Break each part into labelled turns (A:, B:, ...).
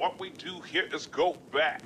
A: What we do here is go back.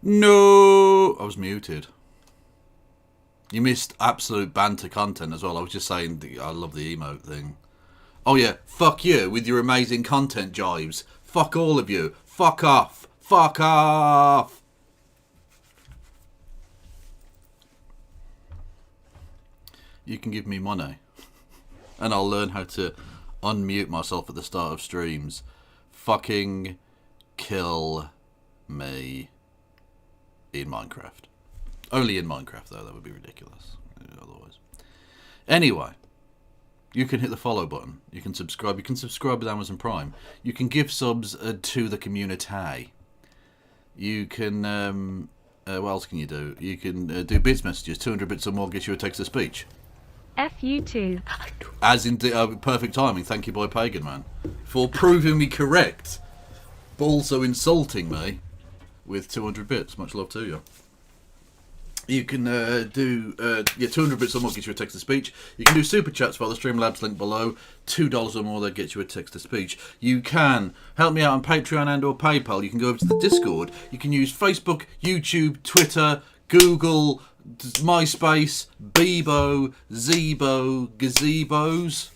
B: No, I was muted. You missed absolute banter content as well. I was just saying I love the emote thing. Oh yeah, fuck you with your amazing content jives. Fuck all of you. Fuck off. Fuck off. You can give me money. And I'll learn how to unmute myself at the start of streams. Fucking kill me. In Minecraft. Only in Minecraft, though. That would be ridiculous. Otherwise. Anyway. You can hit the follow button. You can subscribe. You can subscribe with Amazon Prime. You can give subs to the community. You can... what else can you do? You can do bits messages. 200 bits or more gets you a text-to-speech.
C: F you too.
B: As in perfect timing. Thank you, Boy Pagan Man. For proving me correct. But also insulting me. With 200 bits. Much love to you. You can do 200 bits or more gets you a text to speech. You can do super chats via the Streamlabs link below. $2 or more that gets you a text to speech. You can help me out on Patreon and or PayPal. You can go over to the Discord. You can use Facebook, YouTube, Twitter, Google, MySpace, Bebo, Zebo, gazebos.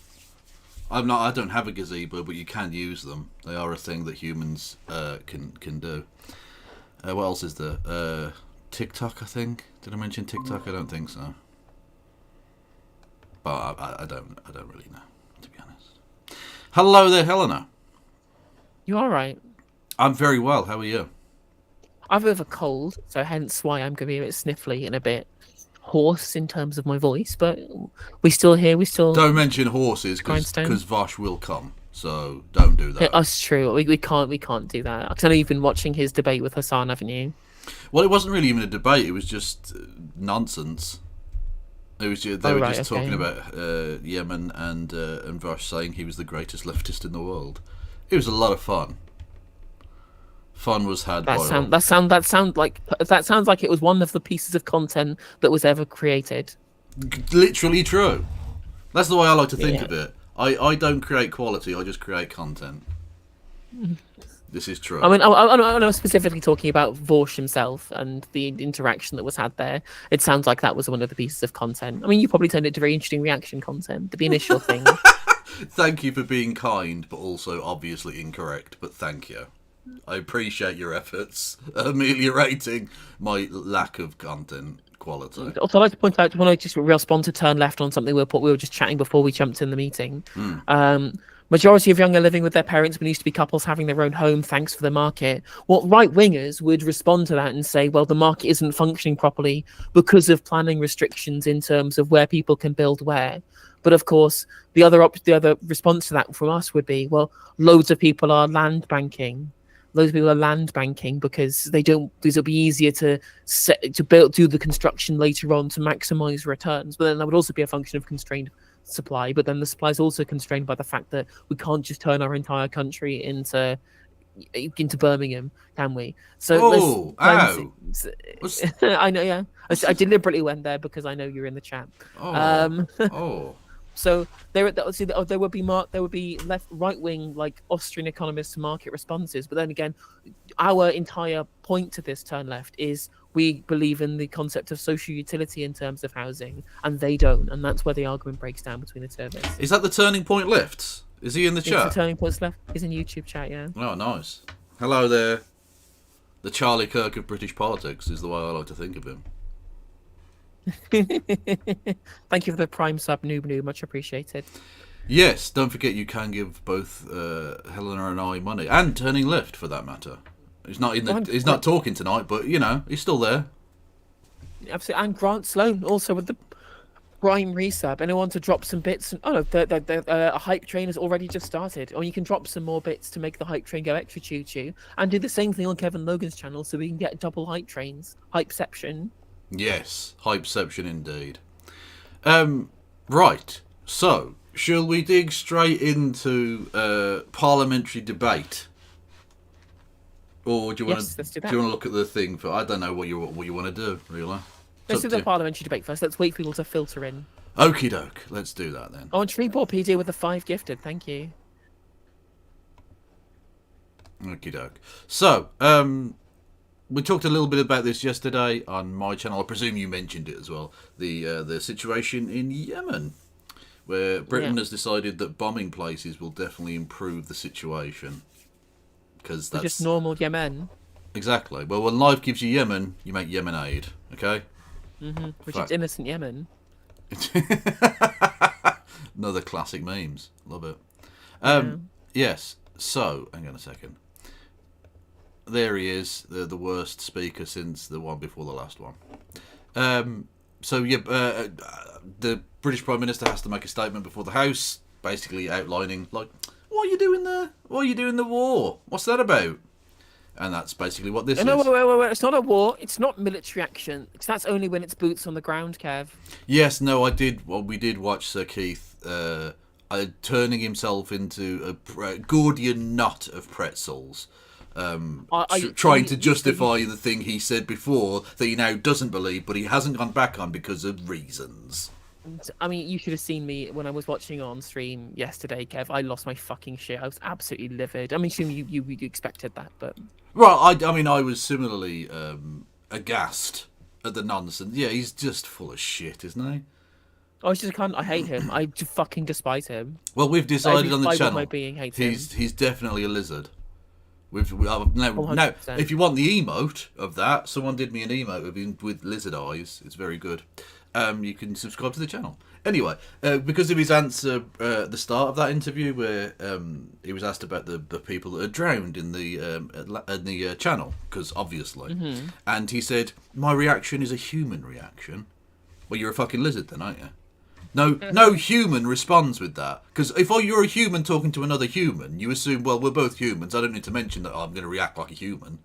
B: I don't have a gazebo, but you can use them. They are a thing that humans can do. What else is there? TikTok, I think. Did I mention TikTok? I don't think so. But I don't really know, to be honest. Hello there, Helena.
D: You all right?
B: I'm very well. How are you?
D: I've a bit of a cold, so hence why I'm going to be a bit sniffly and a bit hoarse in terms of my voice. But we're still here. We still
B: don't mention horses because Vosh will come. So don't do that.
D: That's true. We can't do that. Because I know you've been watching his debate with Hassan, haven't you?
B: Well, it wasn't really even a debate. It was just nonsense. It was just, they were just talking about Yemen and Vosh saying he was the greatest leftist in the world. It was a lot of fun. Fun was had. That sounds like it was one of the pieces of content that was ever created. Literally true. That's the way I like to think of it. I don't create quality, I just create content. This is true.
D: I mean, I'm specifically talking about Vorsh himself and the interaction that was had there. It sounds like that was one of the pieces of content. I mean, you probably turned it to very interesting reaction content, but the initial thing.
B: Thank you for being kind, but also obviously incorrect, but thank you. I appreciate your efforts ameliorating my lack of content quality.
D: Also, I'd like to point out, when I just respond to turn left on something we were just chatting before we jumped in the meeting. Majority of young are living with their parents when used to be couples having their own home. Thanks for the market. What right wingers would respond to that and say, well, the market isn't functioning properly because of planning restrictions in terms of where people can build where. But of course, the other response to that from us would be, well, loads of people are land banking. Loads of people are land banking because they don't. Because it'll be easier to do the construction later on to maximize returns. But then that would also be a function of constrained supply. But then the supply is also constrained by the fact that we can't just turn our entire country into Birmingham, can we? So I know, yeah. I deliberately went there because I know you're in the chat. So there would be left right wing like Austrian economists market responses, but then again, our entire point to this turn left is we believe in the concept of social utility in terms of housing, and they don't, and that's where the argument breaks down between the two of us.
B: Is that the Turning Point left? Is he in the chat?
D: The Turning Point's left. He's in YouTube chat, yeah.
B: Oh, nice. Hello there. The Charlie Kirk of British politics is the way I like to think of him.
D: Thank you for the prime sub, noob, much appreciated.
B: Yes, don't forget you can give both Helena and I money, and Turning Left for that matter. He's not he's not talking tonight, but you know he's still there.
D: Absolutely, and Grant Sloan also with the prime resub. Anyone to drop some bits? A hype train has already just started, or you can drop some more bits to make the hype train go extra choo-choo, and do the same thing on Kevin Logan's channel so we can get double hype trains, hypeception.
B: Yes, hypeception indeed. Right, so shall we dig straight into parliamentary debate, or do you want to look at the thing for? I don't know what you want to do, really.
D: Let's do the parliamentary debate first. Let's wait for people to filter in.
B: Okie doke, let's do that then.
D: Oh, and Shreveport PD with the 5 gifted. Thank you.
B: Okie doke. So, we talked a little bit about this yesterday on my channel. I presume you mentioned it as well. The situation in Yemen, where Britain has decided that bombing places will definitely improve the situation. Because that's
D: just normal Yemen.
B: Exactly. Well, when life gives you Yemen, you make Yemen aid. Okay.
D: Which is innocent Yemen.
B: Another classic memes. Love it. Yes. So, hang on a second. There he is, the worst speaker since the one before the last one. The British Prime Minister has to make a statement before the House, basically outlining, like, what are you doing there? Why are you doing the war? What's that about? And that's basically what this is.
D: No, wait. It's not a war. It's not military action. That's only when it's boots on the ground, Kev.
B: Yes, no, I did. Well, we did watch Sir Keith turning himself into a Gordian knot of pretzels. Trying to justify the thing he said before that he now doesn't believe, but he hasn't gone back on because of reasons.
D: I mean, you should have seen me when I was watching on stream yesterday, Kev. I lost my fucking shit. I was absolutely livid. I mean, you expected that, but...
B: Right, I mean, I was similarly aghast at the nonsense. Yeah, he's just full of shit, isn't he?
D: I hate him. I fucking despise him.
B: Well, we've decided on the channel he's definitely a lizard. Now, if you want the emote of that, someone did me an emote of him with lizard eyes. It's very good. You can subscribe to the channel. Anyway, because of his answer at the start of that interview, where he was asked about the people that had drowned in the channel, because obviously, and he said, "My reaction is a human reaction." Well, you're a fucking lizard then, aren't you? No human responds with that. Because if you're a human talking to another human, you assume, well, we're both humans. I don't need to mention that I'm going to react like a human.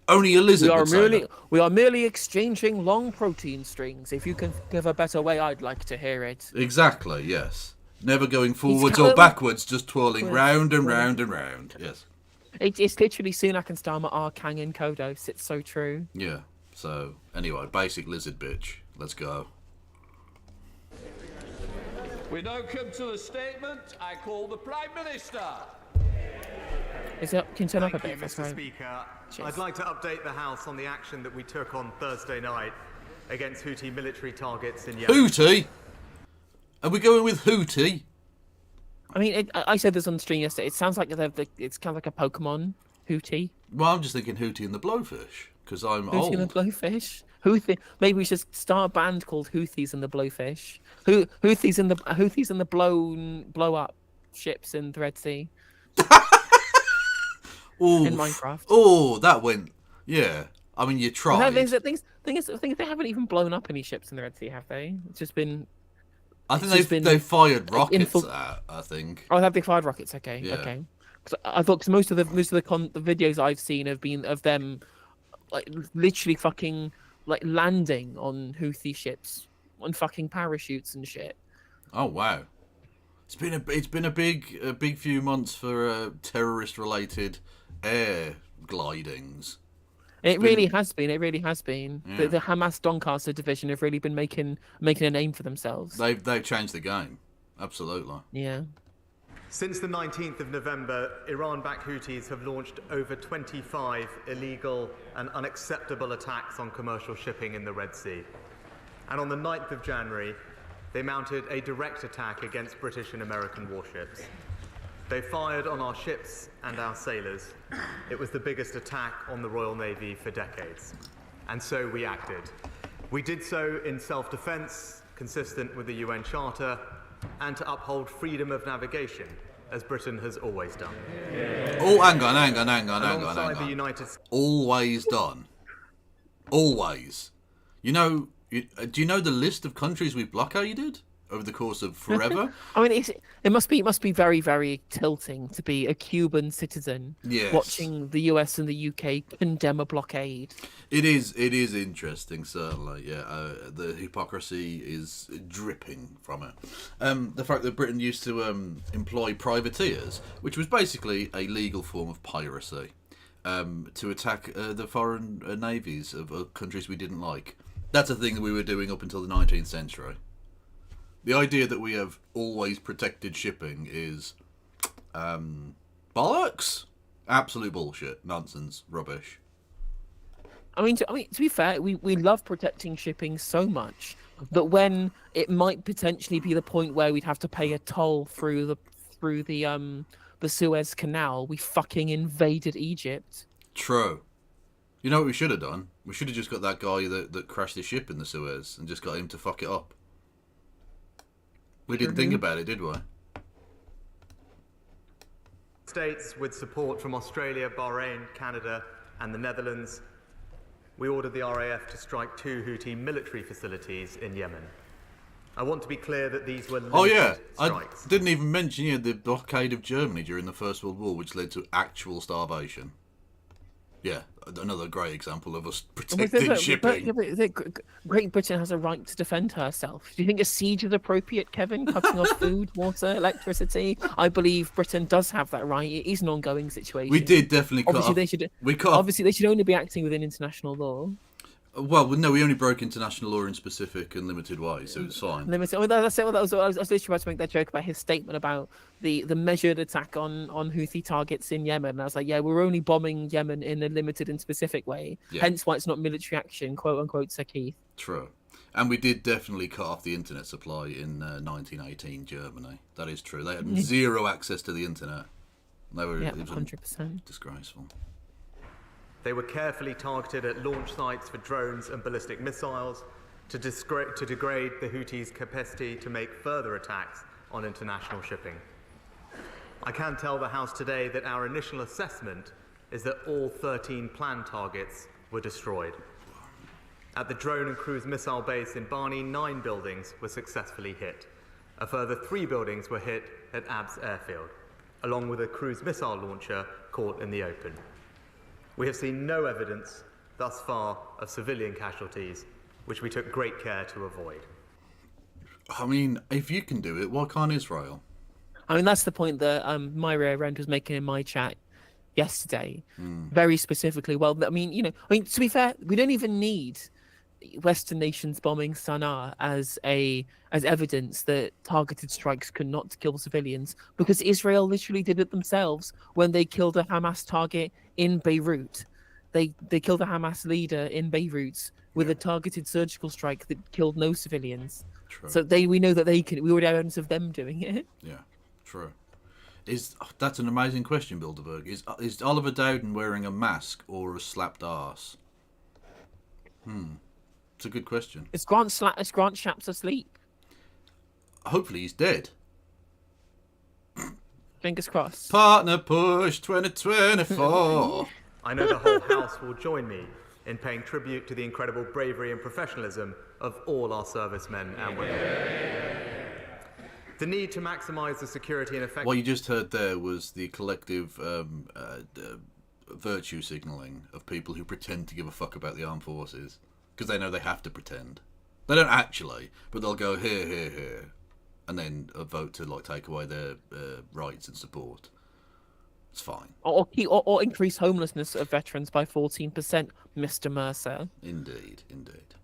B: Only a lizard would say that.
D: We are merely exchanging long protein strings. If you can give a better way, I'd like to hear it.
B: Exactly, yes. Never going forwards or backwards, just twirling round and round and round. Yes.
D: It's literally Sunak and Starmer are Kang and Kodos. It's so true.
B: Yeah. So, anyway, basic lizard bitch. Let's go.
A: We now come to the statement I call the Prime Minister.
D: Can you turn up a
E: Thank
D: bit?
E: you, Mr. Speaker.
D: Cheers.
E: I'd like to update the House on the action that we took on Thursday night against Houthi military targets in Yemen.
B: Houthi? Are we going with Houthi?
D: I mean, I said this on stream yesterday. It sounds like it's kind of like a Pokemon, Houthi.
B: Well, I'm just thinking Houthi and the Blowfish, because I'm
D: Houthi
B: old.
D: and the Blowfish? Houthi. Maybe we should start a band called Houthis and the Blowfish. Houthis and the blow up. ships in the Red Sea
B: Ooh,
D: in Minecraft.
B: oh, that went. Yeah, I mean, you
D: No,
B: tried.
D: thing is, they haven't even blown up any ships in the Red Sea, have they? It's just been.
B: I
D: It's
B: think
D: just
B: they
D: been
B: fired
D: like,
B: rockets at. I think.
D: Oh, have they fired rockets? Okay,
B: Yeah.
D: okay. Because I thought, because most of the videos I've seen have been of them like literally fucking like landing on Houthi ships on fucking parachutes and shit.
B: Oh wow. It's been a big few months for terrorist related air glidings.
D: It really has been. It really has been.
B: Yeah.
D: The Hamas Doncaster division have really been making a name for themselves.
B: They've changed the game. Absolutely.
D: Yeah.
E: Since the 19th of November, Iran-backed Houthis have launched over 25 illegal and unacceptable attacks on commercial shipping in the Red Sea. And on the 9th of January, they mounted a direct attack against British and American warships. They fired on our ships and our sailors. It was the biggest attack on the Royal Navy for decades. And so we acted. We did so in self-defense, consistent with the UN Charter, and to uphold freedom of navigation, as Britain has always done.
B: Oh, hang on.
E: Alongside the United States.
B: Always done. Always. You know, do you know the list of countries we blockaded over the course of forever?
D: I mean, it must be very, very tilting to be a Cuban citizen watching the US and the UK condemn a blockade.
B: It is interesting, certainly. Yeah, the hypocrisy is dripping from it. The fact that Britain used to employ privateers, which was basically a legal form of piracy, to attack the foreign navies of countries we didn't like. That's a thing that we were doing up until the 19th century. The idea that we have always protected shipping is bollocks. Absolute bullshit. Nonsense. Rubbish.
D: I mean, to be fair, we love protecting shipping so much that when it might potentially be the point where we'd have to pay a toll through the Suez Canal, we fucking invaded Egypt.
B: True. You know what we should have done? We should have just got that guy that crashed his ship in the Suez and just got him to fuck it up. We didn't think about it, did we?
E: States, with support from Australia, Bahrain, Canada, and the Netherlands, we ordered the RAF to strike 2 Houthi military facilities in Yemen. I want to be clear that these were limited strikes.
B: I didn't even mention the blockade of Germany during the First World War, which led to actual starvation. Yeah, another great example of us protecting shipping.
D: Great Britain has a right to defend herself. Do you think a siege is appropriate, Kevin? Cutting off food, water, electricity? I believe Britain does have that right. It is an ongoing situation.
B: We did definitely cut off.
D: Obviously, they should only be acting within international law.
B: Well, no, we only broke international law in specific and limited ways, so it's fine.
D: Limited. Well, that's it. I was literally about to make that joke about his statement about the measured attack on Houthi targets in Yemen. And I was like, yeah, we're only bombing Yemen in a limited and specific way. Yeah. Hence why it's not military action, quote unquote, Sir Keith.
B: True. And we did definitely cut off the internet supply in 1918 Germany. That is true. They had zero access to the internet. They were
D: 100%.
B: Disgraceful.
E: They were carefully targeted at launch sites for drones and ballistic missiles to degrade the Houthis' capacity to make further attacks on international shipping. I can tell the House today that our initial assessment is that all 13 planned targets were destroyed. At the drone and cruise missile base in Barney, 9 buildings were successfully hit. A further 3 buildings were hit at Abs Airfield, along with a cruise missile launcher caught in the open. We have seen no evidence thus far of civilian casualties, which we took great care to avoid.
B: I mean, if you can do it, why can't Israel?
D: I mean, that's the point that Myra Arendt was making in my chat yesterday, very specifically. Well, I mean, to be fair, we don't even need Western nations bombing Sana'a as evidence that targeted strikes could not kill civilians, because Israel literally did it themselves when they killed a Hamas target in Beirut. They killed a Hamas leader in Beirut with a targeted surgical strike that killed no civilians.
B: True.
D: So we know that they can. We already have evidence of them doing it.
B: Yeah, true. That's an amazing question, Bilderberg. Is Oliver Dowden wearing a mask or a slapped arse? It's a good question.
D: Is Grant Shapps asleep?
B: Hopefully he's dead.
D: Fingers crossed.
B: Partner push 2024.
E: I know the whole House will join me in paying tribute to the incredible bravery and professionalism of all our servicemen and women. The need to maximise the security and effectiveness.
B: What you just heard there was the collective virtue signalling of people who pretend to give a fuck about the armed forces because they know they have to pretend. They don't actually, but they'll go here, here, here, and then vote to like take away their rights and support. It's fine.
D: Or increase homelessness of veterans by 14%, Mr. Mercer.
B: Indeed, indeed.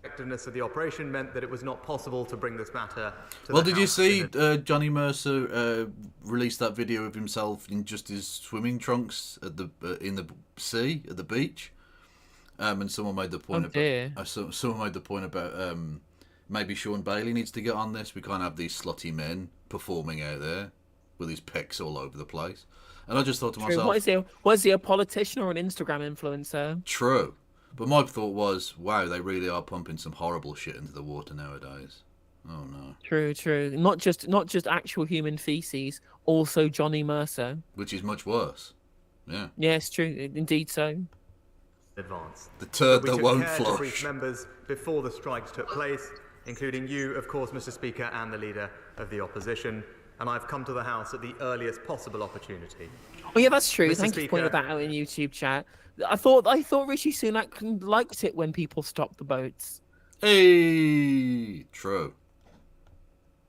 E: Effectiveness of the operation meant that it was not possible to bring this matter to
B: Well,
E: the
B: did you
E: House
B: see
E: in a-
B: Johnny Mercer release that video of himself in just his swimming trunks at the in the sea at the beach? And someone made the point someone made the point about maybe Sean Bailey needs to get on this. We can't have these slutty men performing out there with his pecs all over the place. And I just thought to myself,
D: What is he, a politician or an Instagram influencer?
B: True. But my thought was, wow, they really are pumping some horrible shit into the water nowadays. Oh no.
D: True. Not just actual human feces, also Johnny Mercer.
B: Which is much worse. Yeah.
D: Yes, true. Indeed so.
E: advance.
B: The turd
E: We
B: that
E: took
B: won't
E: care to
B: flush.
E: brief members before the strikes took place, including you, of course, Mr. Speaker, and the Leader of the Opposition. And I've come to the House at the earliest possible opportunity.
D: Oh yeah, that's true.
E: Mr.
D: Thank you for pointing
E: Speaker.
D: that out in YouTube chat. I thought Rishi Sunak liked it when people stopped the boats.
B: Hey, true.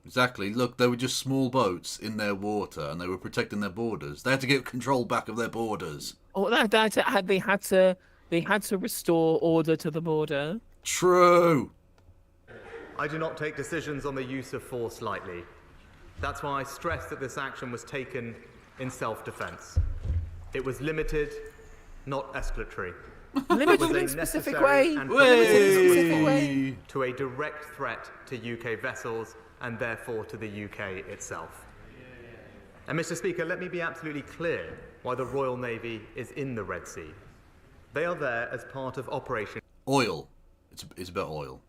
B: Exactly. Look, they were just small boats in their water, and they were protecting their borders. They had to get control back of their borders.
D: Oh, they had to restore order to the border.
B: True.
E: I do not take decisions on the use of force lightly. That's why I stress that this action was taken in self-defense. It was limited, not escalatory.
D: Limited
E: was
D: in
E: a
D: a specific
E: necessary
D: way.
E: and
D: Limited in a specific
B: Way.
D: way.
E: to a direct threat to UK vessels and therefore to the UK itself. And Mr. Speaker, let me be absolutely clear why the Royal Navy is in the Red Sea. They are there as part of Operation
B: Oil. It's about oil.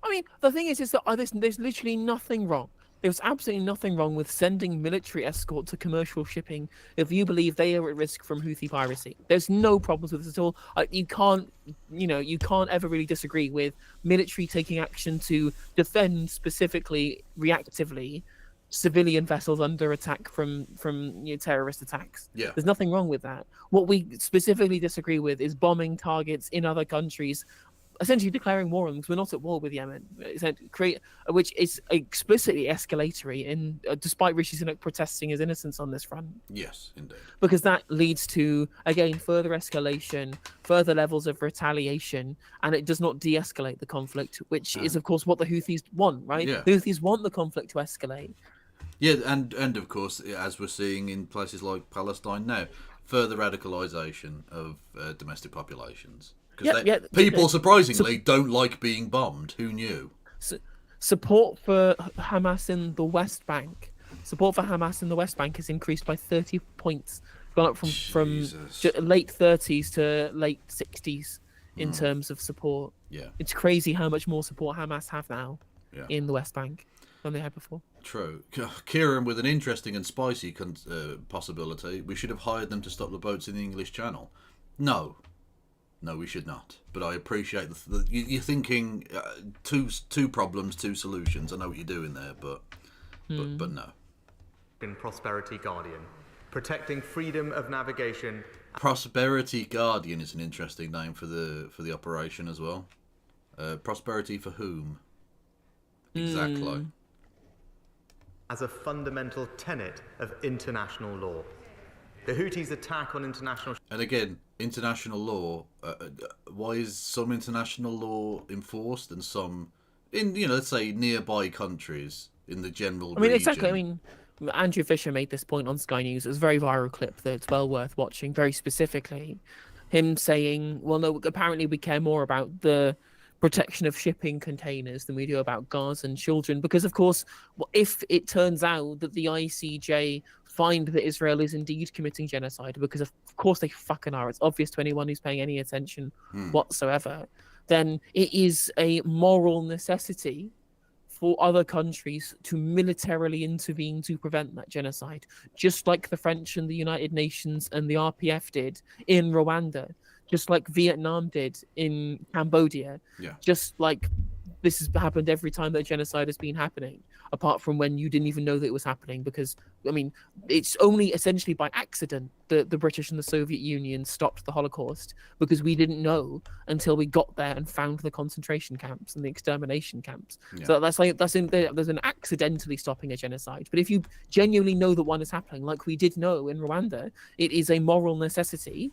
D: I mean, the thing is that there's literally nothing wrong. There's absolutely nothing wrong with sending military escort to commercial shipping if you believe they are at risk from Houthi piracy. There's no problems with this at all. You can't ever really disagree with military taking action to defend specifically, reactively, civilian vessels under attack from terrorist attacks.
B: Yeah.
D: There's nothing wrong with that. What we specifically disagree with is bombing targets in other countries, essentially declaring war on them, because we're not at war with Yemen, which is explicitly escalatory, despite Rishi Sunak protesting his innocence on this front.
B: Yes, indeed.
D: Because that leads to, again, further escalation, further levels of retaliation, and it does not de-escalate the conflict, which is, of course, what the Houthis want, right?
B: Yeah.
D: The Houthis want the conflict to escalate.
B: Yeah, and of course, as we're seeing in places like Palestine now, further radicalisation of domestic populations. Because people, surprisingly, don't like being bombed. Who knew?
D: Support for Hamas in the West Bank. Support for Hamas in the West Bank has increased by 30 points, gone up from late 30s to late 60s in terms of support.
B: Yeah.
D: It's crazy how much more support Hamas have now
B: Yeah.
D: in the West Bank than they had before.
B: True. Kieran, with an interesting and spicy possibility, we should have hired them to stop the boats in the English Channel. No, we should not. But I appreciate you're thinking two problems, two solutions. I know what you're doing there, but no.
E: in Prosperity Guardian, protecting freedom of navigation.
B: Prosperity Guardian is an interesting name for the operation as well. Prosperity for whom? Exactly.
E: As a fundamental tenet of international law. The Houthis' attack on international
B: And again, international law. Why is some international law enforced and some in let's say nearby countries in the general region?
D: Exactly. I mean, Andrew Fisher made this point on Sky News. It was a very viral clip that's well worth watching. Very specifically, him saying, "Well, no, apparently we care more about the protection of shipping containers than we do about Gaza and children, because of course, if it turns out that the ICJ find that Israel is indeed committing genocide, because of course they fucking are, it's obvious to anyone who's paying any attention whatsoever, then it is a moral necessity for other countries to militarily intervene to prevent that genocide, just like the French and the United Nations and the RPF did in Rwanda, just like Vietnam did in Cambodia, just like this has happened every time that genocide has been happening, apart from when you didn't even know that it was happening, because, I mean, it's only essentially by accident that the British and the Soviet Union stopped the Holocaust, because we didn't know until we got there and found the concentration camps and the extermination camps. So there's an accidentally stopping a genocide. But if you genuinely know that one is happening, like we did know in Rwanda, it is a moral necessity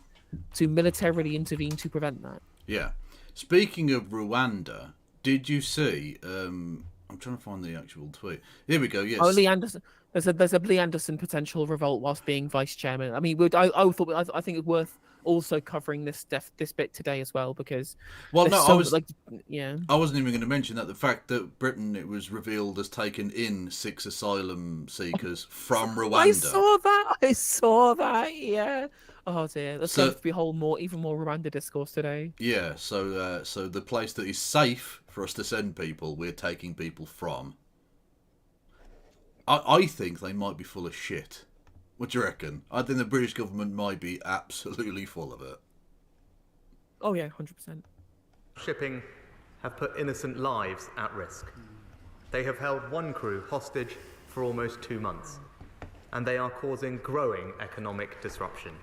D: to militarily intervene to prevent that.
B: Yeah. Speaking of Rwanda, did you see? I'm trying to find the actual tweet. Here we go. Yes.
D: Oh, Lee Anderson. There's a Lee Anderson potential revolt whilst being vice chairman. I mean, I think it's worth also covering this bit today as well, because
B: I wasn't even going to mention that the fact that Britain, it was revealed, has taken in 6 asylum seekers from Rwanda.
D: I saw that. Yeah. Oh dear, there's going to be even more Rwanda discourse today.
B: Yeah, so the place that is safe for us to send people, we're taking people from. I think they might be full of shit. What do you reckon? I think the British government might be absolutely full of it.
D: Oh yeah, 100%.
E: Shipping have put innocent lives at risk. They have held one crew hostage for almost 2 months, and they are causing growing economic disruption.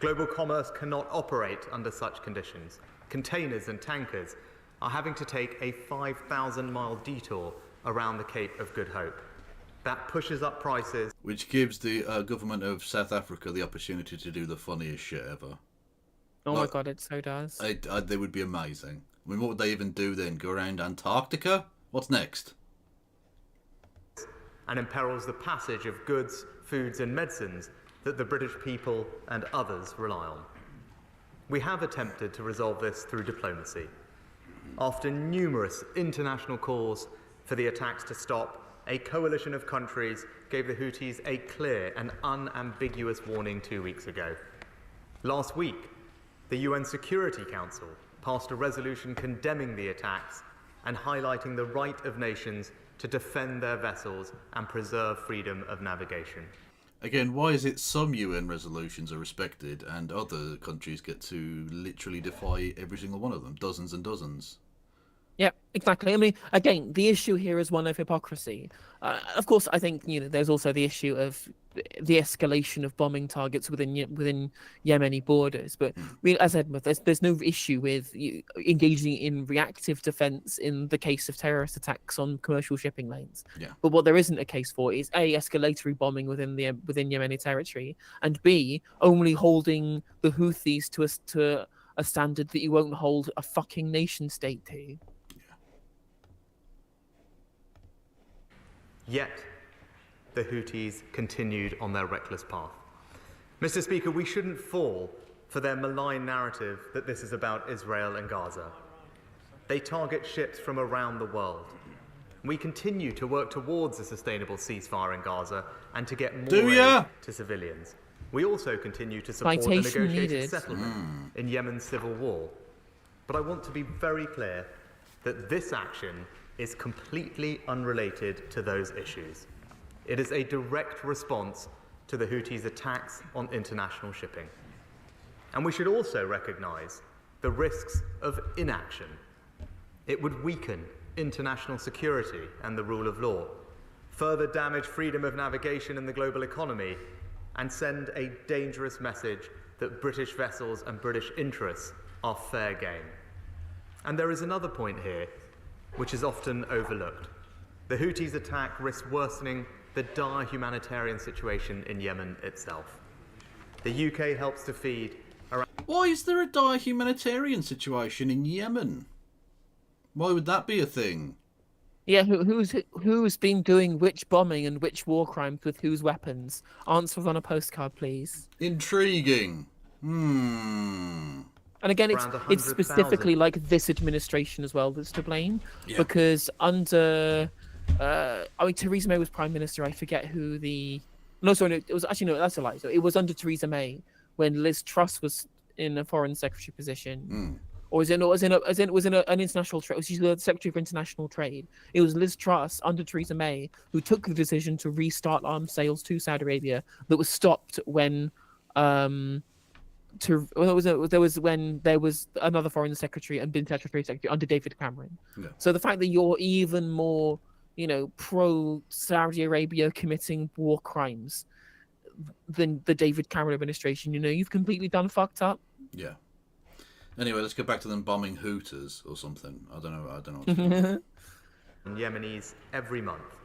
E: Global commerce cannot operate under such conditions. Containers and tankers are having to take a 5,000-mile detour around the Cape of Good Hope. That pushes up prices.
B: Which gives the government of South Africa the opportunity to do the funniest shit ever.
D: Oh my God, it so does.
B: They would be amazing. I mean, what would they even do then? Go around Antarctica? What's next?
E: And imperils the passage of goods, foods and medicines that the British people and others rely on. We have attempted to resolve this through diplomacy. After numerous international calls for the attacks to stop, a coalition of countries gave the Houthis a clear and unambiguous warning 2 weeks ago. Last week, the UN Security Council passed a resolution condemning the attacks and highlighting the right of nations to defend their vessels and preserve freedom of navigation.
B: Again, why is it some UN resolutions are respected and other countries get to literally defy every single one of them? Dozens and dozens.
D: Yeah, exactly. I mean, again, the issue here is one of hypocrisy. Of course, I think there's also the issue of the escalation of bombing targets within Yemeni borders. But as I said, there's no issue with engaging in reactive defence in the case of terrorist attacks on commercial shipping lanes.
B: Yeah.
D: But what there isn't a case for is A, escalatory bombing within Yemeni territory, and B, only holding the Houthis to a standard that you won't hold a fucking nation state to.
E: Yet, the Houthis continued on their reckless path. Mr. Speaker, we shouldn't fall for their malign narrative that this is about Israel and Gaza. They target ships from around the world. We continue to work towards a sustainable ceasefire in Gaza and to get more aid to civilians. We also continue to support the negotiated settlement in Yemen's civil war. But I want to be very clear that this action is completely unrelated to those issues. It is a direct response to the Houthis' attacks on international shipping. And we should also recognise the risks of inaction. It would weaken international security and the rule of law, further damage freedom of navigation in the global economy, and send a dangerous message that British vessels and British interests are fair game. And there is another point here which is often overlooked. The Houthis' attack risks worsening the dire humanitarian situation in Yemen itself. The UK helps to feed around...
B: Why is there a dire humanitarian situation in Yemen? Why would that be a thing?
D: Yeah, who's been doing which bombing and which war crimes with whose weapons? Answers on a postcard, please.
B: Intriguing.
D: And again, it's specifically like this administration as well that's to blame, because under, Theresa May was Prime Minister. I forget who the... No, it was actually, no, that's a lie. So it was under Theresa May when Liz Truss was in a Foreign Secretary position, or is it not? Was in an international trade? She's the Secretary for International Trade. It was Liz Truss under Theresa May who took the decision to restart arms sales to Saudi Arabia that was stopped when there was another foreign secretary and been secretary under David Cameron.
B: Yeah.
D: So the fact that you're even more, pro Saudi Arabia committing war crimes than the David Cameron administration, you've completely done fucked up.
B: Yeah. Anyway, let's go back to them bombing Hooters or something. I don't know what to do.
E: Yemenis every month,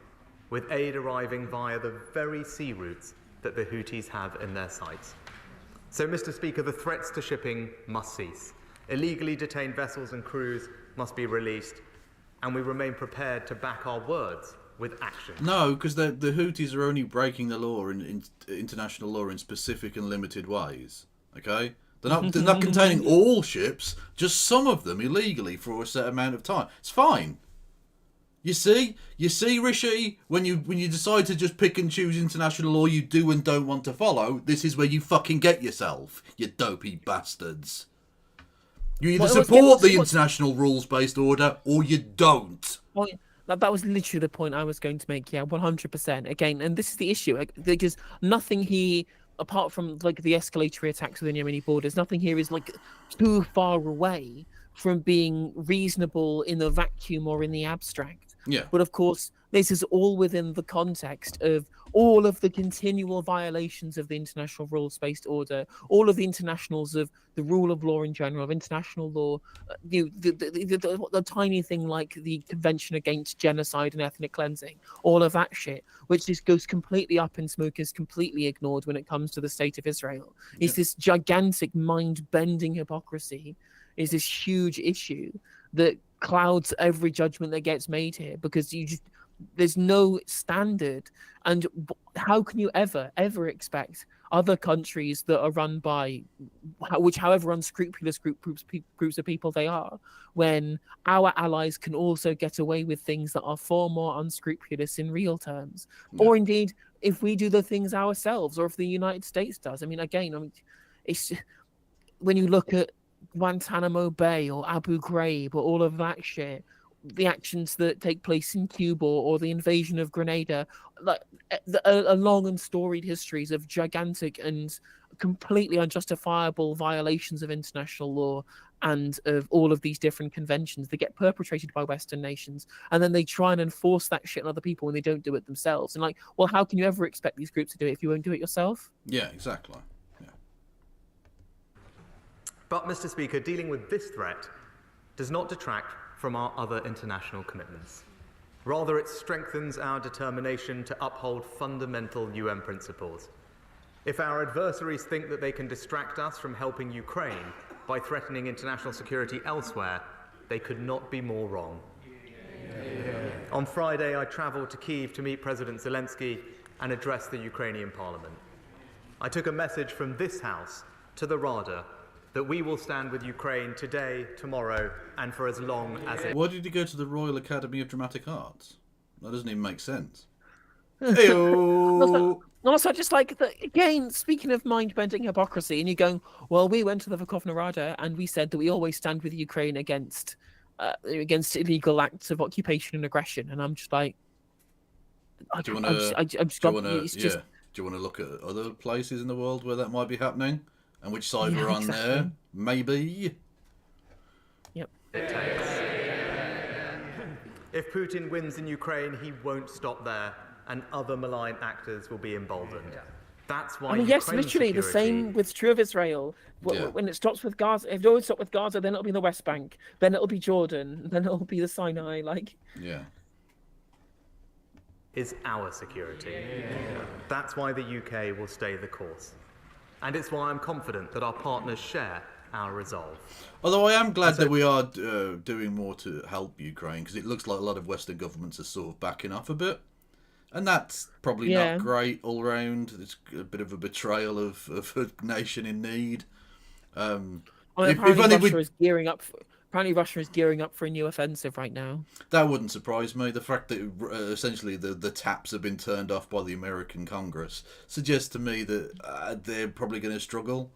E: with aid arriving via the very sea routes that the Houthis have in their sights. So, Mr. Speaker, the threats to shipping must cease. Illegally detained vessels and crews must be released, and we remain prepared to back our words with action.
B: No, because the Houthis are only breaking the law in international law in specific and limited ways. Okay, they're not containing all ships, just some of them illegally for a set amount of time. It's fine. You see, Rishi, when you decide to just pick and choose international law you do and don't want to follow, this is where you fucking get yourself, you dopey bastards. You either support the international rules-based order or you don't.
D: Well, that was literally the point I was going to make. Yeah, 100%. Again, and this is the issue, because nothing here, apart from the escalatory attacks within Yemeni borders, nothing here is too far away from being reasonable in the vacuum or in the abstract.
B: Yeah.
D: But of course, this is all within the context of all of the continual violations of the international rules-based order, all of the internationals of the rule of law in general, of international law, the tiny thing like the Convention Against Genocide and Ethnic Cleansing, all of that shit, which just goes completely up in smoke, is completely ignored when it comes to the state of Israel.
B: Yeah.
D: It's this gigantic mind-bending hypocrisy, is this huge issue that clouds every judgment that gets made here, because there's no standard. And how can you ever expect other countries that are run by however unscrupulous groups of people they are, when our allies can also get away with things that are far more unscrupulous in real terms?
B: Yeah.
D: Or indeed if we do the things ourselves, or if the United States does. It's when you look at Guantanamo Bay or Abu Ghraib or all of that shit, the actions that take place in Cuba or the invasion of Grenada, a long and storied histories of gigantic and completely unjustifiable violations of international law and of all of these different conventions that get perpetrated by Western nations, and then they try and enforce that shit on other people when they don't do it themselves. And well, how can you ever expect these groups to do it if you won't do it yourself?
B: Yeah, exactly.
E: But, Mr. Speaker, dealing with this threat does not detract from our other international commitments. Rather, it strengthens our determination to uphold fundamental UN principles. If our adversaries think that they can distract us from helping Ukraine by threatening international security elsewhere, they could not be more wrong. Yeah. On Friday, I travelled to Kyiv to meet President Zelensky and address the Ukrainian parliament. I took a message from this House to the Rada that we will stand with Ukraine today, tomorrow, and for as long as it...
B: Why did he go to the Royal Academy of Dramatic Arts? That doesn't even make sense.
D: Also, just again, speaking of mind-bending hypocrisy, and you're going, well, we went to the Verkhovna Rada and we said that we always stand with Ukraine against illegal acts of occupation and aggression. And I'm just like...
B: Do you want to look at other places in the world where that might be happening? And which side we're on there? Maybe.
D: Yep.
E: If Putin wins in Ukraine, he won't stop there, and other malign actors will be emboldened. Yeah. That's why.
D: Yes, literally the same with true of Israel. When it stops with Gaza, if it always stops with Gaza, then it'll be the West Bank, then it'll be Jordan, then it'll be the Sinai.
E: Is our security. Yeah. That's why the UK will stay the course. And it's why I'm confident that our partners share our resolve.
B: Although I am glad that we are doing more to help Ukraine, because it looks like a lot of Western governments are sort of backing off a bit. And that's probably not great all round. It's a bit of a betrayal of a nation in need.
D: Russia is gearing up. Apparently, Russia is gearing up for a new offensive right now.
B: That wouldn't surprise me. The fact that essentially the taps have been turned off by the American Congress suggests to me that they're probably going to struggle.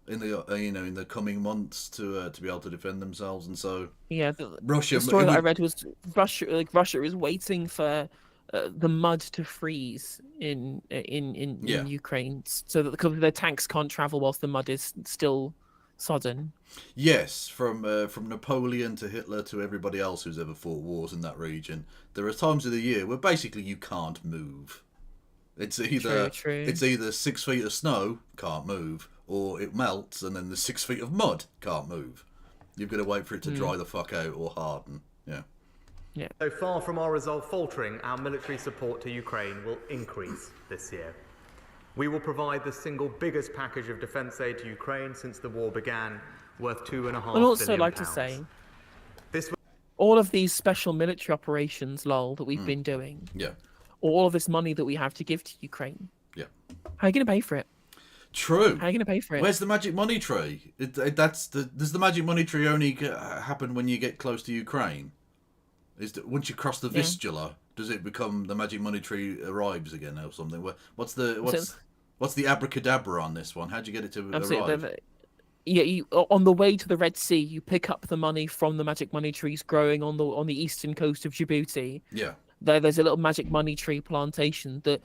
B: in the in the coming months to be able to defend themselves, and so
D: Yeah,
B: Russia.
D: the story
B: it
D: that I
B: would-
D: read was Russia is waiting for the mud to freeze in
B: Yeah.
D: Ukraine, so that because their tanks can't travel whilst the mud is still sodden.
B: Yes, from Napoleon to Hitler to everybody else who's ever fought wars in that region, there are times of the year where basically you can't move. It's either
D: True.
B: it's either 6 feet of snow, can't move, or it melts and then the 6 feet of mud, can't move. You've got to wait for it to dry the fuck out or harden. Yeah.
E: So far from our resolve faltering, our military support to Ukraine will increase this year. We will provide the single biggest package of defence aid to Ukraine since the war began, worth £2.5 billion.
D: I'd also like to say,
E: This
D: all of these special military operations, lol, that we've been doing,
B: Yeah.
D: all of this money that we have to give to Ukraine,
B: Yeah.
D: how are you going to pay for it?
B: True.
D: How are you going to pay for it?
B: Where's the magic money tree? Does the magic money tree only happen when you get close to Ukraine? Once you cross the Vistula, does it become the magic money tree arrives again or something? What's the abracadabra on this one? How'd you get it to arrive?
D: Yeah, on the way to the Red Sea, you pick up the money from the magic money trees growing on the eastern coast of Djibouti.
B: Yeah.
D: There's a little magic money tree plantation that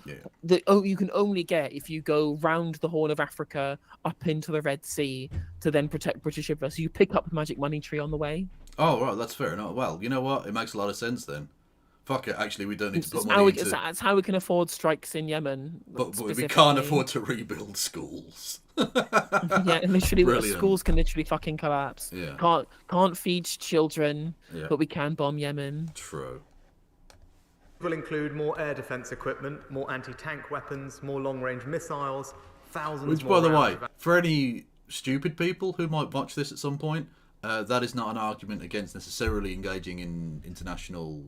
D: you can only get if you go round the Horn of Africa up into the Red Sea to then protect British rivers. So you pick up the magic money tree on the way.
B: Oh, right, that's fair enough. Well, you know what? It makes a lot of sense then. Fuck it, actually, we don't need to put money into...
D: That's how we can afford strikes in Yemen.
B: But we can't afford to rebuild schools.
D: Yeah, literally,
B: Brilliant.
D: schools can literally fucking collapse.
B: Yeah.
D: Can't feed children,
B: Yeah.
D: but we can bomb Yemen.
B: True.
E: will include more air defence equipment, more anti-tank weapons, more long-range missiles, thousands
B: Which,
E: more
B: by the way,
E: rounds of
B: for any stupid people who might watch this at some point, that is not an argument against necessarily engaging in international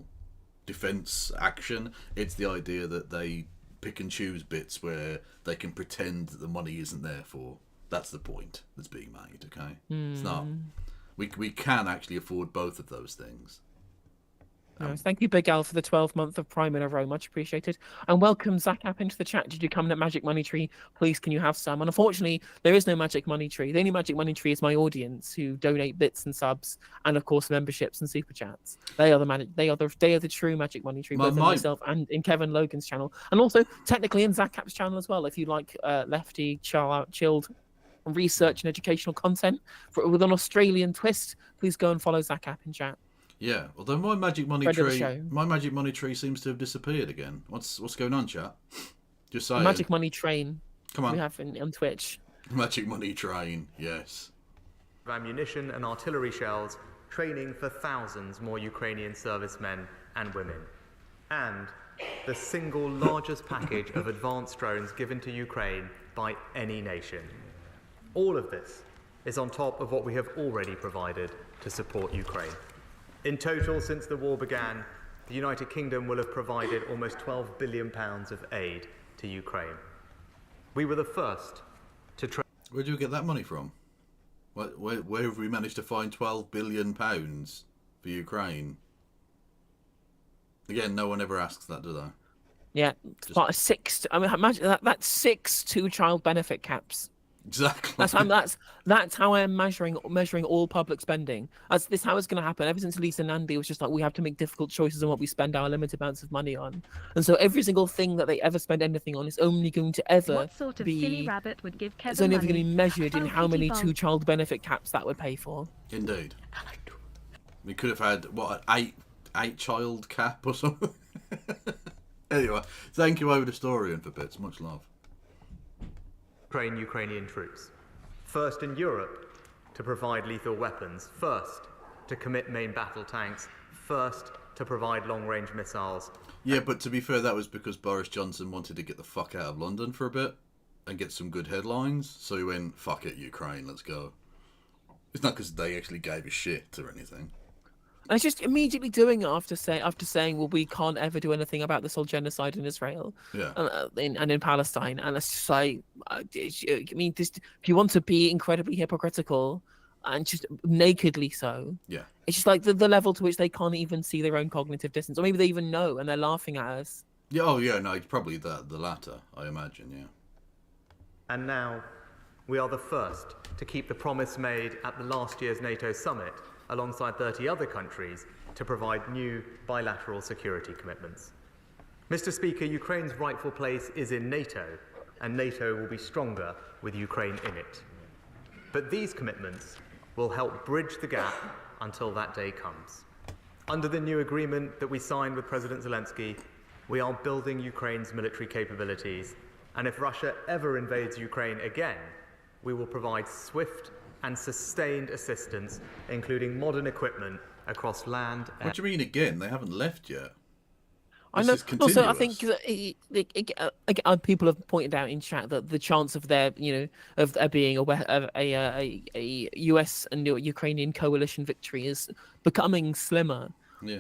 B: defence action. It's the idea that they pick and choose bits where they can pretend that the money isn't there for. That's the point that's being made, okay? It's not. We can actually afford both of those things.
D: Thank you, Big Al, for the 12th month of Prime in a row. Much appreciated. And welcome, Zach App, into the chat. Did you come in at Magic Money Tree? Please, can you have some? And unfortunately, there is no Magic Money Tree. The only Magic Money Tree is my audience, who donate bits and subs, and of course memberships and super chats. They are the true Magic Money Tree, both in myself and in Kevin Logan's channel, and also technically in Zach App's channel as well. If you like lefty, chilled research and educational content with an Australian twist, please go and follow Zach App in chat.
B: Yeah, although my magic money tree seems to have disappeared again. What's going on, chat? Just saying.
D: Magic Money Train.
B: Come on.
D: We have on Twitch.
B: Magic money train. Yes.
E: ammunition and artillery shells, training for thousands more Ukrainian servicemen and women, and the single largest package of advanced drones given to Ukraine by any nation. All of this is on top of what we have already provided to support Ukraine. In total, since the war began, the United Kingdom will have provided almost £12 billion of aid to Ukraine. We were the first to
B: Where do you get that money from? Where have we managed to find £12 billion for Ukraine? Again, no one ever asks that, do they?
D: Yeah, it's about a six. I mean, imagine that's 6 two-child benefit caps.
B: Exactly.
D: That's how I'm measuring all public spending. That's how it's going to happen. Ever since Lisa Nandy was just like, we have to make difficult choices on what we spend our limited amounts of money on, and so every single thing that they ever spend anything on is only going to ever
C: What sort of silly rabbit would give Kevin
D: it's only ever
C: money?
D: going to be measured in
C: Oh,
D: how many
C: Kitty Bum.
D: two-child benefit caps that would pay for.
B: Indeed. We could have had an eight-child cap or something. Anyway, thank you, over the historian, for bits. Much love.
E: train Ukrainian troops. First in Europe to provide lethal weapons. First to commit main battle tanks. First to provide long-range missiles.
B: Yeah, but to be fair, that was because Boris Johnson wanted to get the fuck out of London for a bit and get some good headlines. So he went, fuck it, Ukraine, let's go. It's not because they actually gave a shit or anything.
D: And it's just immediately doing it after saying, well, we can't ever do anything about this whole genocide in Israel and in Palestine. And it's just like, I mean, if you want to be incredibly hypocritical and just nakedly so, it's just like the level to which they can't even see their own cognitive distance, or maybe they even know and they're laughing at us.
B: Yeah, oh yeah, no, it's probably the latter, I imagine, yeah.
E: And now, We are the first to keep the promise made at the last year's NATO summit, alongside 30 other countries, to provide new bilateral security commitments. Mr. Speaker, Ukraine's rightful place is in NATO, and NATO will be stronger with Ukraine in it. But these commitments will help bridge the gap until that day comes. Under the new agreement that we signed with President Zelensky, we are building Ukraine's military capabilities, and if Russia ever invades Ukraine again, we will provide swift and sustained assistance, including modern equipment across land, air.
B: What do you mean again? They haven't left yet.
D: I know. Also, I think that people have pointed out in chat that the chance of there, of there being a US and Ukrainian coalition victory is becoming slimmer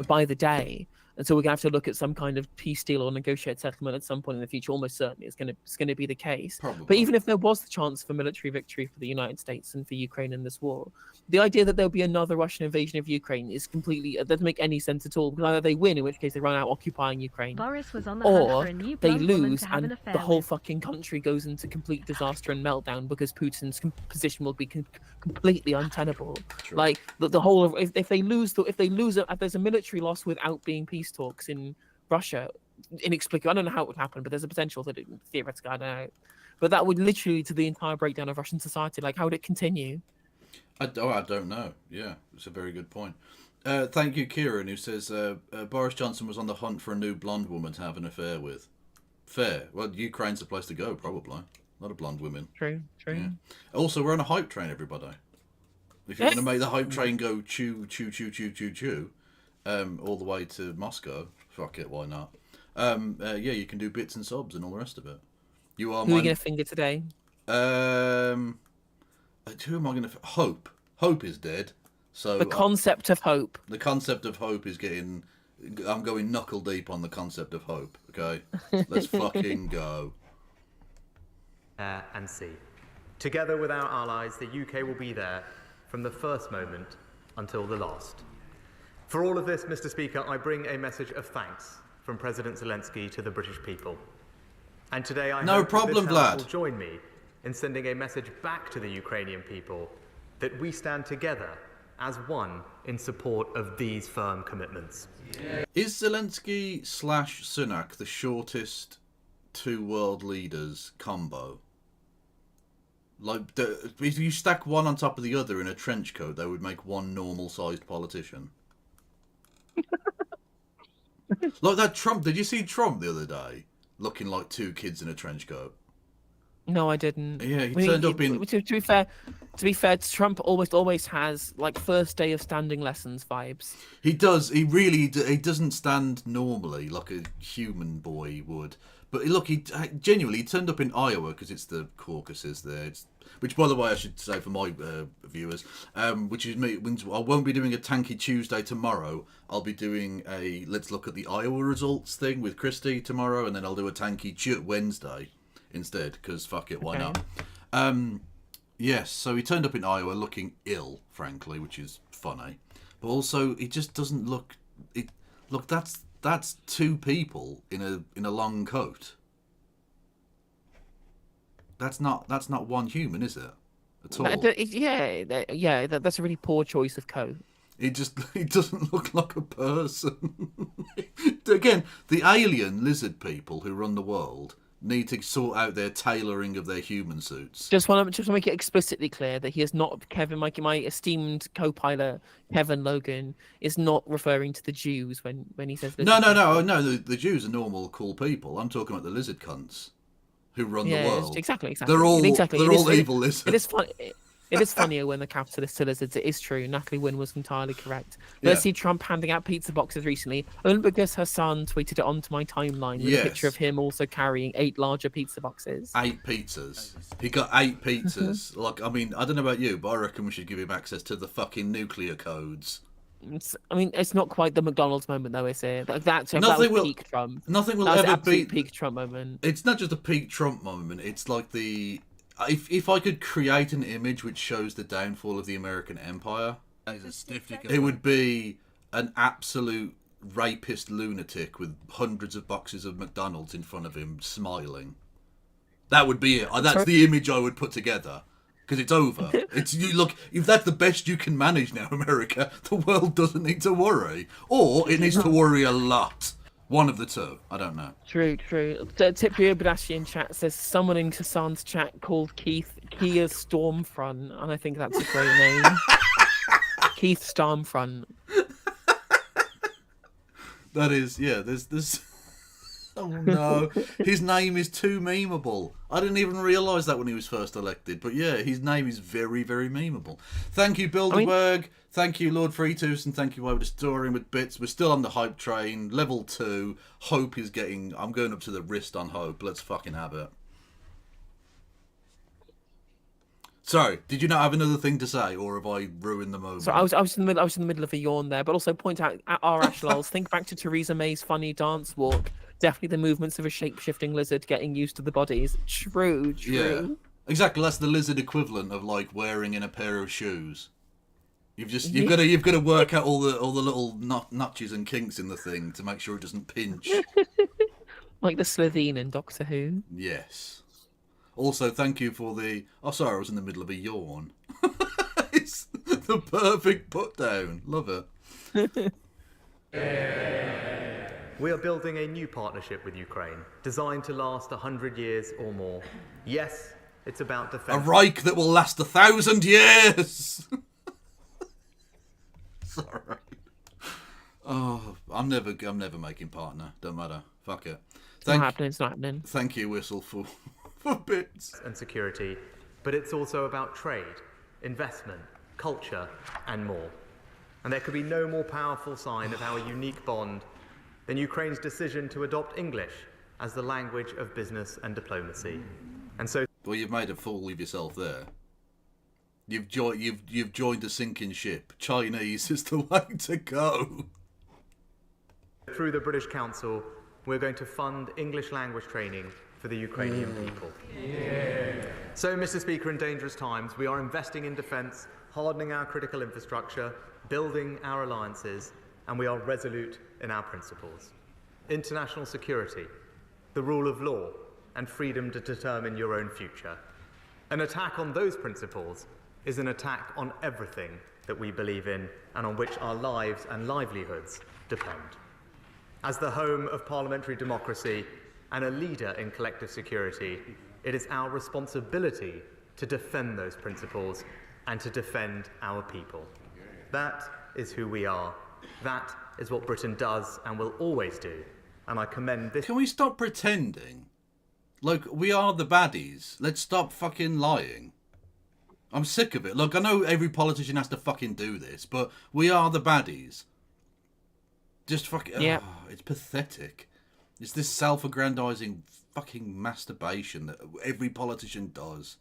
D: by the day. And so we're going to have to look at some kind of peace deal or negotiate settlement at some point in the future. Almost certainly it's going to be the case.
B: Probably.
D: But even if there was the chance for military victory for the United States and for Ukraine in this war, the idea that there'll be another Russian invasion of Ukraine is completely, it doesn't make any sense at all. Because either they win, in which case they run out occupying Ukraine,
C: Boris was on the hunt
D: or
C: for a new
D: they
C: blonde woman
D: lose
C: to have an
D: and
C: affair
D: the whole
C: with.
D: fucking country goes into complete disaster and meltdown because Putin's position will be completely untenable.
B: True.
D: Like the whole of if they lose, if there's a military loss without being peace talks in Russia, inexplicable. I don't know how it would happen, but there's a potential that theoretically, I don't know. But that would literally lead to the entire breakdown of Russian society. Like, how would it continue?
B: I don't know. Yeah, it's a very good point. Thank you, Kieran, who says Boris Johnson was on the hunt for a new blonde woman to have an affair with. Fair. Well, Ukraine's the place to go, probably. A lot of blonde women.
D: True.
B: Yeah. Also, we're on a hype train, everybody. If you want to make the hype train go choo, choo, choo, choo, choo, choo, all the way to Moscow, fuck it, why not? Yeah, you can do bits and sobs and all the rest of it. You are.
D: Who are you going to finger today?
B: Who am I going to? Hope. Hope is dead. So
D: The concept of hope.
B: the concept of hope is getting. I'm going knuckle deep on the concept of hope. Okay, let's fucking go.
E: Air and sea. Together with our allies, the UK will be there from the first moment until the last. For all of this, Mr. Speaker, I bring a message of thanks from President Zelensky to the British people. And today I
B: No
E: hope
B: problem,
E: that this House
B: Vlad.
E: will join me in sending a message back to the Ukrainian people that we stand together as one in support of these firm commitments.
B: Is Zelensky / Sunak the shortest two world leaders combo? Like, if you stack one on top of the other in a trench coat, they would make one normal-sized politician. Like that Trump. Did you see Trump the other day looking like two kids in a trench coat?
D: No, I didn't.
B: Yeah, he turned up in.
D: To be fair, Trump always has like first day of standing lessons vibes.
B: He does. He really. He doesn't stand normally like a human boy would. But look, he genuinely turned up in Iowa because it's the caucuses there. Which, by the way, I should say for my viewers, which is me. I won't be doing a Tanky Tuesday tomorrow. I'll be doing a let's look at the Iowa results thing with Christy tomorrow, and then I'll do a Tanky Wednesday instead because fuck it, why not? Yes, so he turned up in Iowa looking ill, frankly, which is funny, but also he just doesn't look. Look, that's two people in a long coat. That's not one human, is it? At all.
D: That's a really poor choice of coat.
B: He doesn't look like a person. Again, the alien lizard people who run the world need to sort out their tailoring of their human suits.
D: Just want to make it explicitly clear that he is not Kevin. My esteemed co-pilot Kevin Logan is not referring to the Jews when he says this.
B: No. The Jews are normal, cool people. I'm talking about the lizard cunts who run the world.
D: Exactly.
B: They're all evil lizards.
D: It is fun. It is funnier when the capitalists are lizards. It is true. Natalie Wynn was entirely correct. Let's see Trump handing out pizza boxes recently, only because her son tweeted it onto my timeline with a picture of him also carrying 8 larger pizza boxes.
B: 8 pizzas. He got 8 pizzas. Like, I mean, I don't know about you, but I reckon we should give him access to the fucking nuclear codes.
D: It's not quite the McDonald's moment, though, is it? That was peak Trump.
B: Nothing will
D: that was
B: ever be
D: peak Trump moment.
B: It's not just a peak Trump moment. It's like the if I could create an image which shows the downfall of the American empire, it would be an absolute rapist lunatic with hundreds of boxes of McDonald's in front of him, smiling. That would be it. That's the image I would put together. because it's over. It's you look. If that's the best you can manage now, America, the world doesn't need to worry, or it needs to worry a lot. One of the two. I don't know.
D: True. Tipria Badashi in chat says someone in Kassan's chat called Keith Kia Stormfront, and I think that's a great name. Keith Stormfront.
B: That is, yeah. There's. Oh no, his name is too memeable. I didn't even realise that when he was first elected. But yeah, his name is very, very memeable. Thank you, Bilderberg. Thank you, Lord Freetus, and thank you, Over the Story with Bits. We're still on the hype train. Level 2. Hope is getting... I'm going up to the wrist on Hope. Let's fucking have it. Sorry, did you not have another thing to say, or have I ruined the moment?
D: So I was in the middle of a yawn there, but also point out at R Ashlols, think back to Theresa May's funny dance walk. Definitely the movements of a shape-shifting lizard getting used to the bodies. True.
B: Yeah, exactly. That's the lizard equivalent of like wearing in a pair of shoes. You've got to work out all the little notches and kinks in the thing to make sure it doesn't pinch.
D: Like the Slitheen in Doctor Who.
B: Yes. Also, thank you for the... Oh, sorry, I was in the middle of a yawn. It's the perfect put down. Love it.
E: We are building a new partnership with Ukraine, designed to last 100 years or more. Yes, it's about defense.
B: A Reich that will last 1,000 years! Sorry. Oh, I'm never making partner. Don't matter. Fuck it.
D: It's not happening.
B: Thank you, Whistle, for bits.
E: And security, but it's also about trade, investment, culture, and more. And there could be no more powerful sign of our unique bond than Ukraine's decision to adopt English as the language of business and diplomacy. And so...
B: Well, you've made a fool of yourself there. You've joined a sinking ship. Chinese is the way to go.
E: Through the British Council, we're going to fund English language training for the Ukrainian people. Yeah. So, Mr. Speaker, in dangerous times, we are investing in defence, hardening our critical infrastructure, building our alliances, and we are resolute in our principles. International security, the rule of law, and freedom to determine your own future. An attack on those principles is an attack on everything that we believe in and on which our lives and livelihoods depend. As the home of parliamentary democracy and a leader in collective security, it is our responsibility to defend those principles and to defend our people. That is who we are. That is what Britain does and will always do. And I commend this...
B: Can we stop pretending? Like, we are the baddies. Let's stop fucking lying. I'm sick of it. Look, I know every politician has to fucking do this, but we are the baddies. Just fucking...
D: Yeah.
B: Oh, it's pathetic. It's this self-aggrandizing fucking masturbation that every politician does.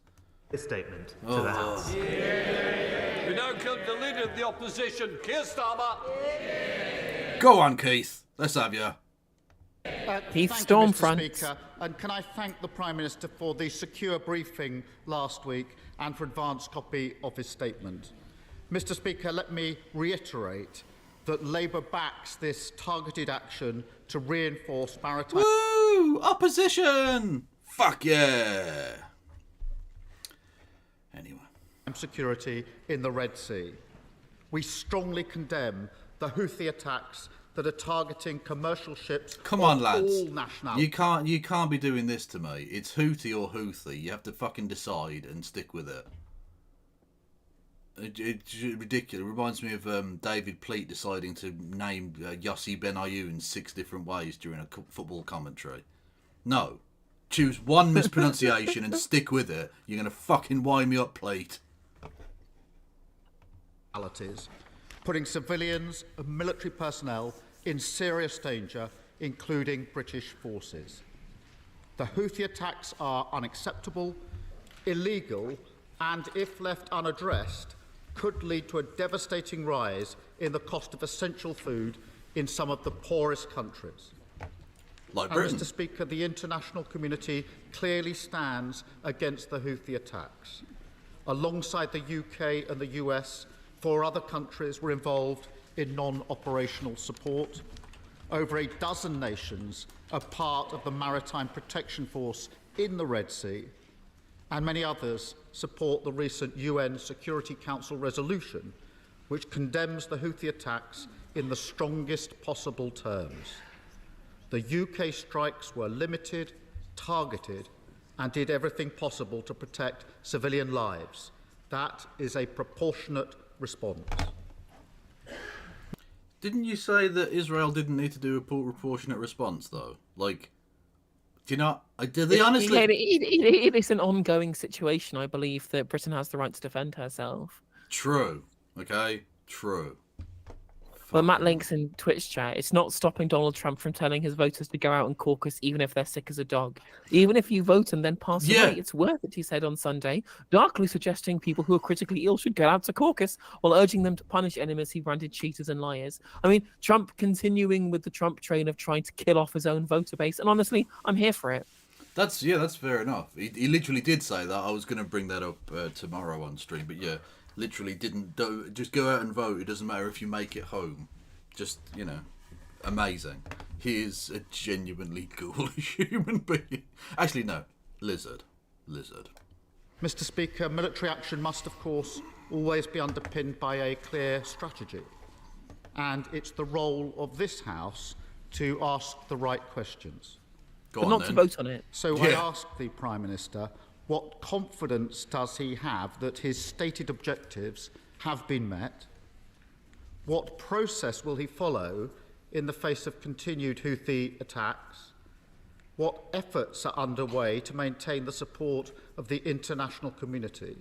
E: This statement to the House.
A: We now come to Leader of the Opposition, Keir Starmer.
B: Go on, Keith. Let's have you.
D: Keith
F: Thank you,
D: Stormfront.
F: Mr. Speaker, and can I thank the Prime Minister for the secure briefing last week and for advance copy of his statement. Mr. Speaker, let me reiterate that Labour backs this targeted action to reinforce maritime...
B: Woo! Opposition! Fuck yeah! Anyway.
F: ...security in the Red Sea. We strongly condemn the Houthi attacks that are targeting commercial ships.
B: Come on,
F: of
B: lads.
F: all nationalities.
B: You can't be doing this to me. It's Houthi or Houthi. You have to fucking decide and stick with it. It's ridiculous. It reminds me of David Pleat deciding to name Yossi Benayoun 6 different ways during a football commentary. No. Choose one mispronunciation and stick with it. You're going to fucking wind me up, Pleat.
F: Putting civilians and military personnel in serious danger, including British forces. The Houthi attacks are unacceptable, illegal, and if left unaddressed, could lead to a devastating rise in the cost of essential food in some of the poorest countries.
B: Like Britain.
F: Mr. Speaker, the international community clearly stands against the Houthi attacks. Alongside the UK and the US, 4 other countries were involved in non-operational support. Over a dozen nations are part of the Maritime Protection Force in the Red Sea. and many others support the recent UN Security Council resolution, which condemns the Houthi attacks in the strongest possible terms. The UK strikes were limited, targeted, and did everything possible to protect civilian lives. That is a proportionate response.
B: Didn't you say that Israel didn't need to do a proportionate response, though? Like, do you not? Do they honestly?
D: It is an ongoing situation. I believe that Britain has the right to defend herself.
B: True. Okay. True.
D: Well, Matt links in Twitch chat. It's not stopping Donald Trump from telling his voters to go out and caucus, even if they're sick as a dog. Even if you vote and then pass away, it's worth it, he said on Sunday, darkly suggesting people who are critically ill should get out to caucus, while urging them to punish enemies he branded cheaters and liars. I mean, Trump continuing with the Trump train of trying to kill off his own voter base, and honestly, I'm here for it.
B: That's fair enough. He literally did say that. I was going to bring that up tomorrow on stream, but yeah, literally didn't. Just go out and vote. It doesn't matter if you make it home. Just, amazing. He is a genuinely ghoulish human being. Actually, no. Lizard.
F: Mr. Speaker, military action must, of course, always be underpinned by a clear strategy. And it's the role of this House to ask the right questions.
D: But not to vote on it.
F: So I ask the Prime Minister, what confidence does he have that his stated objectives have been met? What process will he follow in the face of continued Houthi attacks? What efforts are underway to maintain the support of the international community?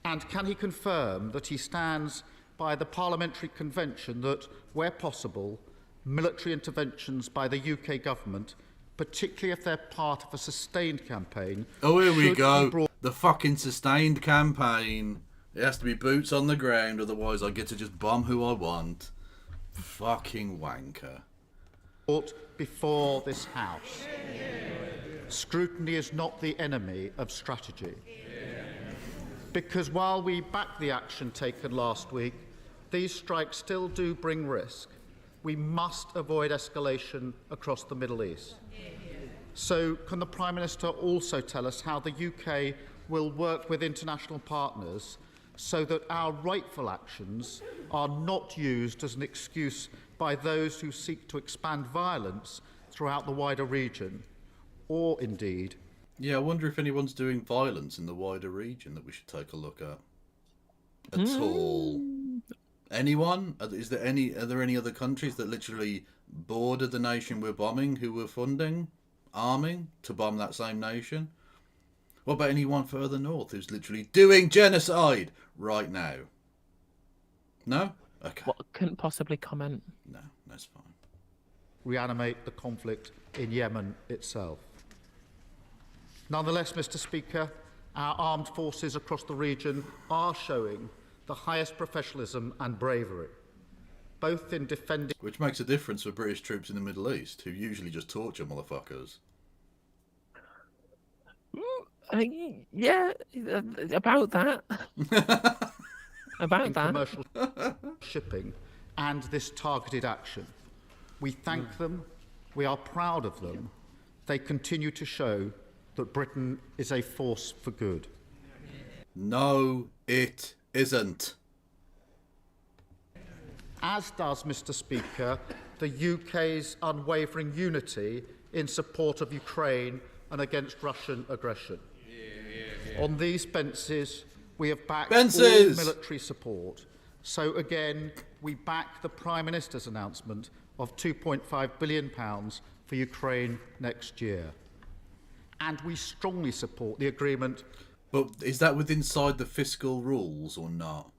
F: And can he confirm that he stands by the Parliamentary Convention that, where possible, military interventions by the UK government, particularly if they're part of a sustained campaign...
B: Oh, here we go. The fucking sustained campaign. It has to be boots on the ground, otherwise I get to just bomb who I want. Fucking wanker.
F: Before this House. Scrutiny is not the enemy of strategy. Because while we back the action taken last week, these strikes still do bring risk. We must avoid escalation across the Middle East. So can the Prime Minister also tell us how the UK will work with international partners so that our rightful actions are not used as an excuse by those who seek to expand violence throughout the wider region, or indeed...
B: Yeah, I wonder if anyone's doing violence in the wider region that we should take a look at all. Anyone? Are there any other countries that literally border the nation we're bombing who we're funding, arming to bomb that same nation? What about anyone further north who's literally doing genocide right now? No? Okay.
D: Well, couldn't possibly comment.
B: No, that's fine.
F: Reanimate the conflict in Yemen itself. Nonetheless, Mr. Speaker, our armed forces across the region are showing the highest professionalism and bravery, both in defending...
B: Which makes a difference for British troops in the Middle East, who usually just torture motherfuckers.
D: Yeah, about that. About that.
F: Commercial shipping and this targeted action. We thank them. We are proud of them. They continue to show that Britain is a force for good.
B: No, it isn't.
F: As does, Mr. Speaker, the UK's unwavering unity in support of Ukraine and against Russian aggression. On these benches, we have backed all military support. So again, we back the Prime Minister's announcement of £2.5 billion for Ukraine next year. And we strongly support the agreement.
B: But is that within inside the fiscal rules or not?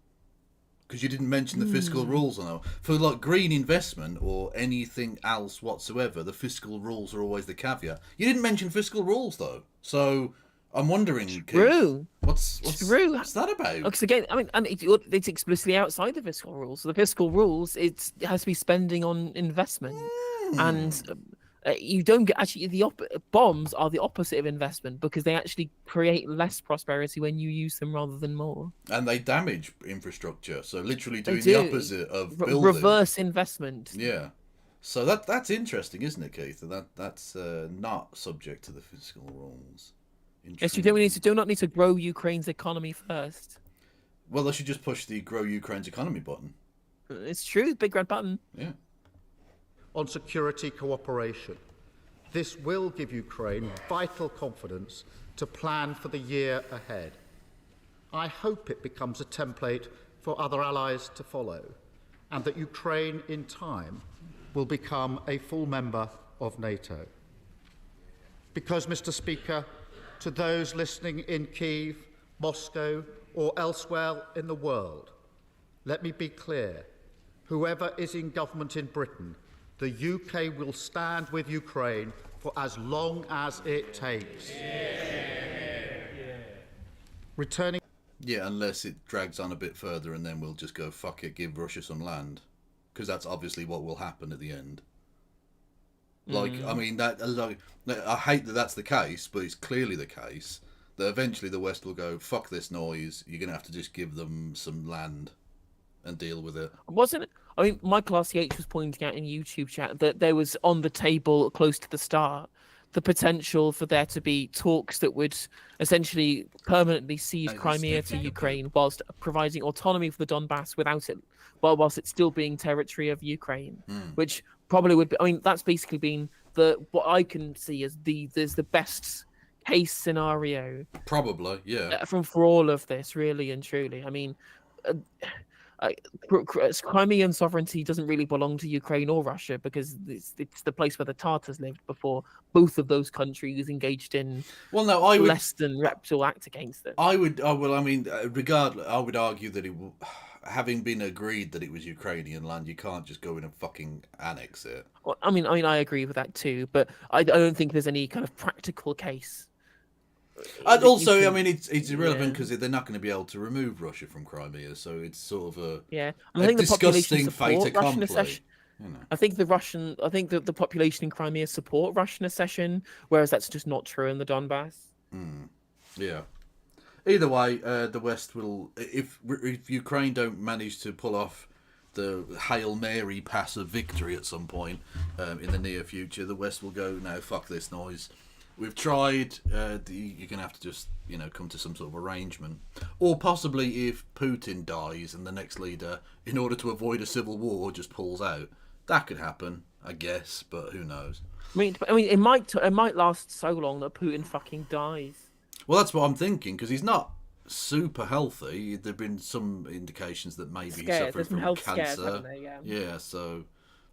B: Because you didn't mention the fiscal rules on that. For like green investment or anything else whatsoever, the fiscal rules are always the caveat. You didn't mention fiscal rules though, so I'm wondering.
D: True.
B: What's that about?
D: Because again, I mean, and it's explicitly outside the fiscal rules. So the fiscal rules, it has to be spending on investment, and you don't get actually bombs are the opposite of investment because they actually create less prosperity when you use them rather than more.
B: And they damage infrastructure, so literally doing the opposite of building.
D: Reverse investment.
B: Yeah. So that's interesting, isn't it, Keith? That's not subject to the fiscal rules.
D: Yes, you do not need to grow Ukraine's economy first.
B: Well, they should just push the grow Ukraine's economy button.
D: It's true, big red button.
B: Yeah.
F: On security cooperation. This will give Ukraine vital confidence to plan for the year ahead. I hope it becomes a template for other allies to follow, and that Ukraine, in time, will become a full member of NATO. Because, Mr. Speaker, to those listening in Kyiv, Moscow, or elsewhere in the world, let me be clear. Whoever is in government in Britain, the UK will stand with Ukraine for as long as it takes. Returning.
B: Yeah, unless it drags on a bit further and then we'll just go, fuck it, give Russia some land. Because that's obviously what will happen at the end. Like, I mean, I hate that that's the case, but it's clearly the case that eventually the West will go, fuck this noise, you're going to have to just give them some land and deal with it.
D: Wasn't it? I mean, Michael RCH was pointing out in YouTube chat that there was on the table close to the start the potential for there to be talks that would essentially permanently cede Crimea to Ukraine whilst providing autonomy for the Donbass whilst it's still being territory of Ukraine, which probably would be, I mean, that's basically been what I can see as the best case scenario.
B: Probably, yeah.
D: For all of this, really and truly. I mean, Crimean sovereignty doesn't really belong to Ukraine or Russia because it's the place where the Tatars lived before both of those countries engaged in less than reputable act against it.
B: Regardless, I would argue that having been agreed that it was Ukrainian land, you can't just go in and fucking annex it.
D: Well, I mean, I agree with that too, but I don't think there's any kind of practical case.
B: And also, I mean, it's irrelevant because they're not going to be able to remove Russia from Crimea, so it's sort of a
D: I think the
B: disgusting fait accompli.
D: I think the population in Crimea support Russian accession, whereas that's just not true in the Donbass.
B: Yeah. Either way, the West will, if Ukraine don't manage to pull off the Hail Mary pass of victory at some point in the near future, the West will go, no, fuck this noise. We've tried, you're going to have to just, come to some sort of arrangement. Or possibly if Putin dies and the next leader, in order to avoid a civil war, just pulls out. That could happen, I guess, but who knows?
D: I mean, it might last so long that Putin fucking dies.
B: Well, that's what I'm thinking, because he's not super healthy. There've been some indications that maybe he's suffering from
D: health
B: cancer.
D: scares, haven't they?
B: Yeah, so...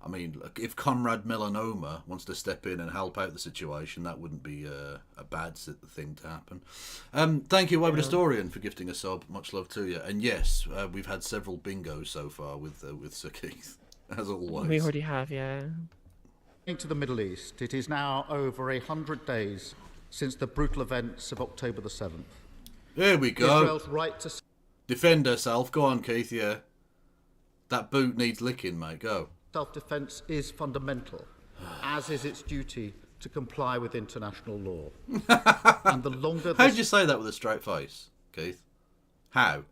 B: I mean, if Conrad Melanoma wants to step in and help out the situation, that wouldn't be a bad thing to happen. Thank you, Web Historian, for gifting a sub. Much love to you. And yes, we've had several bingos so far with Sir Keith, as always.
D: We already have, yeah.
F: To the Middle East, it is now over 100 days since the brutal events of October the 7th.
B: There we go.
F: Israel's right to
B: defend herself. Go on, Keith, yeah. That boot needs licking, mate. Go.
F: Self-defence is fundamental, as is its duty to comply with international law. And the longer...
B: How'd you say that with a straight face, Keith? How?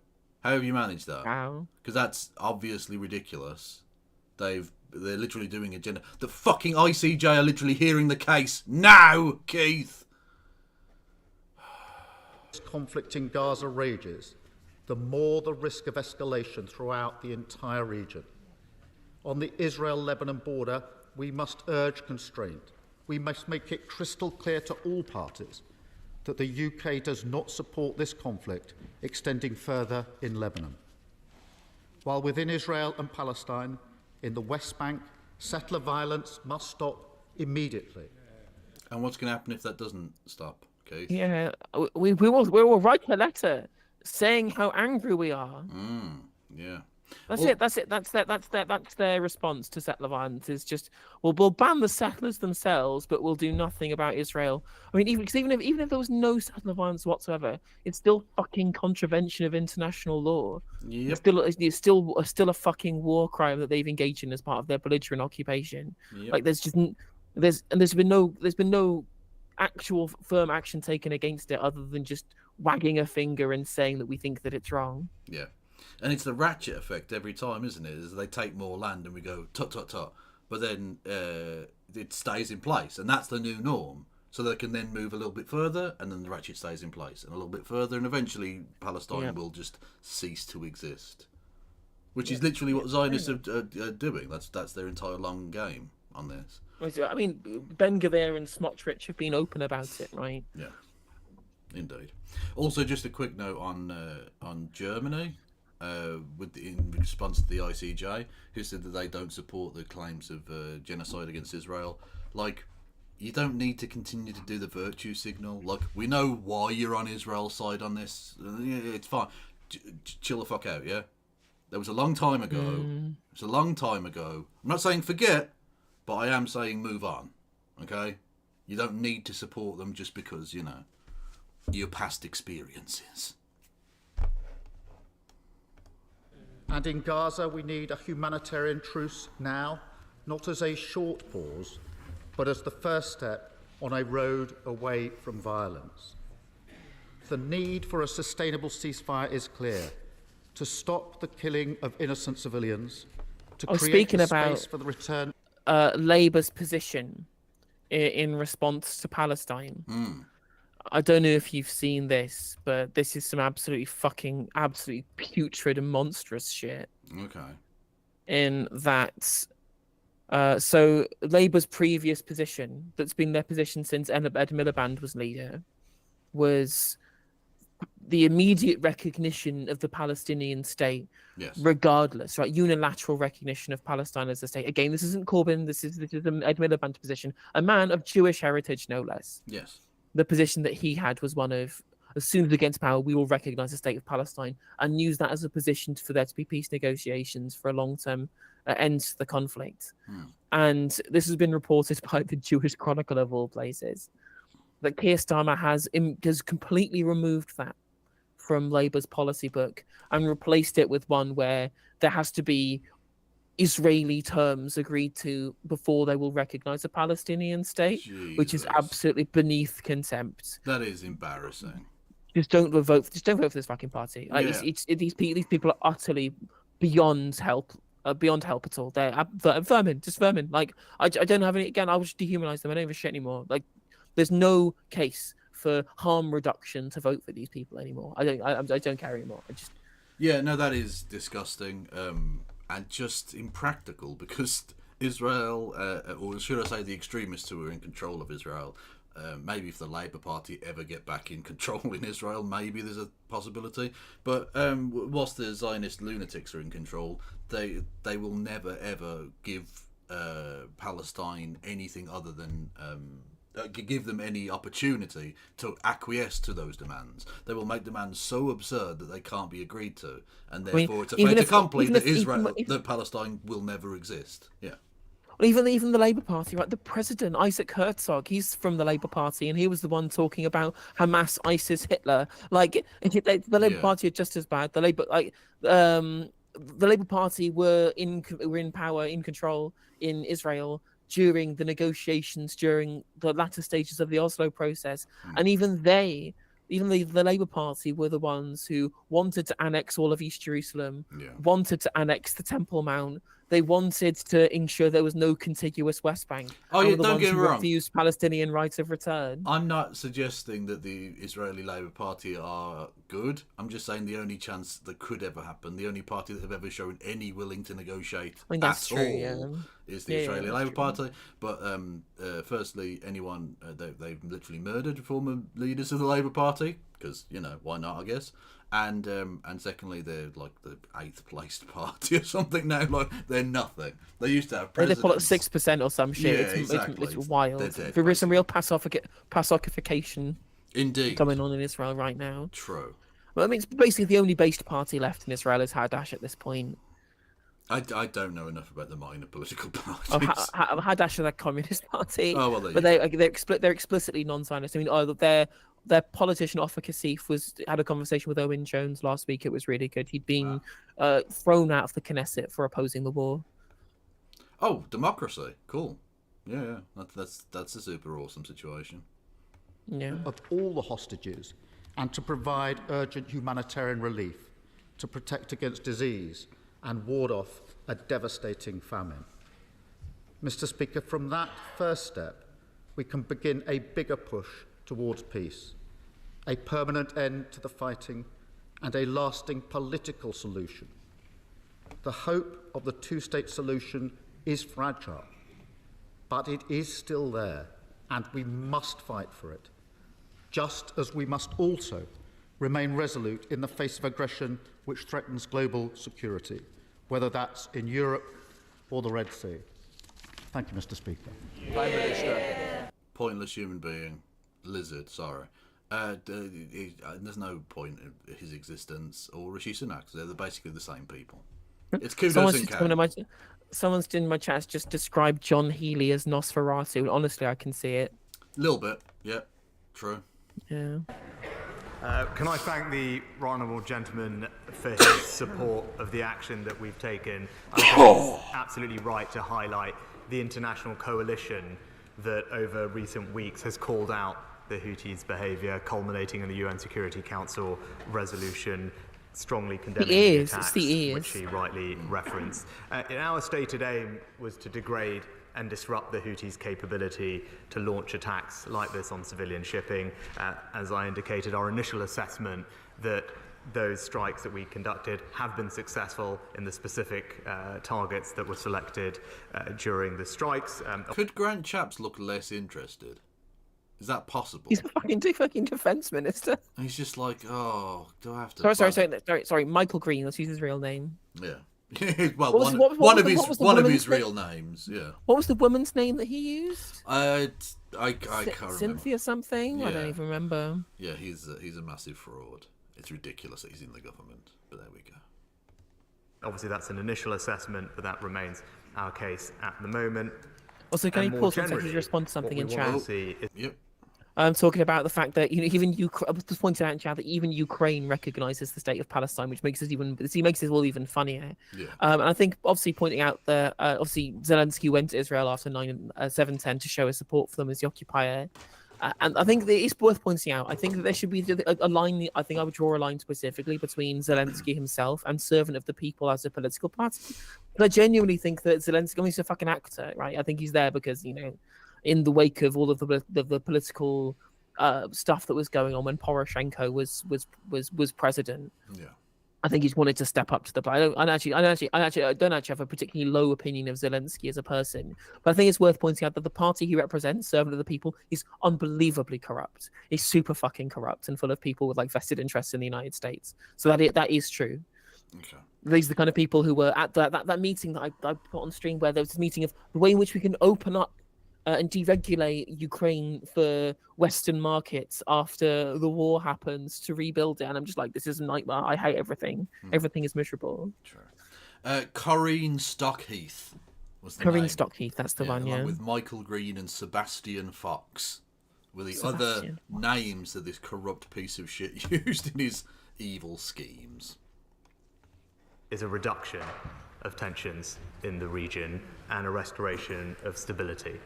B: How have you managed that?
D: How?
B: Because that's obviously ridiculous. They're literally doing a gender... The fucking ICJ are literally hearing the case now, Keith!
F: As conflict in Gaza rages, the more the risk of escalation throughout the entire region. On the Israel-Lebanon border, we must urge constraint. We must make it crystal clear to all parties that the UK does not support this conflict extending further in Lebanon. While within Israel and Palestine, in the West Bank, settler violence must stop immediately.
B: And what's going to happen if that doesn't stop, Keith?
D: Yeah, we will write a letter saying how angry we are.
B: Yeah.
D: That's it. That's their response to settler violence. Is just we'll ban the settlers themselves, but we'll do nothing about Israel. I mean, even if there was no settler violence whatsoever, it's still fucking contravention of international law.
B: Yep.
D: It's still a fucking war crime that they've engaged in as part of their belligerent occupation.
B: Yep.
D: Like there's been no actual firm action taken against it other than just wagging a finger and saying that we think that it's wrong.
B: Yeah. And it's the ratchet effect every time, isn't it? Is they take more land and we go, tut, tut, tut. But then it stays in place. And that's the new norm. so they can then move a little bit further, and then the ratchet stays in place, and a little bit further, and eventually Palestine will just cease to exist. Which is literally what Zionists are doing. That's their entire long game on this.
D: I mean, Ben Gvir and Smotrich have been open about it, right?
B: Yeah, indeed. Also, just a quick note on Germany, in response to the ICJ, who said that they don't support the claims of genocide against Israel. Like, you don't need to continue to do the virtue signal. Like, we know why you're on Israel's side on this. It's fine. Chill the fuck out, yeah? There was a long time ago. It's a long time ago. I'm not saying forget, but I am saying move on. Okay? You don't need to support them just because, you know, your past experiences.
F: And in Gaza, we need a humanitarian truce now, not as a short pause, but as the first step on a road away from violence. The need for a sustainable ceasefire is clear. To stop the killing of innocent civilians, to create the space for the return.
D: Labour's position in response to Palestine. I don't know if you've seen this, but this is some absolutely putrid and monstrous shit.
B: Okay.
D: In that, so Labour's previous position, that's been their position since Ed Miliband was leader, was the immediate recognition of the Palestinian state, regardless, right? Unilateral recognition of Palestine as a state. Again, this isn't Corbyn. This is an Ed Miliband position, a man of Jewish heritage, no less.
B: Yes.
D: The position that he had was one of, as soon as it gets power, we will recognise the state of Palestine, and use that as a position for there to be peace negotiations for a long-term end to the conflict. And this has been reported by the Jewish Chronicle of all places, that Keir Starmer has completely removed that from Labour's policy book and replaced it with one where there has to be Israeli terms agreed to before they will recognise a Palestinian state, which is absolutely beneath contempt.
B: That is embarrassing.
D: Just don't vote for this fucking party. Like, these people are utterly beyond help at all. They're vermin, just vermin. Like, I don't have any. Again, I will just dehumanise them. I don't give a shit anymore. Like, there's no case for harm reduction to vote for these people anymore. I don't care anymore.
B: That is disgusting, and just impractical, because Israel, or should I say the extremists who are in control of Israel, maybe if the Labour Party ever get back in control in Israel, maybe there's a possibility. But whilst the Zionist lunatics are in control, they will never ever give Palestine anything other than give them any opportunity to acquiesce to those demands. They will make demands so absurd that they can't be agreed to, and therefore it's a fait accompli that Palestine will never exist. Yeah.
D: Well, even the Labour Party, right? The president, Isaac Herzog, he's from the Labour Party, and he was the one talking about Hamas, ISIS, Hitler. Like, the Labour Party are just as bad. The Labour Party were in power, in control in Israel during the negotiations, during the latter stages of the Oslo process, and even the Labour Party were the ones who wanted to annex all of East Jerusalem, wanted to annex the Temple Mount. They wanted to ensure there was no contiguous West Bank.
B: Don't get me wrong.
D: Refused Palestinian right of return.
B: I'm not suggesting that the Israeli Labour Party are good. I'm just saying the only chance that could ever happen, the only party that have ever shown any willing to negotiate is the Israeli Labour Party. But firstly, anyone they've literally murdered former leaders of the Labour Party, because, you know, why not, I guess. And secondly, they're like the 8th placed party or something now. Like, they're nothing. They used to have presidents.
D: They pull at 6% or some shit.
B: Yeah, exactly.
D: It's wild. There is some real Pacification
B: indeed
D: going on in Israel right now.
B: True.
D: Well, I mean, it's basically the only based party left in Israel is Hadash at this point.
B: I don't know enough about the minor political parties.
D: Hadash are the Communist Party.
B: Oh, well,
D: they're explicitly non-Zionist. I mean, their politician Ofer Kasif had a conversation with Owen Jones last week. It was really good. He'd been thrown out of the Knesset for opposing the war.
B: Oh, democracy! Cool. Yeah. That's a super awesome situation.
D: Yeah.
F: Of all the hostages, and to provide urgent humanitarian relief, to protect against disease and ward off a devastating famine. Mr. Speaker, from that first step, we can begin a bigger push towards peace, a permanent end to the fighting, and a lasting political solution. The hope of the two-state solution is fragile, but it is still there, and we must fight for it, just as we must also remain resolute in the face of aggression which threatens global security, whether that's in Europe or the Red Sea. Thank you, Mr. Speaker.
A: Prime Minister.
B: Pointless human being. Lizard, sorry. There's no point in his existence or Rishi Sunak. They're basically the same people. It's kudos and Kang.
D: Someone's in my chat just described John Healey as Nosferatu. Honestly, I can see it.
B: A little bit, yeah, true.
D: Yeah.
E: Can I thank the right honourable gentleman for his support of the action that we've taken? I think he's absolutely right to highlight the international coalition that over recent weeks has called out the Houthis' behaviour, culminating in the UN Security Council resolution strongly condemning the attacks, which he rightly referenced. Our stated aim was to degrade and disrupt the Houthis' capability to launch attacks like this on civilian shipping. As I indicated, our initial assessment that those strikes that we conducted have been successful in the specific targets that were selected during the strikes.
B: Could Grant Shapps look less interested? Is that possible?
D: He's a fucking defense minister.
B: He's just like, oh, do I have to?
D: Sorry. Michael Green. Let's use his real name.
B: Yeah. Well, one of his real names. Yeah.
D: What was the woman's name that he used?
B: I can't remember.
D: Cynthia something.
B: Yeah.
D: I don't even remember.
B: Yeah, he's a massive fraud. It's ridiculous that he's in the government, but there we go.
E: Obviously, that's an initial assessment, but that remains our case at the moment.
D: Also, can you pause for a second to respond to something in chat?
B: Yep.
D: I'm talking about the fact that even Ukraine. I was just pointing out in chat that even Ukraine recognises the state of Palestine, which makes it all even funnier.
B: Yeah.
D: And I think obviously pointing out that obviously Zelensky went to Israel after 7/10 to show his support for them as the occupier. And I think that it's worth pointing out. I think that there should be a line. I think I would draw a line specifically between Zelensky himself and Servant of the People as a political party. But I genuinely think that Zelensky, he's a fucking actor, right? I think he's there because in the wake of all of the political stuff that was going on when Poroshenko was president.
B: Yeah.
D: I think he's wanted to step up to the plate. I don't actually have a particularly low opinion of Zelensky as a person, but I think it's worth pointing out that the party he represents, Servant of the People, is unbelievably corrupt. He's super fucking corrupt and full of people with vested interests in the United States. So that is true.
B: Okay.
D: These are the kind of people who were at that meeting that I put on stream, where there was a meeting of the way in which we can open up and deregulate Ukraine for Western markets after the war happens to rebuild it. And I'm just like, this is a nightmare. I hate everything. Everything is miserable.
B: Sure. Corinne Stockheath was the
D: Corinne
B: name.
D: Stockheath, that's the one, yeah.
B: With Michael Green and Sebastian Fox were the other names that this corrupt piece of shit used in his evil schemes.
E: Is a reduction of tensions in the region and a restoration of stability.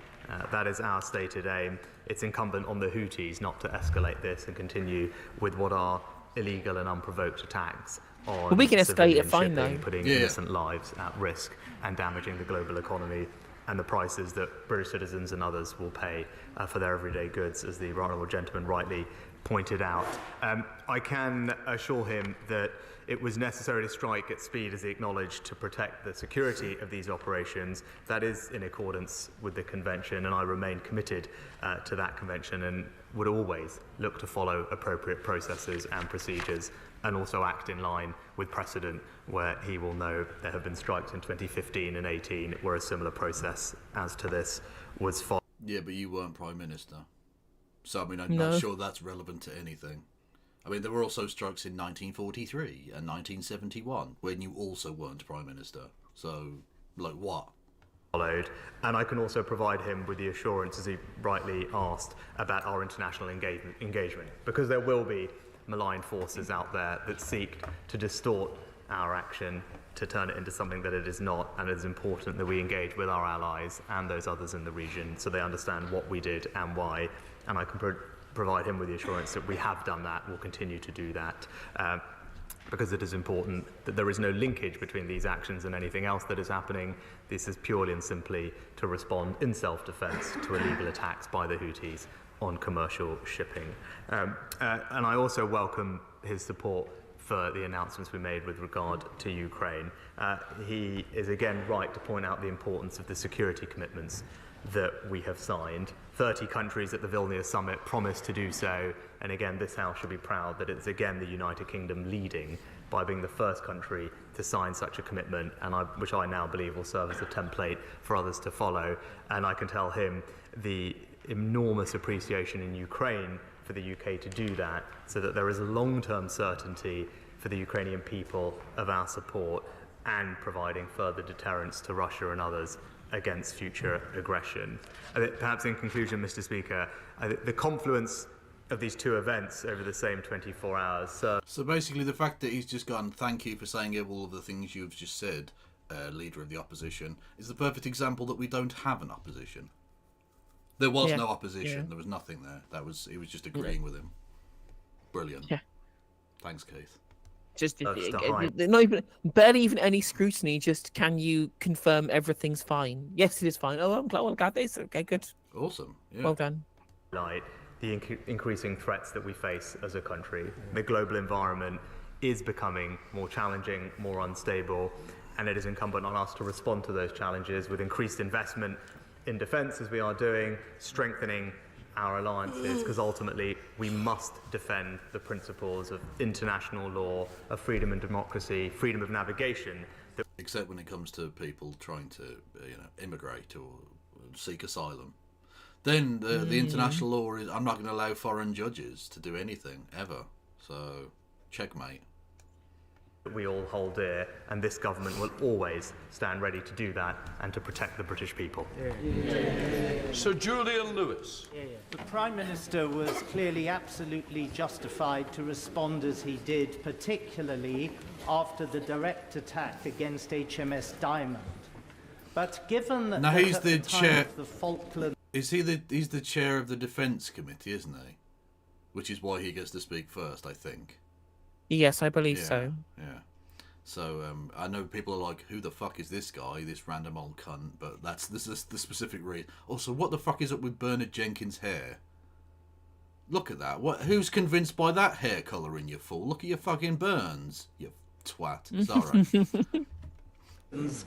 E: That is our stated aim. It's incumbent on the Houthis not to escalate this and continue with what are illegal and unprovoked attacks on
D: but we can escalate it fine,
E: shipping,
D: though.
E: putting innocent lives at risk and damaging the global economy and the prices that British citizens and others will pay for their everyday goods, as the right honourable gentleman rightly pointed out. I can assure him that it was necessary to strike at speed, as he acknowledged, to protect the security of these operations. That is in accordance with the convention, and I remain committed to that convention and would always look to follow appropriate processes and procedures, and also act in line with precedent, where he will know there have been strikes in 2015 and 18 where a similar process as to this was followed.
B: Yeah, but you weren't Prime Minister. So, I mean, I'm not sure that's relevant to anything. I mean, there were also strikes in 1943 and 1971 when you also weren't Prime Minister. So, like, what?
E: Followed. And I can also provide him with the assurance, as he rightly asked, about our international engagement. Because there will be malign forces out there that seek to distort our action, to turn it into something that it is not, and it is important that we engage with our allies and those others in the region so they understand what we did and why. And I can provide him with the assurance that we have done that, we'll continue to do that. because it is important that there is no linkage between these actions and anything else that is happening. This is purely and simply to respond in self-defense to illegal attacks by the Houthis on commercial shipping. And I also welcome his support for the announcements we made with regard to Ukraine. He is again right to point out the importance of the security commitments that we have signed. 30 countries at the Vilnius summit promised to do so, and again this House should be proud that it's again the United Kingdom leading by being the first country to sign such a commitment, and which I now believe will serve as a template for others to follow. And I can tell him the enormous appreciation in Ukraine for the UK to do that, so that there is a long-term certainty for the Ukrainian people of our support and providing further deterrence to Russia and others against future aggression. Perhaps in conclusion, Mr. Speaker, the confluence of these two events over the same 24 hours.
B: So basically the fact that he's just gone, thank you for saying all of the things you've just said, Leader of the Opposition, is the perfect example that we don't have an opposition. There was no opposition. There was nothing there. He was just agreeing with him. Brilliant. Yeah. Thanks, Keith.
D: Just not even, barely even any scrutiny. Just, can you confirm everything's fine? Yes, it is fine. Oh, I'm glad this. Okay, good.
B: Awesome. Yeah.
D: Well done.
E: The increasing threats that we face as a country. The global environment is becoming more challenging, more unstable, and it is incumbent on us to respond to those challenges with increased investment in defence, as we are doing, strengthening our alliances, because ultimately we must defend the principles of international law, of freedom and democracy, freedom of navigation.
B: Except when it comes to people trying to, immigrate or seek asylum. Then the international law is, I'm not going to allow foreign judges to do anything, ever. So, checkmate.
E: We all hold dear, and this government will always stand ready to do that and to protect the British people.
A: Sir Julian Lewis.
G: The Prime Minister was clearly absolutely justified to respond as he did, particularly after the direct attack against HMS Diamond. But given that
B: he's the chair
G: of the Falkland...
B: he's the chair of the Defence Committee, isn't he? Which is why he gets to speak first, I think.
D: Yes, I believe so.
B: Yeah. So I know people are like, who the fuck is this guy, this random old cunt? But this is the specific reason. Also, what the fuck is up with Bernard Jenkins' hair? Look at that. Who's convinced by that hair colouring, you fool? Look at your fucking Burns, you twat. Sorry.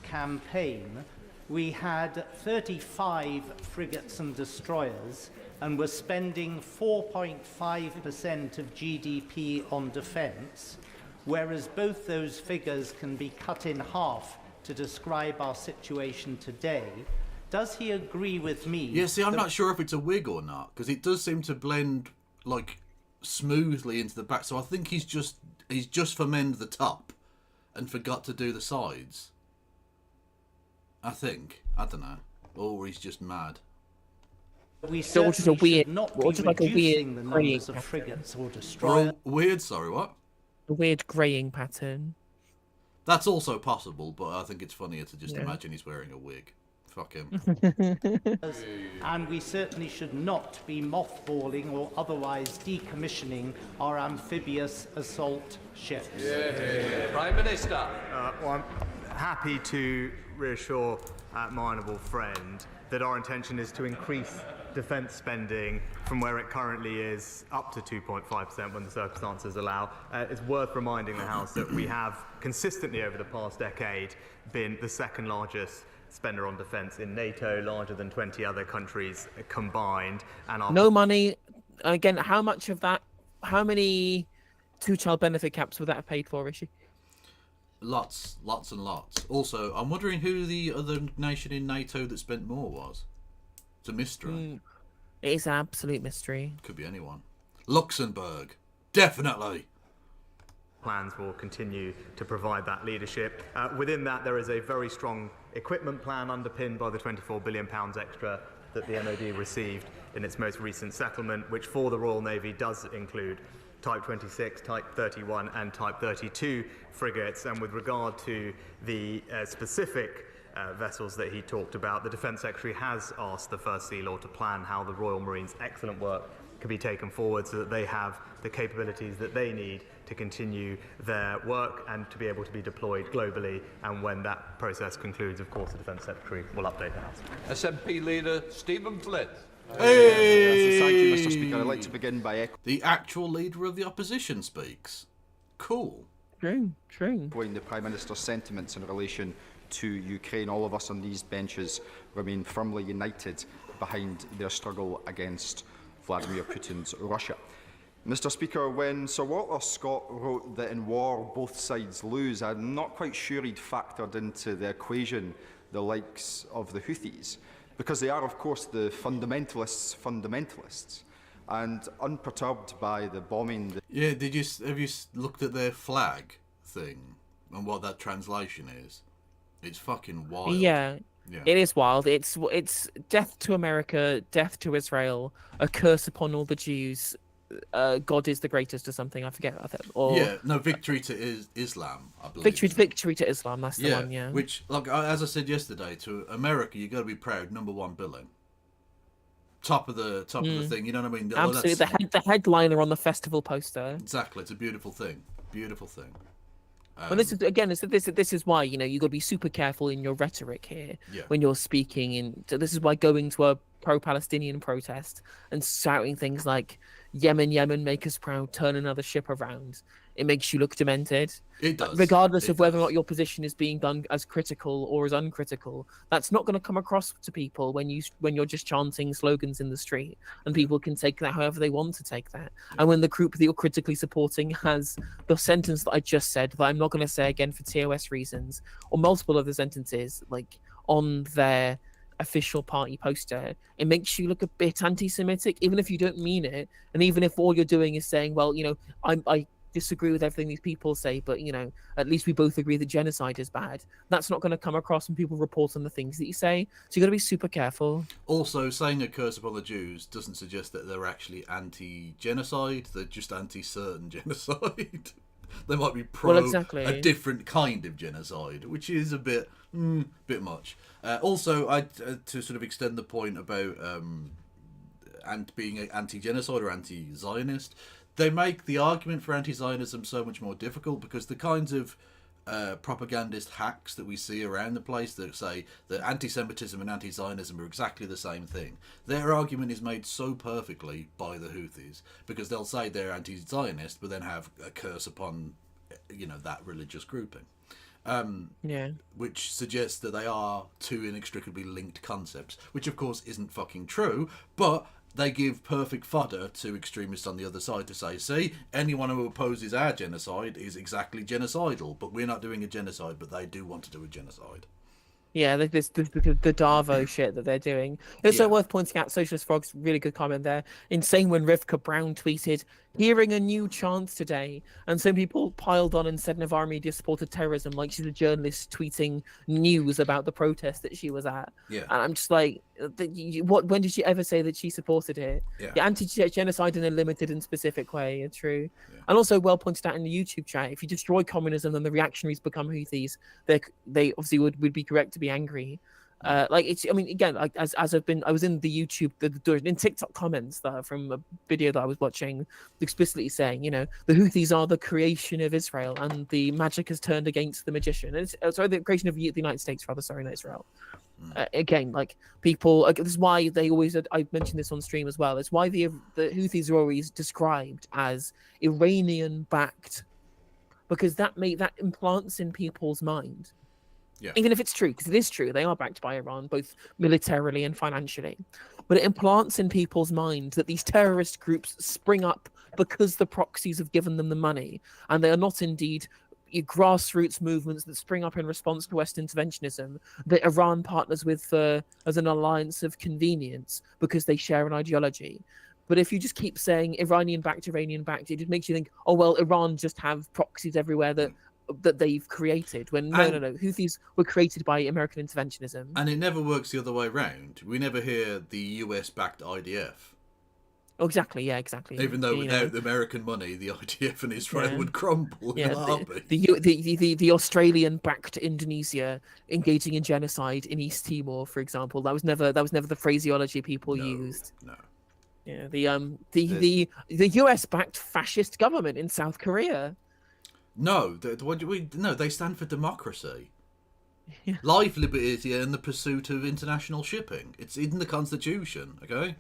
G: Campaign, we had 35 frigates and destroyers and were spending 4.5% of GDP on defence, whereas both those figures can be cut in half to describe our situation today. Does he agree with me?
B: Yeah, see, I'm not sure if it's a wig or not, because it does seem to blend, smoothly into the back. So I think he's just fermented the top and forgot to do the sides. I think. I don't know. Or he's just mad.
G: We certainly should not be reducing the numbers of frigates or destroyers.
B: Weird, sorry, what?
D: A weird greying pattern.
B: That's also possible, but I think it's funnier to just imagine he's wearing a wig. Fuck him.
G: And we certainly should not be mothballing or otherwise decommissioning our amphibious assault ships.
A: Prime Minister.
E: Well, I'm happy to reassure my honourable friend that our intention is to increase defence spending from where it currently is up to 2.5% when the circumstances allow. It's worth reminding the House that we have consistently over the past decade been the second largest spender on defence in NATO, larger than 20 other countries combined. And
D: no money. Again, how much of that, how many two-child benefit caps would that have paid for, Rishi?
B: Lots and lots. Also, I'm wondering who the other nation in NATO that spent more was. It's a mystery.
D: It is an absolute mystery.
B: Could be anyone. Luxembourg. Definitely.
E: Plans will continue to provide that leadership. Within that, there is a very strong equipment plan underpinned by the £24 billion extra that the MOD received in its most recent settlement, which for the Royal Navy does include Type 26, Type 31 and Type 32 frigates. And with regard to the specific vessels that he talked about, the Defence Secretary has asked the First Sea Law to plan how the Royal Marine's excellent work can be taken forward so that they have the capabilities that they need to continue their work and to be able to be deployed globally. And when that process concludes, of course, the Defence Secretary will update the House.
A: SNP Leader Stephen Flint.
B: Hey!
H: Thank you, Mr. Speaker. I'd like to begin by
B: The actual leader of the opposition speaks. Cool.
D: True.
H: echoing the Prime Minister's sentiments in relation to Ukraine. All of us on these benches remain firmly united behind their struggle against Vladimir Putin's Russia. Mr. Speaker, when Sir Walter Scott wrote that in war both sides lose, I'm not quite sure he'd factored into the equation the likes of the Houthis, because they are, of course, the fundamentalists, and unperturbed by the bombing.
B: Yeah, have you looked at their flag thing and what that translation is? It's fucking wild.
D: Yeah. It is wild. It's death to America, death to Israel, a curse upon all the Jews. God is the greatest or something. I forget.
B: Victory to Islam. I believe.
D: Victory to Islam. That's the one. Yeah.
B: Which, like as I said yesterday, to America, you got to be proud. #1 billing. Top of the thing. You know what I mean?
D: Absolutely. The headliner on the festival poster.
B: Exactly. It's a beautiful thing. Beautiful thing.
D: Well, this is why you got to be super careful in your rhetoric here when you're speaking. So this is why going to a pro-Palestinian protest and shouting things like "Yemen, make us proud, turn another ship around," it makes you look demented.
B: It does,
D: regardless of whether or not your position is being done as critical or as uncritical. That's not going to come across to people when you're just chanting slogans in the street, and people can take that however they want to take that. And when the group that you're critically supporting has the sentence that I just said, that I'm not going to say again for TOS reasons, or multiple other sentences like on their official party poster, it makes you look a bit anti-Semitic, even if you don't mean it, and even if all you're doing is saying, well, I disagree with everything these people say, but at least we both agree that genocide is bad. That's not going to come across when people report on the things that you say, so you got to be super careful.
B: Also, saying a curse upon the Jews doesn't suggest that they're actually anti-genocide. They're just anti-certain genocide. They might be pro a different kind of genocide, which is a bit much. Also, to sort of extend the point about being anti-genocide or anti-Zionist, they make the argument for anti-Zionism so much more difficult because the kinds of propagandist hacks that we see around the place that say that anti-Semitism and anti-Zionism are exactly the same thing, their argument is made so perfectly by the Houthis because they'll say they're anti-Zionist but then have a curse upon that religious grouping, which suggests that they are two inextricably linked concepts, which of course isn't fucking true, but they give perfect fodder to extremists on the other side to say, see, anyone who opposes our genocide is exactly genocidal, but we're not doing a genocide, but they do want to do a genocide.
D: Yeah, the Darvo shit that they're doing. It's also worth pointing out, Socialist Frog's really good comment there. Insane when Rivka Brown tweeted, "Hearing a new chant today," and some people piled on and said Navarre media supported terrorism, like she's a journalist tweeting news about the protest that she was at.
B: Yeah.
D: And I'm just like, when did she ever say that she supported it?
B: Yeah.
D: Anti-genocide in a limited and specific way, it's true. Yeah. And also well pointed out in the YouTube chat, if you destroy communism, then the reactionaries become Houthis. They obviously would be correct to be angry. I was in the YouTube, in TikTok comments from a video that I was watching, explicitly saying, the Houthis are the creation of Israel and the magic has turned against the magician. The creation of the United States, rather, sorry, not Israel. People, this is why they always, I mentioned this on stream as well, it's why the Houthis are always described as Iranian-backed, because that implants in people's mind.
B: Yeah.
D: Even if it's true, because it is true, they are backed by Iran, both militarily and financially. But it implants in people's mind that these terrorist groups spring up because the proxies have given them the money, and they are not indeed grassroots movements that spring up in response to West interventionism that Iran partners with as an alliance of convenience because they share an ideology. But if you just keep saying Iranian-backed, it just makes you think, oh, well, Iran just have proxies everywhere that they've created, when no, Houthis were created by American interventionism.
B: And it never works the other way around. We never hear the US-backed IDF.
D: Oh, exactly, yeah, exactly.
B: Even though without the American money, the IDF and Israel would crumble in a heartbeat.
D: The Australian-backed Indonesia engaging in genocide in East Timor, for example, that was never the phraseology people used.
B: No.
D: Yeah, the US-backed fascist government in South Korea.
B: No, they stand for democracy. Yeah. Life, liberty, and the pursuit of international shipping. It's in the Constitution, okay?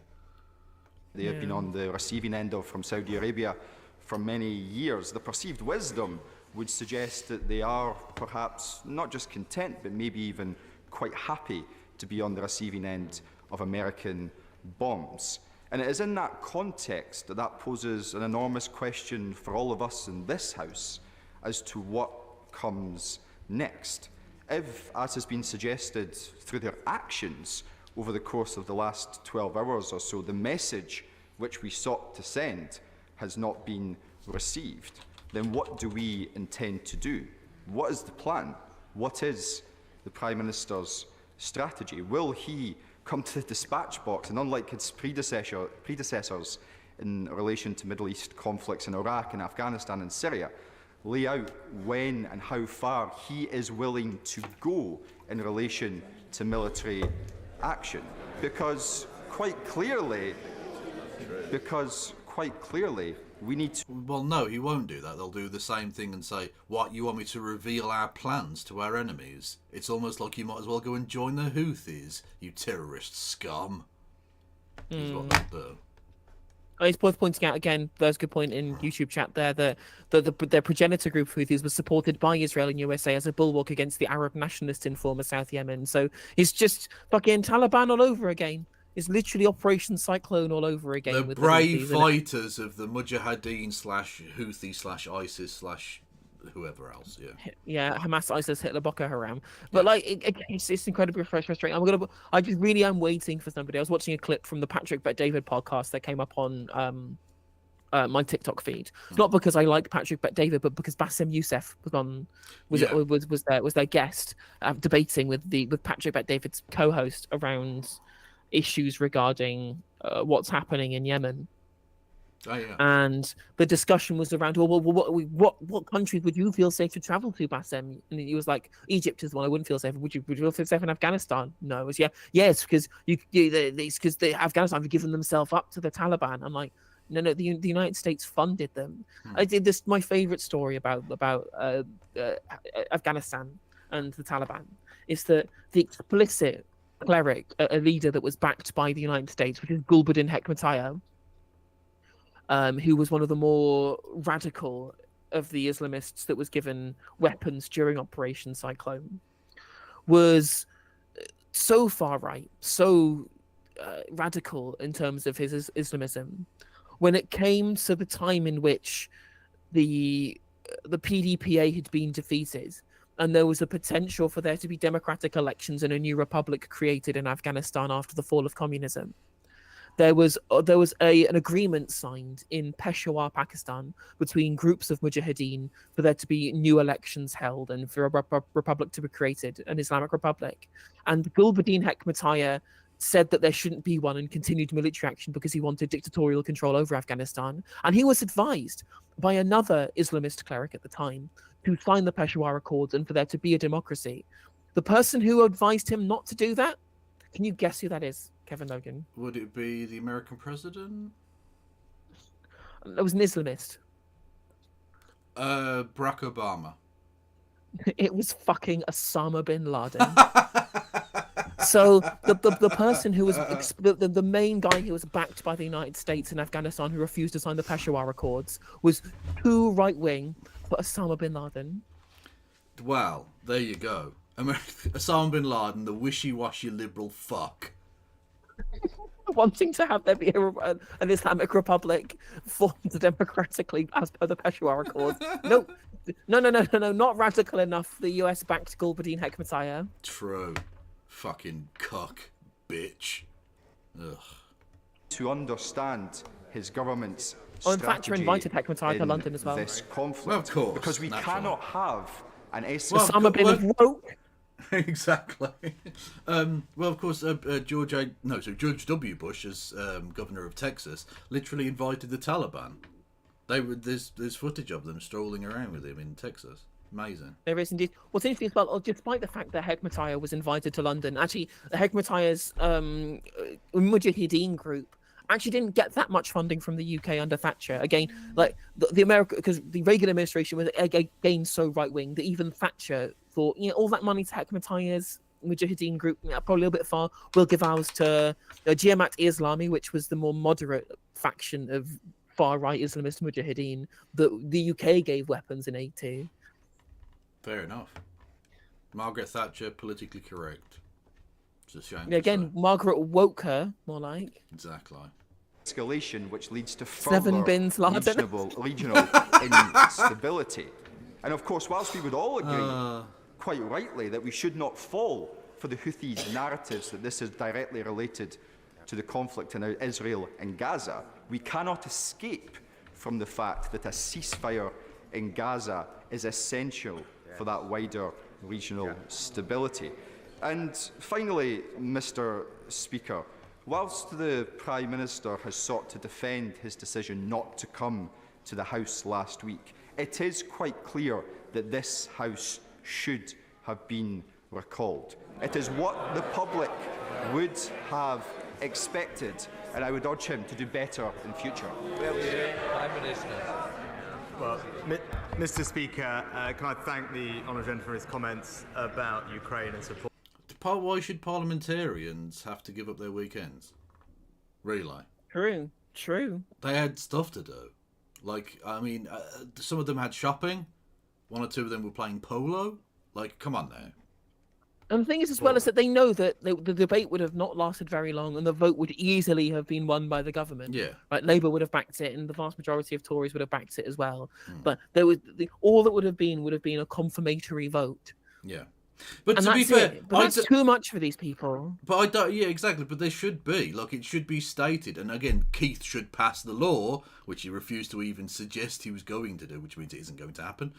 H: They have been on the receiving end of from Saudi Arabia for many years. The perceived wisdom would suggest that they are perhaps not just content, but maybe even quite happy to be on the receiving end of American bombs. And it is in that context that that poses an enormous question for all of us in this House as to what comes next. If, as has been suggested through their actions over the course of the last 12 hours or so, the message which we sought to send has not been received, then what do we intend to do? What is the plan? What is the Prime Minister's strategy? Will he come to the dispatch box and, unlike his predecessors in relation to Middle East conflicts in Iraq and Afghanistan and Syria, lay out when and how far he is willing to go in relation to military action? Because quite clearly, we need to...
B: Well, no, he won't do that. They'll do the same thing and say, what, you want me to reveal our plans to our enemies? It's almost like you might as well go and join the Houthis, you terrorist scum. Is what they'll do.
D: It's worth pointing out again, there's a good point in YouTube chat there, that their progenitor group Houthis was supported by Israel and USA as a bulwark against the Arab nationalists in former South Yemen. So it's just fucking Taliban all over again. It's literally Operation Cyclone all over again.
B: The
D: with
B: brave
D: the
B: fighters of the Mujahideen / Houthi / ISIS / whoever else,
D: yeah, Hamas, ISIS, Hitler, Boko Haram. But like, it's incredibly frustrating. I just really am waiting for somebody. I was watching a clip from the Patrick Bet-David podcast that came up on my TikTok feed. Not because I like Patrick Bet-David, but because Bassem Youssef was their guest, debating with Patrick Bet-David's co-host around issues regarding what's happening in Yemen.
B: Oh, yeah.
D: And the discussion was around, well, what countries would you feel safe to travel to, Bassem? And he was like, Egypt is one I wouldn't feel safe. Would you feel safe in Afghanistan? No. It was yes, because the Afghanistan have given themselves up to the Taliban. I'm like, no, the United States funded them. I did this. My favorite story about Afghanistan and the Taliban is that the explicit cleric, a leader that was backed by the United States, which is Gulbuddin Hekmatyar, who was one of the more radical of the Islamists that was given weapons during Operation Cyclone, was so far right, so radical in terms of his Islamism. When it came to the time in which the PDPA had been defeated, and there was a potential for there to be democratic elections and a new republic created in Afghanistan after the fall of communism, there was an agreement signed in Peshawar, Pakistan, between groups of Mujahideen for there to be new elections held and for a republic to be created, an Islamic republic. And Gulbuddin Hekmatyar said that there shouldn't be one and continued military action because he wanted dictatorial control over Afghanistan. And he was advised by another Islamist cleric at the time to sign the Peshawar Accords and for there to be a democracy. The person who advised him not to do that, can you guess who that is, Kevin Logan?
B: Would it be the American president?
D: It was an Islamist.
B: Barack Obama.
D: It was fucking Osama bin Laden. So the person who was the main guy who was backed by the United States in Afghanistan who refused to sign the Peshawar Accords was too right wing for Osama bin Laden.
B: Well, there you go. Osama bin Laden, the wishy-washy liberal fuck.
D: Wanting to have there be an Islamic Republic formed democratically as per the Peshawar Accords. No, not radical enough. The US backed Gulbuddin Hekmatyar.
B: True. Fucking cock, bitch. Ugh.
H: To understand his government's
D: in fact, you're invited Hekmatyar to London as well.
H: This conflict,
B: well, of course,
H: because we cannot have an
D: Osama bin woke.
B: Exactly. Well, of course, George W. Bush, as governor of Texas, literally invited the Taliban. There's footage of them strolling around with him in Texas. Amazing.
D: There is indeed. What's interesting as well, despite the fact that Hekmatyar was invited to London, actually, the Hekmatyar's Mujahideen group actually didn't get that much funding from the UK under Thatcher. Again, like the America, because the Reagan administration was again so right wing that even Thatcher thought, all that money to Hekmatiyah's Mujahideen group, probably a little bit far. We'll give ours to Jamaat Islami, which was the more moderate faction of far right Islamist Mujahideen that the UK gave weapons in aid to.
B: Fair enough. Margaret Thatcher, politically correct. It's a shame.
D: Again, Margaret woke her, more like.
B: Exactly.
H: Escalation, which leads to
D: 7
H: further
D: bins Laden.
H: regional instability. And of course, whilst we would all agree, quite rightly, that we should not fall for the Houthis' narratives that this is directly related to the conflict in Israel and Gaza, we cannot escape from the fact that a ceasefire in Gaza is essential for that wider regional stability. And finally, Mr. Speaker, whilst the Prime Minister has sought to defend his decision not to come to the House last week, it is quite clear that this House should have been recalled. It is what the public would have expected, and I would urge him to do better in future.
A: Prime Minister.
E: Well, Mr. Speaker, can I thank the honourable gentleman for his comments about Ukraine and support?
B: Why should parliamentarians have to give up their weekends? Really?
D: True.
B: They had stuff to do. Like, I mean, some of them had shopping. 1 or 2 of them were playing polo. Like, come on now.
D: And the thing is, as well, is that they know that the debate would have not lasted very long, and the vote would easily have been won by the government.
B: Yeah.
D: Like Labour would have backed it, and the vast majority of Tories would have backed it as well. But there was all that would have been a confirmatory vote.
B: Yeah. But
D: And
B: to be fair,
D: but that's too much for these people.
B: But I don't. Yeah, exactly. But there should be. Like, it should be stated. And again, Keith should pass the law, which he refused to even suggest he was going to do, which means it isn't going to happen.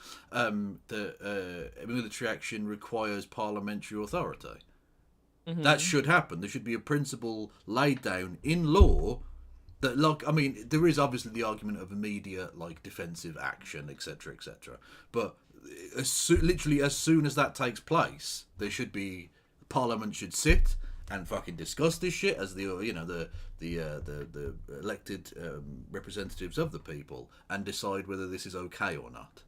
B: Military action requires parliamentary authority. That should happen. There should be a principle laid down in law that, like, I mean, there is obviously the argument of immediate, like, defensive action, etc., etc. But literally as soon as that takes place, there should be Parliament should sit and fucking discuss this shit as the elected representatives of the people and decide whether this is okay or not.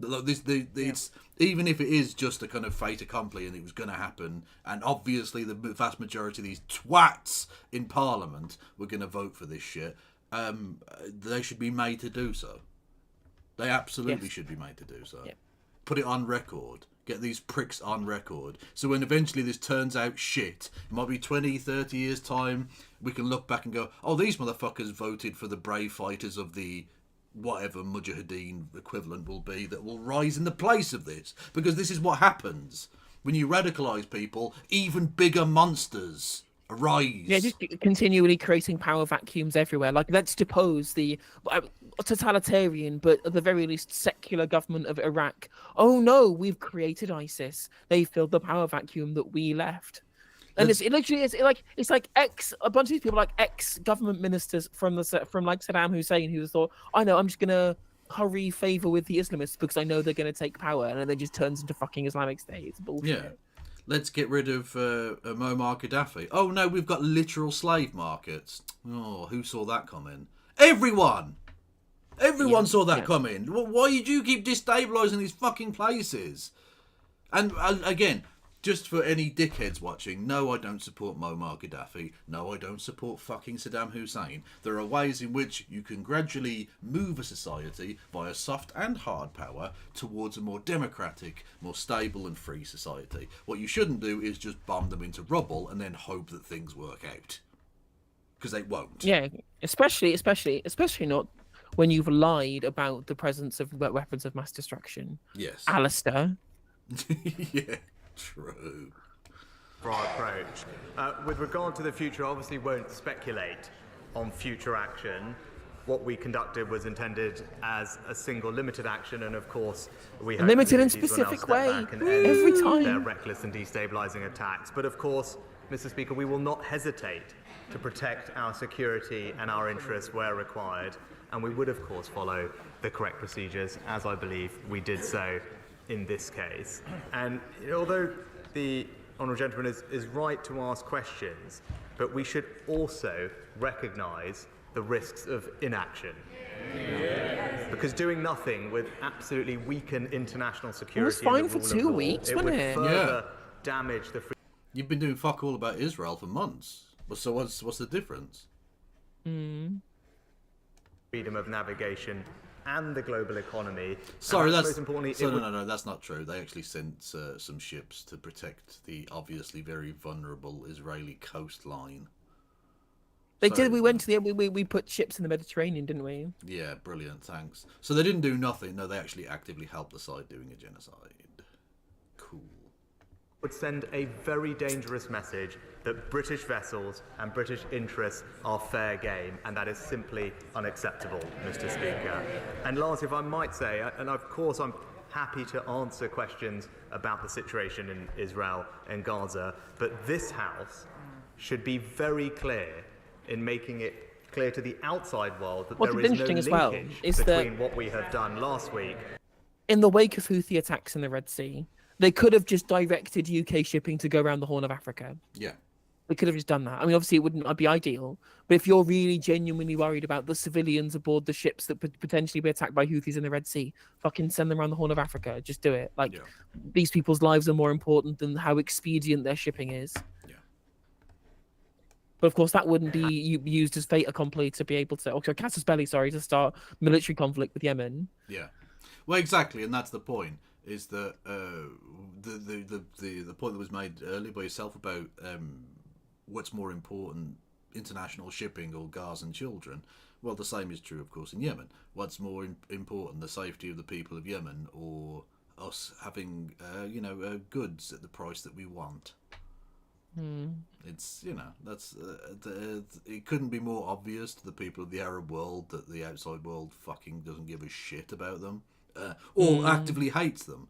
B: It's even if it is just a kind of fait accompli and it was going to happen, and obviously the vast majority of these twats in Parliament were going to vote for this shit, they should be made to do so. They absolutely should be made to do so. Yeah. Put it on record. Get these pricks on record. So when eventually this turns out shit, it might be 20, 30 years' time, we can look back and go, oh, these motherfuckers voted for the brave fighters of the whatever Mujahideen equivalent will be that will rise in the place of this. Because this is what happens. When you radicalise people, even bigger monsters arise.
D: Yeah, just continually creating power vacuums everywhere. Like, let's depose the totalitarian, but at the very least secular government of Iraq. Oh no, we've created ISIS. They filled the power vacuum that we left. And it's like a bunch of these people, like ex-government ministers from like Saddam Hussein, who thought, I know, I'm just gonna curry favour with the Islamists because I know they're gonna take power, and then it just turns into fucking Islamic State. It's bullshit.
B: Yeah. Let's get rid of Muammar Gaddafi. Oh no, we've got literal slave markets. Oh, who saw that coming? Everyone saw that coming. Why did you keep destabilising these fucking places? And again, just for any dickheads watching, no, I don't support Muammar Gaddafi. No, I don't support fucking Saddam Hussein. There are ways in which you can gradually move a society via soft and hard power towards a more democratic, more stable and free society. What you shouldn't do is just bomb them into rubble and then hope that things work out. Because they won't.
D: Yeah, especially not when you've lied about the presence of weapons of mass destruction.
B: Yes.
D: Alistair.
B: Yeah. True.
E: For our approach. With regard to the future, obviously won't speculate on future action. What we conducted was intended as a single limited action, and of course we hope
D: limited in
E: communities will now
D: specific
E: step
D: way
E: back and end
D: every time.
E: their reckless and destabilising attacks. But of course, Mr. Speaker, we will not hesitate to protect our security and our interests where required, and we would of course follow the correct procedures, as I believe we did so in this case. And although the honourable gentleman is right to ask questions, but we should also recognise the risks of inaction. Because doing nothing would absolutely weaken international security.
D: It was fine
E: and the
D: for
E: rule of
D: 2
E: law.
D: weeks,
E: It
D: wasn't
E: would
D: it?
E: further damage the
B: You've been doing fuck all about Israel for months. So what's the difference?
E: freedom of navigation and the global economy.
B: Sorry,
E: And
B: that's
E: most importantly,
B: so,
E: it would
B: no, that's not true. They actually sent some ships to protect the obviously very vulnerable Israeli coastline.
D: They
B: So-
D: did. We went to the we put ships in the Mediterranean, didn't we?
B: Yeah, brilliant, thanks. So they didn't do nothing. No, they actually actively helped the side doing a genocide. Cool.
E: would send a very dangerous message that British vessels and British interests are fair game, and that is simply unacceptable, Mr. Speaker. And lastly, if I might say, and of course I'm happy to answer questions about the situation in Israel and Gaza, but this House should be very clear in making it clear to the outside world that
D: What's
E: there is no
D: interesting
E: linkage
D: as well is that
E: between what we have done last week.
D: in the wake of Houthi attacks in the Red Sea, they could have just directed UK shipping to go around the Horn of Africa.
B: Yeah.
D: They could have just done that. I mean, obviously, it wouldn't be ideal, but if you're really genuinely worried about the civilians aboard the ships that could potentially be attacked by Houthis in the Red Sea, fucking send them around the Horn of Africa. Just do it. Like, these people's lives are more important than how expedient their shipping is.
B: Yeah.
D: But of course, that wouldn't be used as fait accompli to be able to, or casus belli, sorry, to start military conflict with Yemen.
B: Yeah. Well, exactly, and that's the point. Is that the point that was made earlier by yourself about what's more important, international shipping or Gaza and children? Well, the same is true, of course, in Yemen. What's more important, the safety of the people of Yemen, or us having goods at the price that we want? It's that's it couldn't be more obvious to the people of the Arab world that the outside world fucking doesn't give a shit about them. Or actively hates them.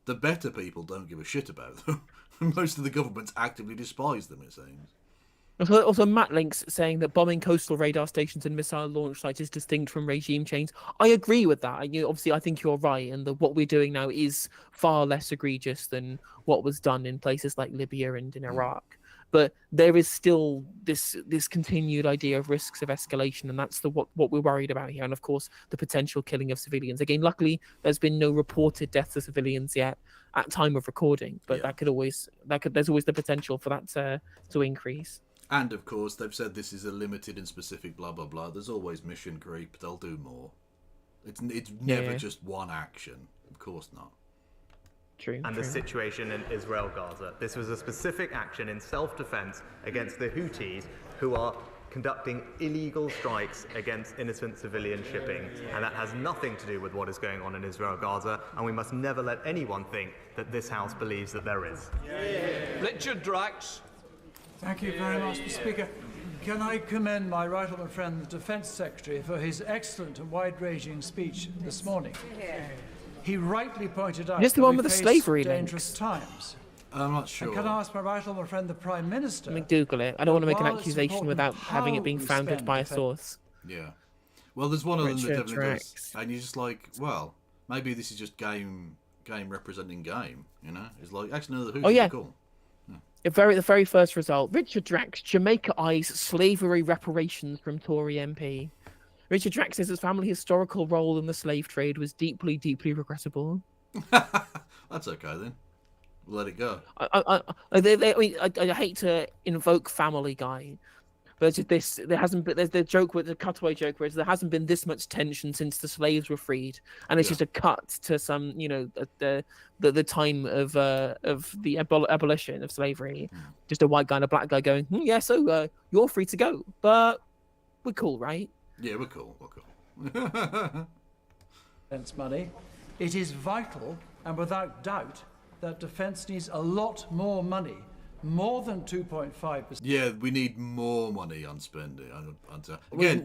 B: The better people don't give a shit about them. Most of the governments actively despise them, it seems.
D: Also, Matt Links saying that bombing coastal radar stations and missile launch sites is distinct from regime change. I agree with that. Obviously, I think you're right, and what we're doing now is far less egregious than what was done in places like Libya and in Iraq. But there is still this continued idea of risks of escalation, and that's what we're worried about here. And of course, the potential killing of civilians. Again, luckily, there's been no reported deaths of civilians yet at time of recording, but there's always the potential for that to increase.
B: And of course, they've said this is a limited and specific blah blah blah. There's always mission creep. They'll do more. It's never just one action. Of course not.
D: True.
E: And the situation in Israel, Gaza. This was a specific action in self-defense against the Houthis, who are conducting illegal strikes against innocent civilian shipping. And that has nothing to do with what is going on in Israel, Gaza. And we must never let anyone think that this House believes that there is.
A: Richard Drax.
I: Thank you very much, Mr. Speaker. Can I commend my right honourable friend, the Defence Secretary, for his excellent and wide-ranging speech this morning. He rightly pointed out
D: Just the one with the
I: face
D: slavery
I: dangerous
D: links.
I: times.
B: I'm not sure.
I: And can I ask my right honourable friend, the Prime Minister?
D: Let me Google it. I don't want to make an
I: While it's
D: accusation
I: important
D: without having it being
I: how we
D: founded
I: spend
D: by a
I: defence-
D: source.
B: Yeah. Well, there's one of them that
D: Richard
B: definitely does,
D: Drax.
B: and you're just like, well, maybe this is just game representing game. It's like actually no, the Houthis
D: Oh, yeah.
B: are cool.
D: The very first result. Richard Drax, Jamaica eyes slavery reparations from Tory MP. Richard Drax says his family's historical role in the slave trade was deeply, deeply regrettable.
B: That's okay then. We'll let it go.
D: I hate to invoke Family Guy, but it's just there hasn't been. There's the joke with the cutaway joke where there hasn't been this much tension since the slaves were freed, and it's just a cut to some the time of the abolition of slavery. Just a white guy and a black guy going, so you're free to go, but we're cool, right?
B: Yeah, we're cool. We're cool.
I: Defence money. It is vital and without doubt that defence needs a lot more money, more than 2.5%.
B: Yeah, we need more money on spending. Again,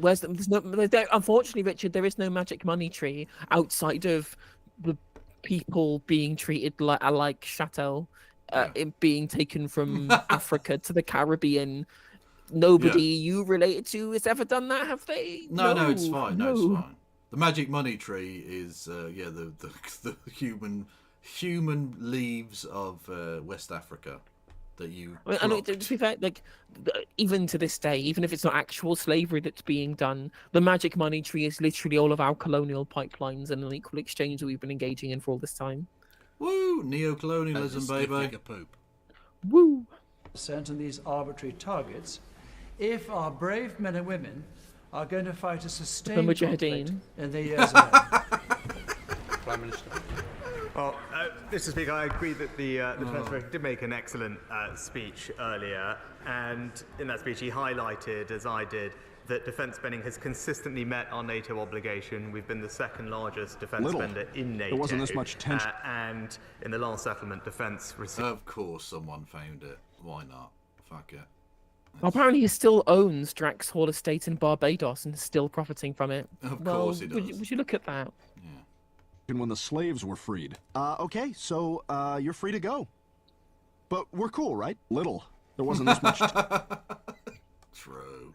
D: Unfortunately, Richard, there is no magic money tree outside of the people being treated like chattel, being taken from Africa to the Caribbean. Nobody you related to has ever done that, have they?
B: No, it's fine. No, it's fine. The magic money tree is the human leaves of West Africa. that you.
D: I mean, to be fair, like even to this day, even if it's not actual slavery that's being done, the magic money tree is literally all of our colonial pipelines and an equal exchange that we've been engaging in for all this time.
B: Woo! Neo-colonialism, baby.
J: Poop.
D: Woo!
I: And these arbitrary targets, if our brave men and women are going to fight a sustained conflict in the years ahead.
J: Prime Minister.
E: Well, Mr. Speaker, I agree that the Defence Secretary did make an excellent speech earlier, and in that speech he highlighted, as I did, that defence spending has consistently met our NATO obligation. We've been the second largest defence spender in NATO.
J: There wasn't this much tension.
E: And in the last settlement, defence received...
B: Of course someone found it. Why not? Fuck it.
D: Well, apparently he still owns Drax Hall Estate in Barbados and is still profiting from it.
B: Of course he does.
D: Would you look at that?
J: And when the slaves were freed. Okay, so you're free to go. But we're cool, right? Little. There wasn't this much.
B: True.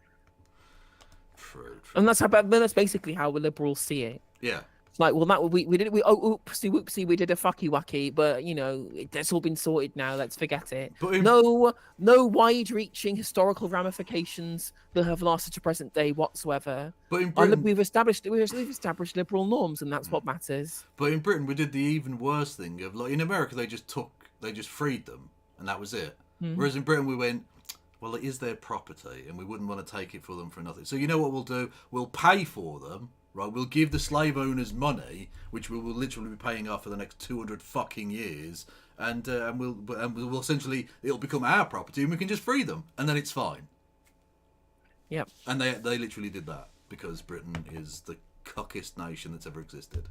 D: And that's basically how the liberals see it.
B: Yeah.
D: It's like, well, that we did oopsie whoopsie, we did a fucky wacky, but you know it's all been sorted now. Let's forget it. No wide-reaching historical ramifications that have lasted to present day whatsoever.
B: But in Britain,
D: we've established liberal norms, and that's what matters.
B: But in Britain, we did the even worse thing of, like, in America, they just freed them, and that was it. Whereas in Britain, we went, well, it is their property, and we wouldn't want to take it for them for nothing. So you know what we'll do? We'll pay for them, right? We'll give the slave owners money, which we will literally be paying off for the next 200 fucking years, and we'll essentially, it'll become our property, and we can just free them, and then it's fine.
D: Yep.
B: And they literally did that because Britain is the cockiest nation that's ever existed.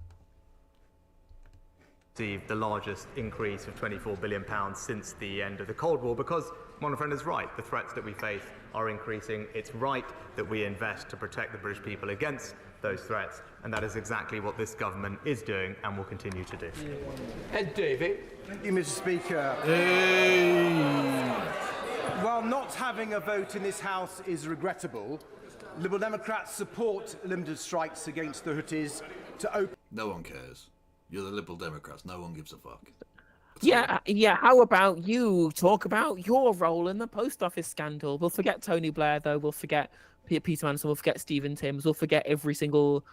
E: The largest increase of £24 billion since the end of the Cold War, because my friend is right, the threats that we face are increasing. It's right that we invest to protect the British people against those threats, and that is exactly what this government is doing and will continue to do.
A: Ed Davey.
K: Thank you, Mr. Speaker. While not having a vote in this House is regrettable, Liberal Democrats support limited strikes against the Houthis to open...
B: No one cares. You're the Liberal Democrats. No one gives a fuck.
D: Yeah. How about you talk about your role in the post office scandal? We'll forget Tony Blair, though. We'll forget Peter Mandelson. We'll forget Stephen Timms. We'll forget every single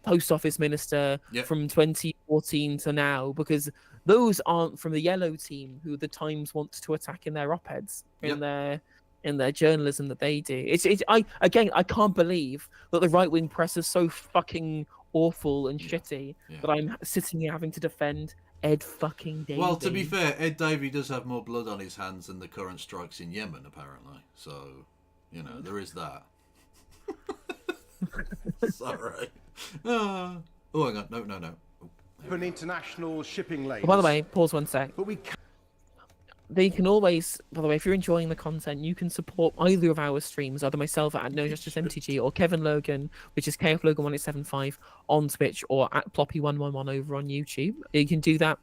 D: post office minister from 2014 to now, because those aren't from the yellow team who the Times wants to attack in their op-eds, in their journalism that they do. I can't believe that the right-wing press is so fucking awful and shitty that I'm sitting here having to defend Ed fucking Davey.
B: Well, to be fair, Ed Davey does have more blood on his hands than the current strikes in Yemen, apparently. So, you know, there is that. Sorry. Oh, hang on. No.
K: Open international shipping lanes.
D: By the way, pause 1 sec.
K: But
D: they can always, by the way, if you're enjoying the content, you can support either of our streams, either myself at No Justice MTG or Kevin Logan, which is KF Logan 1875 on Twitch, or at Ploppy111 over on YouTube. You can do that.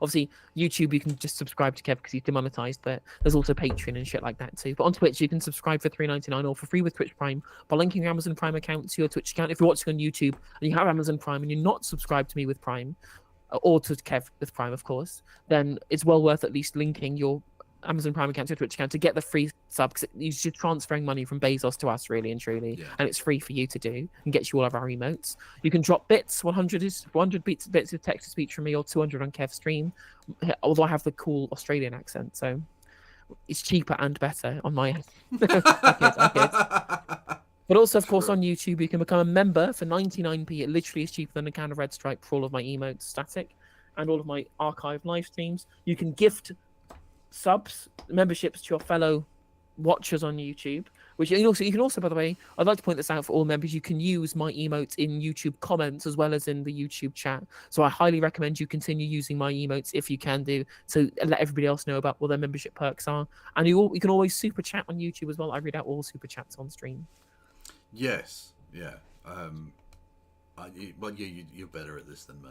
D: Obviously, YouTube, you can just subscribe to Kev because he's demonetized, but there's also Patreon and shit like that too. But on Twitch, you can subscribe for $3.99 or for free with Twitch Prime by linking your Amazon Prime account to your Twitch account. If you're watching on YouTube and you have Amazon Prime and you're not subscribed to me with Prime, or to Kev with Prime, of course, then it's well worth at least linking your Amazon Prime account to your Twitch account to get the free sub, because you're just transferring money from Bezos to us, really and truly, and it's free for you to do and gets you all of our emotes. You can drop bits, 100 bits of text to speech from me, or 200 on Kev's stream, although I have the cool Australian accent, so it's cheaper and better on my end. I kid. But also, of course, on YouTube, you can become a member for 99p. It literally is cheaper than a can of Red Stripe for all of my emotes static and all of my archive live streams. You can gift memberships to your fellow watchers on YouTube, which you can also, by the way, I'd like to point this out for all members, you can use my emotes in YouTube comments as well as in the YouTube chat. So I highly recommend you continue using my emotes if you can do, so let everybody else know about what their membership perks are. And you can always super chat on YouTube as well. I read out all super chats on stream.
B: Yes, yeah. You're better at this than me.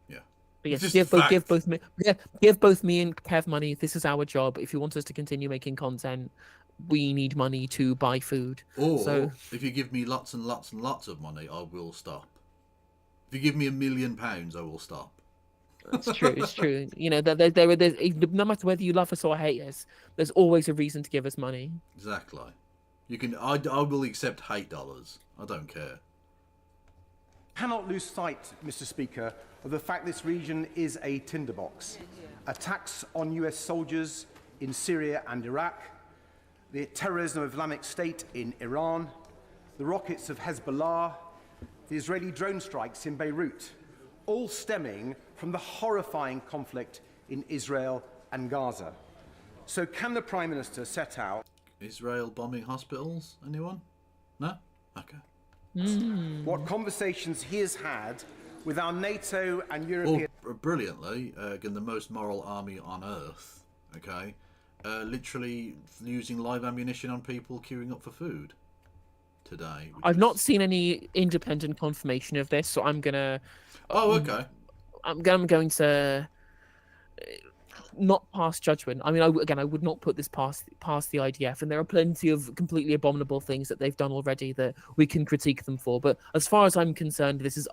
B: Yeah.
D: But yes, give both me and Kev money. This is our job. If you want us to continue making content, we need money to buy food.
B: Or if you give me lots and lots and lots of money, I will stop. If you give me £1 million, I will stop.
D: It's true. It's true. You know, no matter whether you love us or hate us, there's always a reason to give us money.
B: Exactly. You can. I will accept hate dollars. I don't care.
K: Cannot lose sight, Mr. Speaker, of the fact this region is a tinderbox. Attacks on US soldiers in Syria and Iraq, the terrorism of Islamic State in Iran, the rockets of Hezbollah, the Israeli drone strikes in Beirut, all stemming from the horrifying conflict in Israel and Gaza. So can the Prime Minister set out...
B: Israel bombing hospitals? Anyone? No? Okay.
K: What conversations he has had with our NATO and European...
B: Or, brilliantly, again, the most moral army on earth, okay, literally using live ammunition on people queuing up for food today.
D: I've not seen any independent confirmation of this, so I'm gonna...
B: Oh, okay.
D: I'm going to not pass judgment. I mean, I would not put this past the IDF, and there are plenty of completely abominable things that they've done already that we can critique them for. But as far as I'm concerned, this is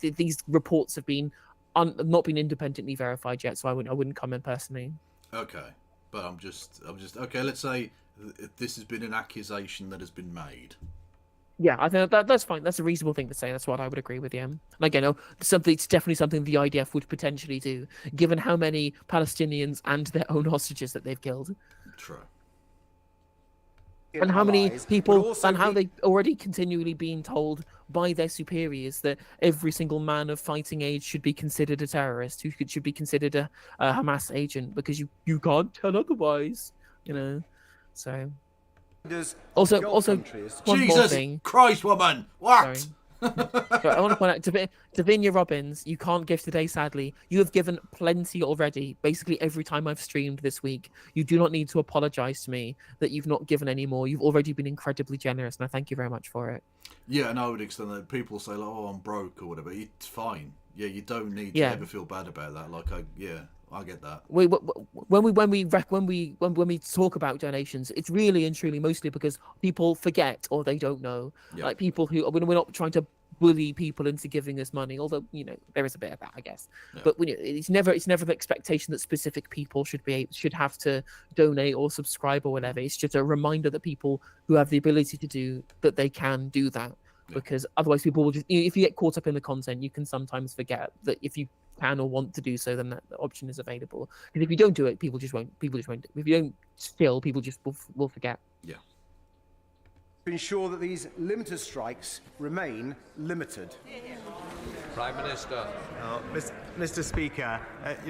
D: these reports have been not been independently verified yet, so I wouldn't comment personally.
B: Okay, but I'm just okay. Let's say this has been an accusation that has been made.
D: Yeah, I think that's fine. That's a reasonable thing to say. That's what I would agree with, yeah. And again, it's definitely something the IDF would potentially do, given how many Palestinians and their own hostages that they've killed.
B: True.
D: And how many people, and how they've already continually been told by their superiors that every single man of fighting age should be considered a terrorist, who should be considered a Hamas agent, because you can't tell otherwise, you know. So... Also, one more
B: Jesus
D: thing.
B: Christ, woman! What?
D: Sorry. But I want to point out, Davinia Robbins, you can't give today, sadly. You have given plenty already, basically every time I've streamed this week. You do not need to apologise to me that you've not given any more. You've already been incredibly generous, and I thank you very much for it.
B: Yeah, and I would extend that. People say, like, oh, I'm broke or whatever. It's fine. Yeah, you don't need to ever feel bad about that. Like, I get that. When we talk about donations, it's really and truly mostly because people forget or they don't know. Yeah.
D: Like people who, we're not trying to bully people into giving us money, although there is a bit of that, I guess. Yeah. But it's never the expectation that specific people should have to donate or subscribe or whatever. It's just a reminder that people who have the ability to do that, they can do that. Yeah. Because otherwise people will just, if you get caught up in the content, you can sometimes forget that if you can or want to do so, then that option is available. Because if you don't do it, people just won't. If you don't still, people just will forget.
B: Yeah.
K: To ensure that these limited strikes remain limited.
A: Prime Minister.
E: Mr. Speaker,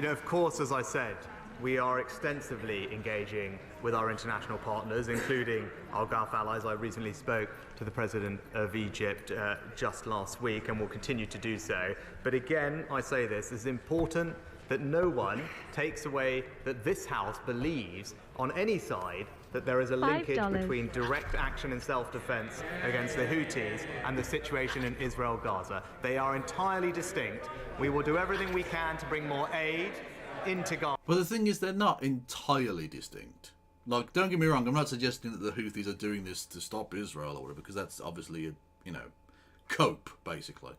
E: of course, as I said, we are extensively engaging with our international partners, including our Gulf allies. I recently spoke to the President of Egypt just last week and will continue to do so. But again, I say this, it's important that no one takes away that this House believes on any side that there is a linkage between direct action in self-defense against the Houthis and the situation in Israel-Gaza. They are entirely distinct. We will do everything we can to bring more aid into Gaza.
B: But the thing is, they're not entirely distinct. Like, don't get me wrong, I'm not suggesting that the Houthis are doing this to stop Israel or whatever, because that's obviously cope, basically.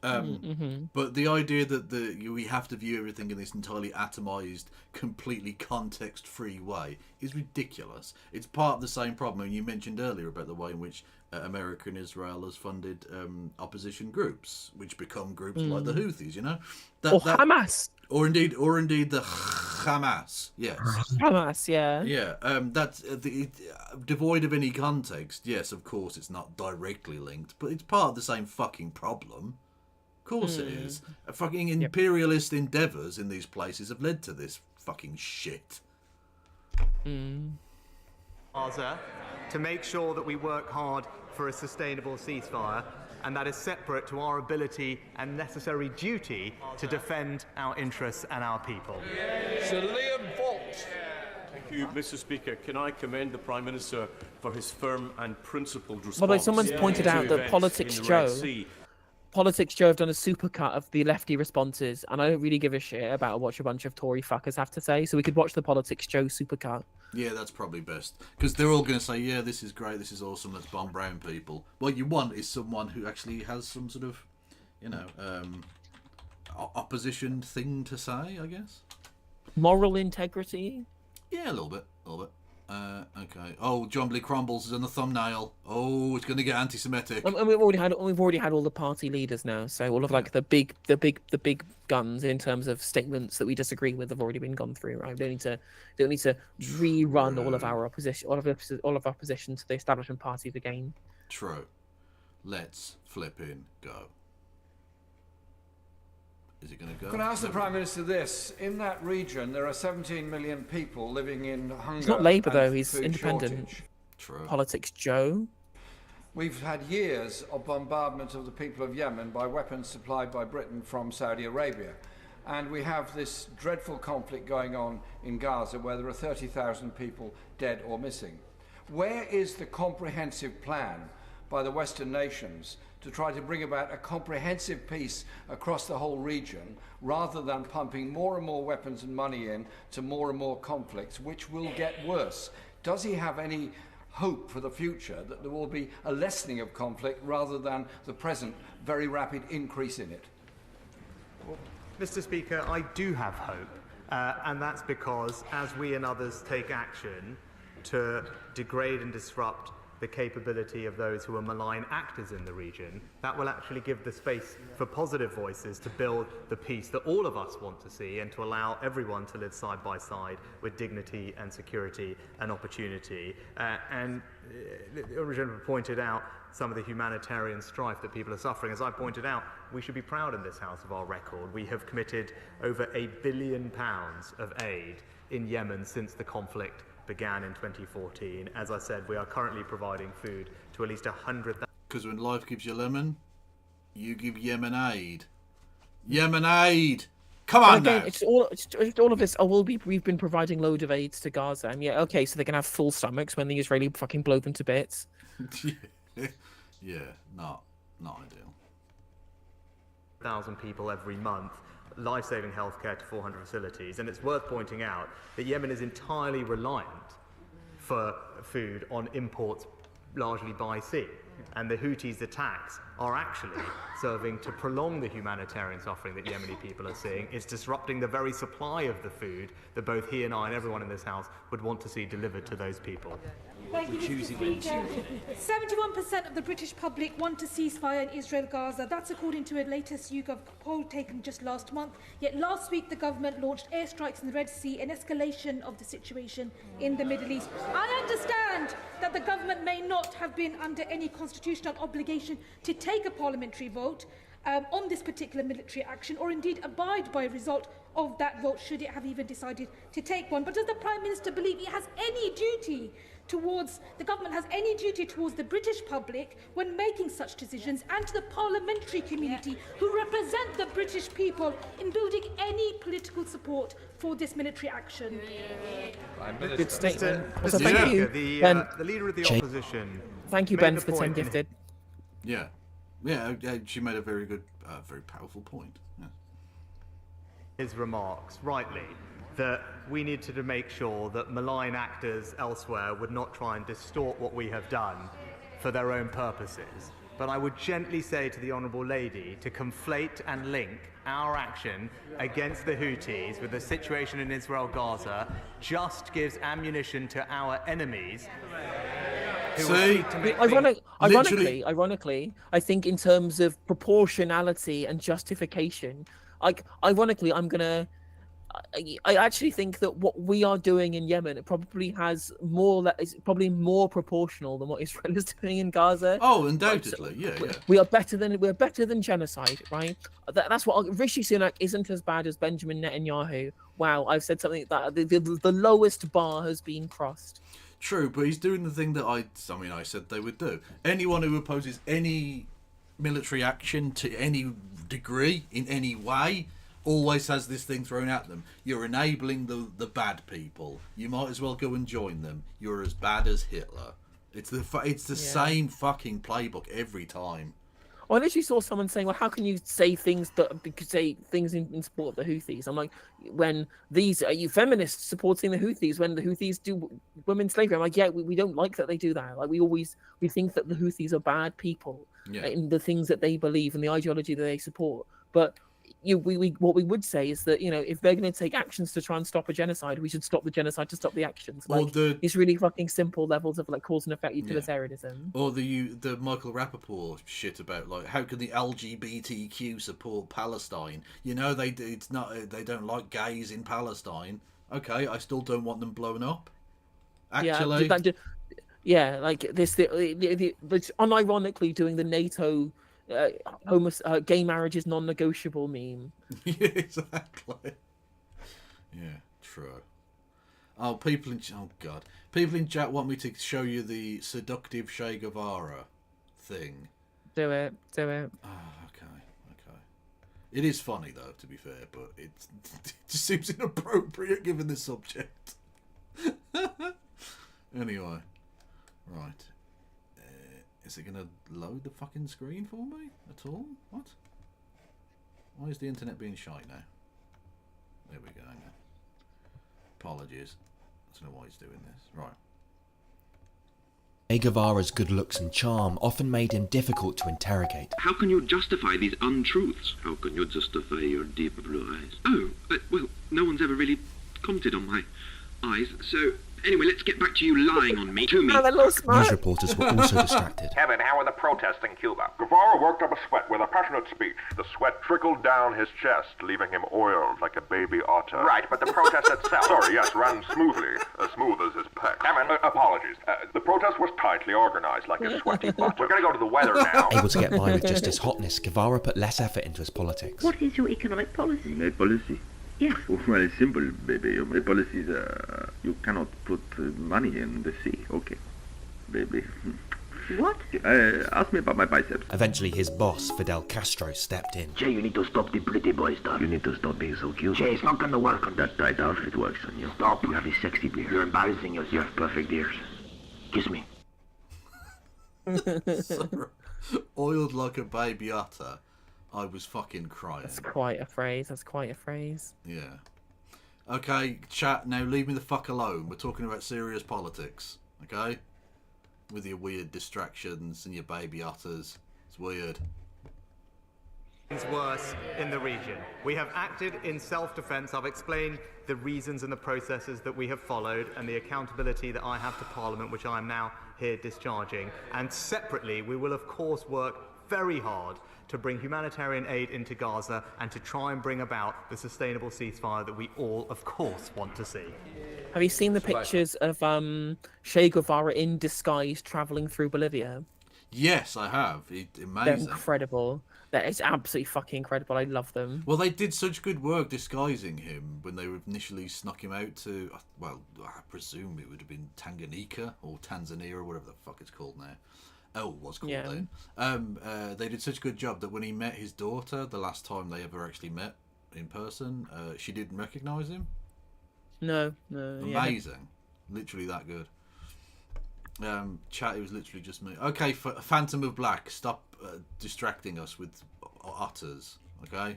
B: But the idea that we have to view everything in this entirely atomized, completely context-free way is ridiculous. It's part of the same problem. And you mentioned earlier about the way in which America and Israel has funded opposition groups, which become groups like the Houthis.
D: Hamas,
B: or indeed the Hamas. Yes,
D: Hamas. Yeah.
B: Yeah. That's devoid of any context. Yes, of course, it's not directly linked, but it's part of the same fucking problem. Of course it is. Fucking imperialist endeavours in these places have led to this fucking shit.
E: Gaza, to make sure that we work hard for a sustainable ceasefire, and that is separate to our ability and necessary duty to defend our interests and our people.
A: Sir Liam Fox.
L: Thank you, Mr. Speaker. Can I commend the Prime Minister for his firm and principled response?
D: Although someone's pointed out that Politics Joe have done a supercut of the lefty responses, and I don't really give a shit about what a bunch of Tory fuckers have to say, so we could watch the Politics Joe supercut.
B: Yeah, that's probably best. Because they're all going to say, yeah, this is great, this is awesome, let's bomb brown people. What you want is someone who actually has some sort of, opposition thing to say, I guess.
D: Moral integrity.
B: Yeah, a little bit. Okay. Oh, Jumbly Crumbles is on the thumbnail. Oh, it's going to get anti-Semitic.
D: And we've already had all the party leaders now, so all of like the big guns in terms of statements that we disagree with have already been gone through. Right? We don't need to rerun all of our opposition, all of our position to the establishment parties again.
B: True. Let's flipping go. Is it going to go?
A: Can I ask the Prime Minister this? In that region, there are 17 million people living in hunger.
D: He's not Labour
A: and
D: though. He's
A: food
D: independent.
A: shortage.
B: True.
D: Politics, Joe.
A: We've had years of bombardment of the people of Yemen by weapons supplied by Britain from Saudi Arabia. And we have this dreadful conflict going on in Gaza where there are 30,000 people dead or missing. Where is the comprehensive plan by the Western nations to try to bring about a comprehensive peace across the whole region, rather than pumping more and more weapons and money in to more and more conflicts, which will get worse? Does he have any hope for the future that there will be a lessening of conflict rather than the present very rapid increase in it?
E: Well, Mr. Speaker, I do have hope, and that's because as we and others take action to degrade and disrupt the capability of those who are malign actors in the region, that will actually give the space for positive voices to build the peace that all of us want to see and to allow everyone to live side by side with dignity and security and opportunity. The original pointed out some of the humanitarian strife that people are suffering. As I pointed out, we should be proud in this House of our record. We have committed over £1 billion of aid in Yemen since the conflict began in 2014. As I said, we are currently providing food to at least 100,000.
B: Because when life gives you lemon, you give Yemen aid. Yemen aid! Come on
D: again,
B: now!
D: It's all of this. Oh, we've been providing load of aids to Gaza, and yeah, okay, so they can have full stomachs when the Israeli fucking blow them to bits.
B: Yeah, not ideal.
E: 1,000 people every month, life-saving healthcare to 400 facilities, and it's worth pointing out that Yemen is entirely reliant for food on imports largely by sea, and the Houthis' attacks are actually serving to prolong the humanitarian suffering that Yemeni people are seeing. It's disrupting the very supply of the food that both he and I and everyone in this House would want to see delivered to those people.
M: Thank you, Mr. Speaker. 71% of the British public want a ceasefire in Israel-Gaza. That's according to a latest YouGov poll taken just last month. Yet last week the government launched airstrikes in the Red Sea, an escalation of the situation in the Middle East. I understand that the government may not have been under any constitutional obligation to take a parliamentary vote on this particular military action, or indeed abide by a result of that vote, should it have even decided to take one. But does the Prime Minister believe he has any duty towards, the government has any duty towards the British public when making such decisions, and to the parliamentary community who represent the British people in building any political support for this military action?
D: Good statement. So
E: Mr.
D: thank you,
E: Speaker,
D: Ben.
E: the leader of the opposition.
D: Thank you,
E: made
D: Ben,
E: the
D: for the 10
E: point in
D: gifted.
B: Yeah, she made a very good, very powerful point. Yeah.
E: His remarks, rightly, that we need to make sure that malign actors elsewhere would not try and distort what we have done for their own purposes. But I would gently say to the Honourable Lady to conflate and link our action against the Houthis with the situation in Israel-Gaza just gives ammunition to our enemies.
D: Ironically, I think in terms of proportionality and justification, ironically, I actually think that what we are doing in Yemen probably is probably more proportional than what Israel is doing in Gaza.
B: Oh, undoubtedly, yeah.
D: We are better than genocide, right? That's what Rishi Sunak isn't as bad as Benjamin Netanyahu. Wow, I've said something that the lowest bar has been crossed.
B: True, but he's doing the thing that I said they would do. Anyone who opposes any military action to any degree in any way always has this thing thrown at them. You're enabling the bad people. You might as well go and join them. You're as bad as Hitler. It's the same fucking playbook every time.
D: I literally saw someone saying, "Well, how can you say things in support of the Houthis?" I'm like, "When these are you feminists supporting the Houthis when the Houthis do women's slavery?" I'm like, "Yeah, we don't like that they do that. Like we think that the Houthis are bad people in the things that they believe and the ideology that they support." But what we would say is that, you know, if they're going to take actions to try and stop a genocide, we should stop the genocide to stop the actions. Like, it's really fucking simple levels of like cause and effect utilitarianism.
B: Or the Michael Rappaport shit about like how can the LGBTQ support Palestine? You know, they don't like gays in Palestine. Okay, I still don't want them blown up. Actually,
D: like this, unironically doing the NATO gay marriage is non-negotiable meme.
B: Yeah, exactly. Yeah, true. Oh, people in chat want me to show you the seductive Che Guevara thing.
D: Do it.
B: Oh, okay. It is funny though, to be fair, but it just seems inappropriate given the subject. Anyway, right. Is it going to load the fucking screen for me at all? What? Why is the internet being shy now? There we go. Now. Apologies. I don't know why he's doing this. Right.
N: Che Guevara's good looks and charm often made him difficult to interrogate.
O: How can you justify these untruths? How can you justify your deep blue eyes? Oh, well, no one's ever really commented on my eyes, so... Anyway, let's get back to you lying on me.
N: News reporters were also distracted.
P: Kevin, how are the protests in Cuba? Guevara worked up a sweat with a passionate speech. The sweat trickled down his chest, leaving him oiled like a baby otter. Right, but the protest itself... Sorry, yes, ran smoothly. As smooth as his pec. Kevin, apologies. The protest was tightly organized, like a sweaty butt. We're going to go to the weather now.
N: Able to get by with just his hotness, Guevara put less effort into his politics.
O: What is your economic policy? My policy? Yes. Well, it's simple, baby. My policy is you cannot put money in the sea. Okay, baby. What? Ask me about my biceps.
N: Eventually, his boss, Fidel Castro, stepped in.
O: Jay, you need to stop the pretty boy stuff. You need to stop being so cute. Jay, it's not going to work on that tight outfit works on you. Stop. You have a sexy beard. You're embarrassing yourself. You have perfect ears. Kiss me.
B: Oiled like a baby otter. I was fucking crying.
D: That's quite a phrase.
B: Yeah. Okay, chat, now leave me the fuck alone. We're talking about serious politics, okay? With your weird distractions and your baby otters. It's weird.
E: Worse in the region. We have acted in self-defense. I've explained the reasons and the processes that we have followed and the accountability that I have to Parliament, which I am now here discharging. And separately, we will of course work very hard to bring humanitarian aid into Gaza and to try and bring about the sustainable ceasefire that we all, of course, want to see.
D: Have you seen the pictures of Che Guevara in disguise travelling through Bolivia?
B: Yes, I have. Amazing.
D: They're incredible. That is absolutely fucking incredible. I love them.
B: Well, they did such good work disguising him when they initially snuck him out to, well, I presume it would have been Tanganyika or Tanzania or whatever the fuck it's called now. Oh, it was called then. They did such a good job that when he met his daughter, the last time they ever actually met in person, she didn't recognise him.
D: No.
B: Amazing. Literally that good. Chat, it was literally just me. Okay, Phantom of Black, stop distracting us with otters, okay?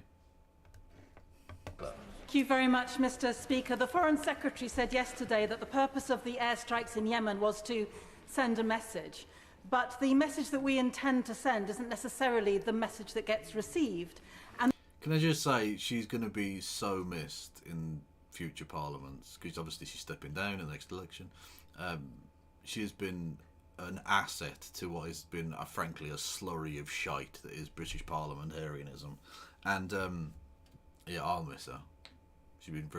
Q: Thank you very much, Mr. Speaker. The Foreign Secretary said yesterday that the purpose of the airstrikes in Yemen was to send a message. But the message that we intend to send isn't necessarily the message that gets received. And
B: can I just say, she's going to be so missed in future parliaments, because obviously she's stepping down in the next election. She has been an asset to what has been, frankly, a slurry of shite that is British parliamentarianism. And, yeah, I'll miss her.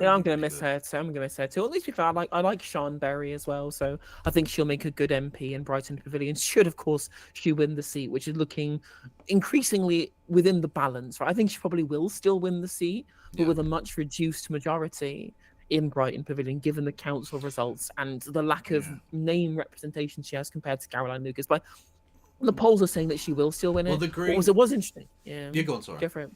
D: I'm gonna miss her too. At least because I like Sean Berry as well, so I think she'll make a good MP in Brighton Pavilion. Should of course she win the seat, which is looking increasingly within the balance. Right, I think she probably will still win the seat, but with a much reduced majority in Brighton Pavilion, given the council results and the lack of name representation she has compared to Caroline Lucas. But the polls are saying that she will still win it. It was interesting. Yeah.
B: You go on, sorry.
D: Different.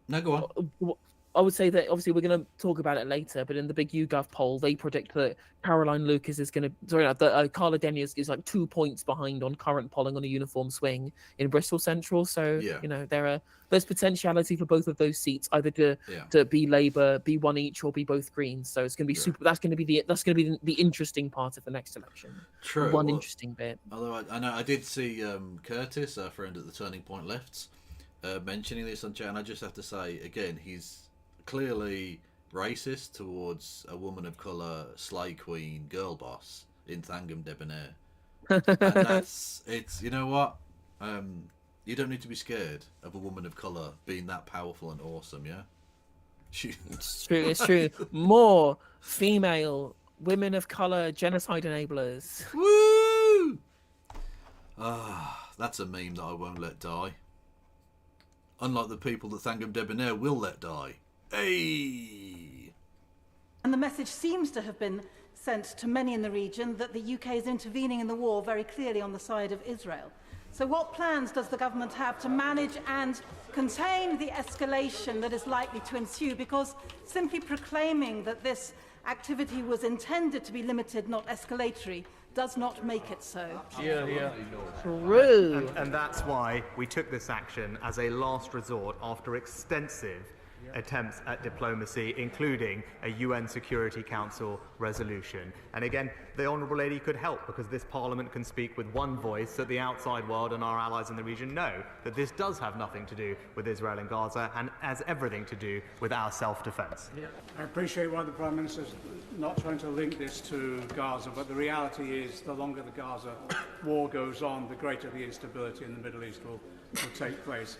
B: No, go on.
D: I would say that obviously we're going to talk about it later, but in the big YouGov poll, they predict that Caroline Lucas is going to, Carla Denius is like 2 points behind on current polling on a uniform swing in Bristol Central. So, you know, there's potentiality for both of those seats, either to be Labour, be one each, or be both Greens. So it's going to be that's going to be the interesting part of the next election.
B: True.
D: Interesting bit.
B: Although I know I did see Curtis, our friend at the Turning Point Lefts, mentioning this on chat, and I just have to say again, he's clearly racist towards a woman of colour, slay queen, girl boss in Thangam Debonair. And you know what? You don't need to be scared of a woman of colour being that powerful and awesome, yeah?
D: It's true, it's true. More female women of colour genocide enablers.
B: Woo! That's a meme that I won't let die. Unlike the people that Thangam Debonair will let die. Hey!
Q: And the message seems to have been sent to many in the region that the UK is intervening in the war very clearly on the side of Israel. So what plans does the government have to manage and contain the escalation that is likely to ensue? Because simply proclaiming that this activity was intended to be limited, not escalatory, does not make it so.
D: True.
E: And that's why we took this action as a last resort after extensive attempts at diplomacy, including a UN Security Council resolution. And again, the Honourable Lady could help, because this Parliament can speak with one voice that the outside world and our allies in the region know that this does have nothing to do with Israel and Gaza and has everything to do with our self-defence.
I: I appreciate why the Prime Minister's not trying to link this to Gaza, but the reality is the longer the Gaza war goes on, the greater the instability in the Middle East will take place.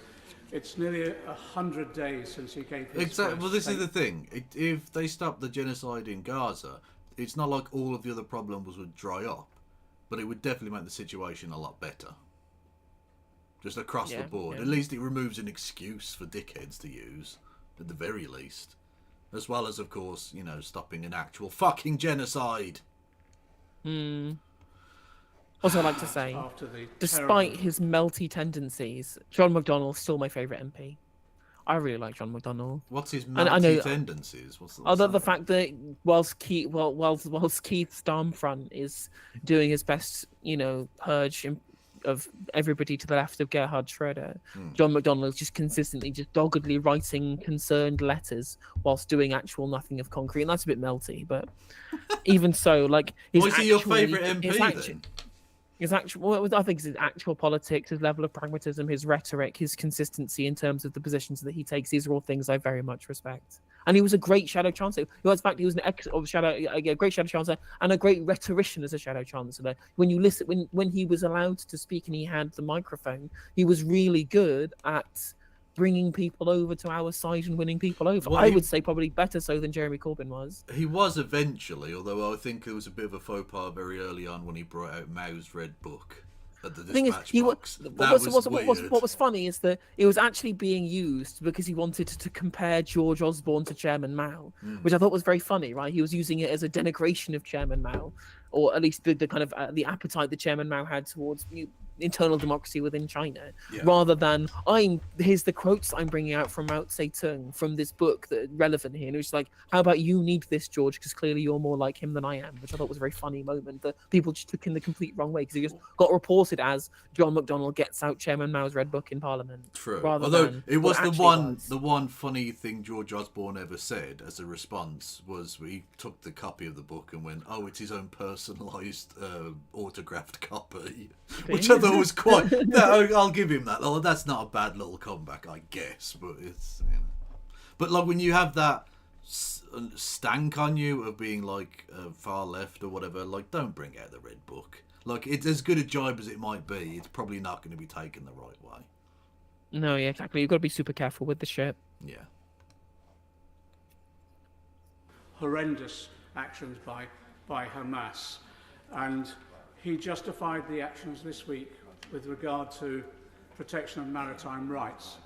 I: It's nearly 100 days since he gave his
B: Exactly. Well, this is the
I: statement.
B: thing. If they stop the genocide in Gaza, it's not like all of the other problems would dry up, but it would definitely make the situation a lot better. Just across the board. At least it removes an excuse for dickheads to use, at the very least. As well as, of course, you know, stopping an actual fucking genocide.
D: Also, I'd like to say, despite his melty tendencies, John McDonnell's still my favourite MP. I really like John McDonnell.
B: What's his melty tendencies?
D: The fact that whilst Keith Starmfront is doing his best, you know, purge of everybody to the left of Gerhard Schroeder, John McDonnell is just consistently, just doggedly writing concerned letters whilst doing actual nothing of concrete, and that's a bit melty. But even so, like,
B: was he your favourite MP then?
D: His actual, I think his actual politics, his level of pragmatism, his rhetoric, his consistency in terms of the positions that he takes. These are all things I very much respect. And he was a great shadow chancellor. He was an great shadow chancellor and a great rhetorician as a shadow chancellor. When you listen, when he was allowed to speak and he had the microphone, he was really good at bringing people over to our side and winning people over.
B: Well,
D: I would say probably better so than Jeremy Corbyn was.
B: He was eventually, although I think it was a bit of a faux pas very early on when he brought out Mao's Red Book at the dispatch box.
D: What was funny is that it was actually being used because he wanted to compare George Osborne to Chairman Mao, which I thought was very funny, right? He was using it as a denigration of Chairman Mao, or at least the kind of the appetite that Chairman Mao had towards internal democracy within China, rather than here's the quotes I'm bringing out from Mao Zedong from this book that are relevant here. And it was like, how about you need this, George, because clearly you're more like him than I am, which I thought was a very funny moment that people just took in the complete wrong way because he just got reported as John McDonnell gets out Chairman Mao's Red Book in Parliament.
B: True. Although it was the one funny thing George Osborne ever said as a response was he took the copy of the book and went, "Oh, it's his own personalised autographed copy," which I thought was quite. No, I'll give him that. Oh, that's not a bad little comeback, I guess. But it's, you know. But like when you have that stank on you of being like far left or whatever, like don't bring out the Red Book. Like it's as good a jibe as it might be. It's probably not going to be taken the right way.
D: No, yeah, exactly. You've got to be super careful with the shit.
B: Yeah.
I: Horrendous actions by Hamas, and he justified the actions this week with regard to protection of maritime rights.